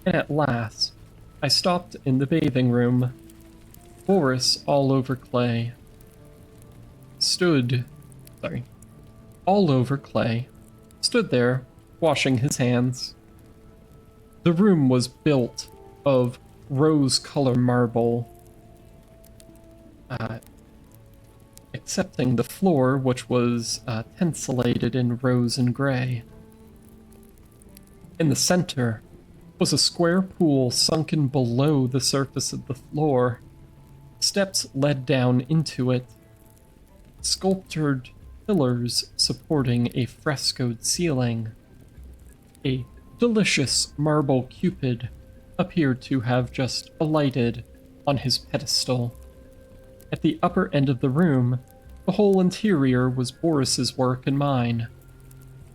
and at last I stopped in the bathing room. Boris all over clay stood there, washing his hands. The room was built of rose-color marble, excepting the floor, which was tensellated in rose and gray. In the center was a square pool sunken below the surface of the floor. Steps led down into it. Sculptured pillars supporting a frescoed ceiling. A delicious marble Cupid appeared to have just alighted on his pedestal. At the upper end of the room, the whole interior was Boris's work and mine.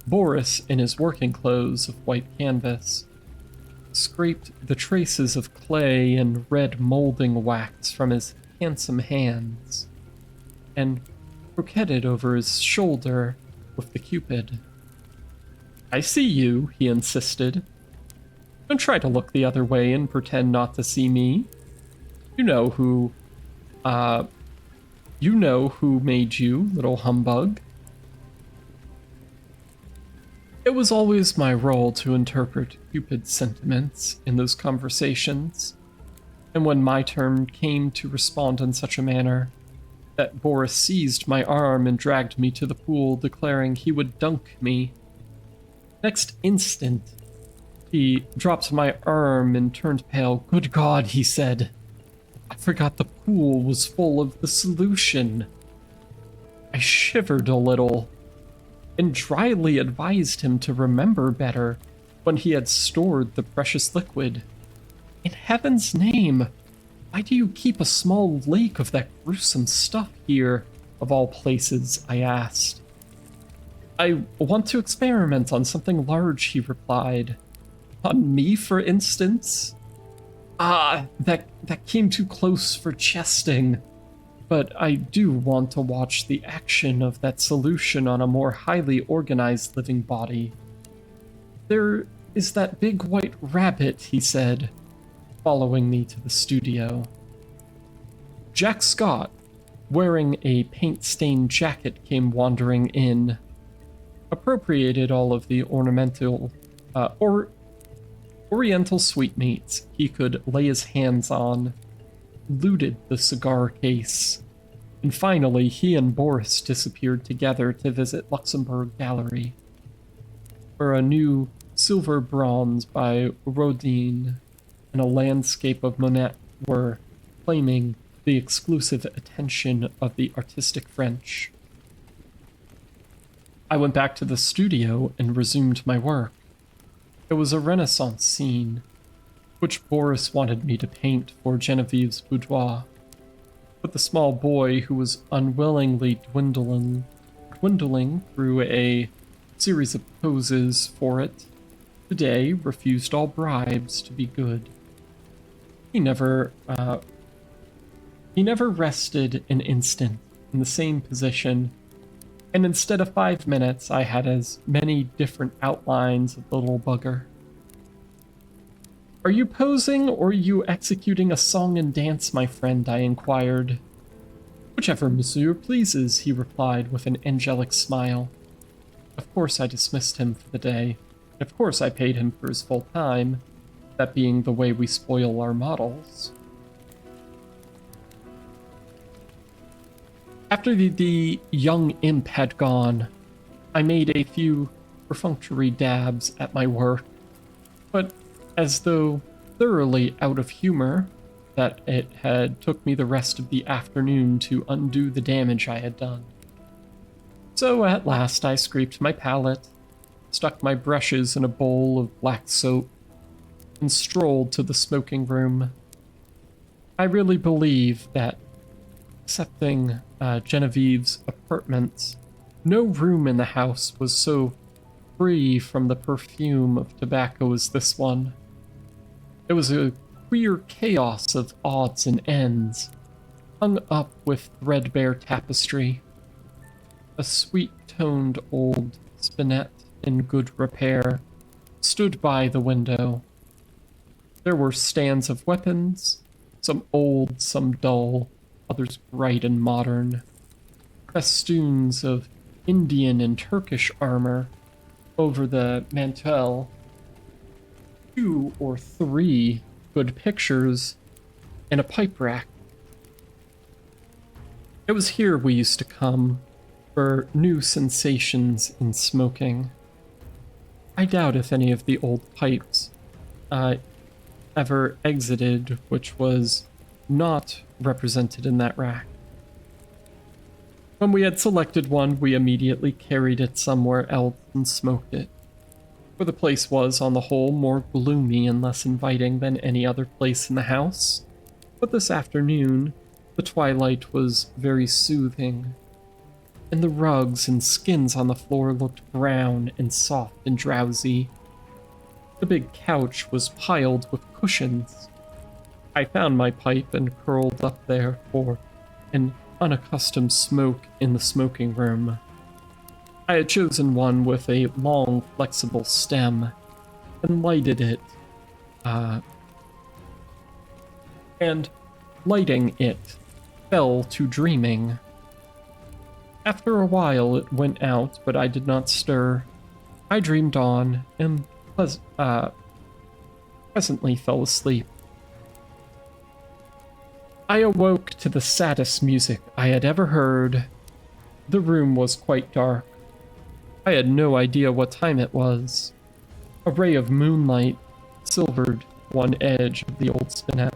Boris, in his working clothes of white canvas, scraped the traces of clay and red molding wax from his handsome hands, and croquetted over his shoulder with the Cupid. I see you, he insisted. Don't try to look the other way and pretend not to see me. You know who made you, little humbug. It was always my role to interpret Cupid's sentiments in those conversations, and when my turn came to respond in such a manner, that Boris seized my arm and dragged me to the pool, declaring he would dunk me. Next instant, he dropped my arm and turned pale. "Good God," he said. "I forgot the pool was full of the solution." I shivered a little and dryly advised him to remember better when he had stored the precious liquid. "In heaven's name, why do you keep a small lake of that gruesome stuff here, of all places?" I asked. "I want to experiment on something large," he replied. "On me, for instance?" That came too close for jesting. But I do want to watch the action of that solution on a more highly organized living body. "There is that big white rabbit," he said, following me to the studio. Jack Scott, wearing a paint-stained jacket, came wandering in, appropriated all of the Oriental sweetmeats he could lay his hands on, looted the cigar case, and finally he and Boris disappeared together to visit Luxembourg Gallery, where a new silver bronze by Rodin and a landscape of Monet were claiming the exclusive attention of the artistic French. I went back to the studio and resumed my work. It was a Renaissance scene, which Boris wanted me to paint for Genevieve's boudoir, but the small boy, who was unwillingly dwindling through a series of poses for it, today refused all bribes to be good. He never rested an instant in the same position, and instead of 5 minutes, I had as many different outlines of the little bugger. "Are you posing, or are you executing a song and dance, my friend?" I inquired. "Whichever monsieur pleases," he replied with an angelic smile. Of course I dismissed him for the day. Of course I paid him for his full time, that being the way we spoil our models. After the young imp had gone, I made a few perfunctory dabs at my work, but as though thoroughly out of humor that it had took me the rest of the afternoon to undo the damage I had done. So at last I scraped my palette, stuck my brushes in a bowl of black soap, and strolled to the smoking room. I really believe that, excepting Genevieve's apartments, no room in the house was so free from the perfume of tobacco as this one. It was a queer chaos of odds and ends, hung up with threadbare tapestry. A sweet-toned old spinet in good repair stood by the window. There were stands of weapons, some old, some dull, others bright and modern, festoons of Indian and Turkish armor over the mantel, 2 or 3 good pictures, and a pipe rack. It was here we used to come for new sensations in smoking. I doubt if any of the old pipes ever exited, which was not represented in that rack. When we had selected one, we immediately carried it somewhere else and smoked it, for the place was, on the whole, more gloomy and less inviting than any other place in the house. But this afternoon, the twilight was very soothing, and the rugs and skins on the floor looked brown and soft and drowsy. The big couch was piled with cushions. I found my pipe and curled up there for an unaccustomed smoke in the smoking room. I had chosen one with a long, flexible stem and lighted it, and lighting it fell to dreaming. After a while it went out, but I did not stir. I dreamed on and presently fell asleep. I awoke to the saddest music I had ever heard. The room was quite dark. I had no idea what time it was. A ray of moonlight silvered one edge of the old spinet,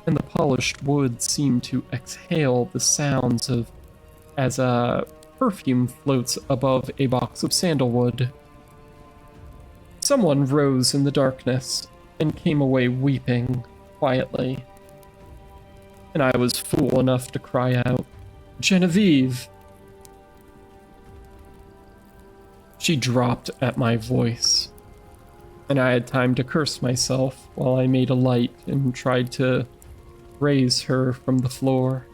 and the polished wood seemed to exhale the sounds of as a perfume floats above a box of sandalwood. Someone rose in the darkness and came away weeping quietly, and I was fool enough to cry out, "Genevieve!" She dropped at my voice, and I had time to curse myself while I made a light and tried to raise her from the floor.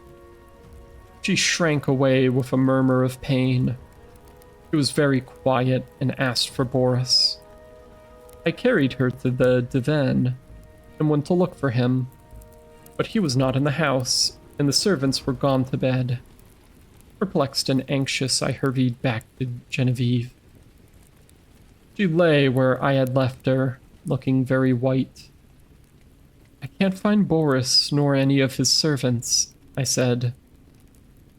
She shrank away with a murmur of pain. She was very quiet and asked for Boris. I carried her to the divan and went to look for him, but he was not in the house, and the servants were gone to bed. Perplexed and anxious, I hurried back to Genevieve. She lay where I had left her, looking very white. "I can't find Boris nor any of his servants," I said.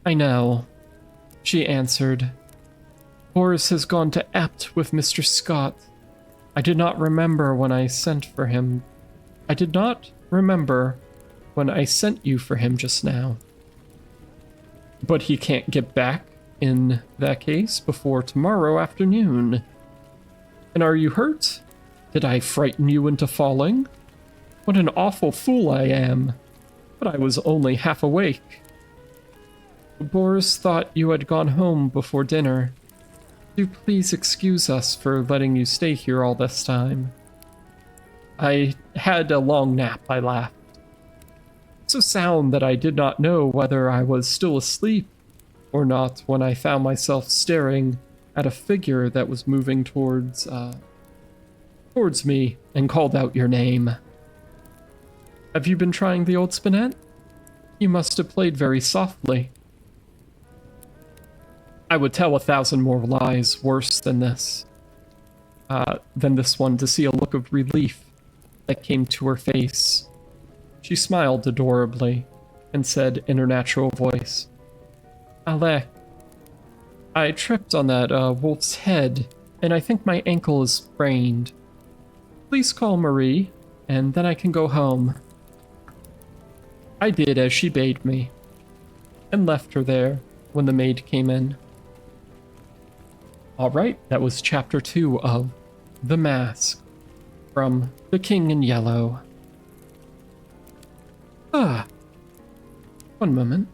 "I know," she answered. "Boris has gone to Ept with Mr. Scott. I did not remember when I sent for him. I did not remember when I sent you for him just now." "But he can't get back, in that case, before tomorrow afternoon. And are you hurt? Did I frighten you into falling? What an awful fool I am. But I was only half awake." "Boris thought you had gone home before dinner. Do please excuse us for letting you stay here all this time." "I had a long nap," I laughed. "So sound that I did not know whether I was still asleep or not when I found myself staring at a figure that was moving towards me and called out your name." "Have you been trying the old spinet? You must have played very softly." I would tell 1,000 more lies worse than this one to see a look of relief that came to her face. She smiled adorably and said in her natural voice, "Alec, I tripped on that wolf's head, and I think my ankle is sprained. Please call Marie, and then I can go home." I did as she bade me, and left her there when the maid came in. Alright, that was chapter 2 of The Mask from The King in Yellow. One moment.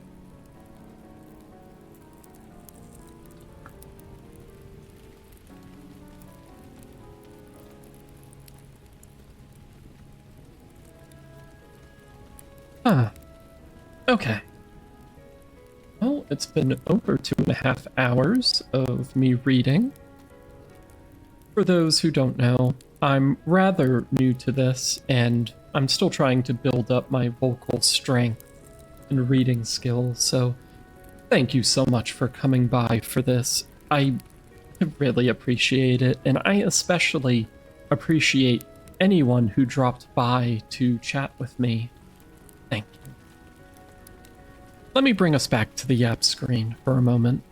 Okay. Well, it's been over 2.5 hours of me reading. For those who don't know, I'm rather new to this, and I'm still trying to build up my vocal strength and reading skills, so thank you so much for coming by for this. I really appreciate it, and I especially appreciate anyone who dropped by to chat with me. Thank you. Let me bring us back to the Yap screen for a moment.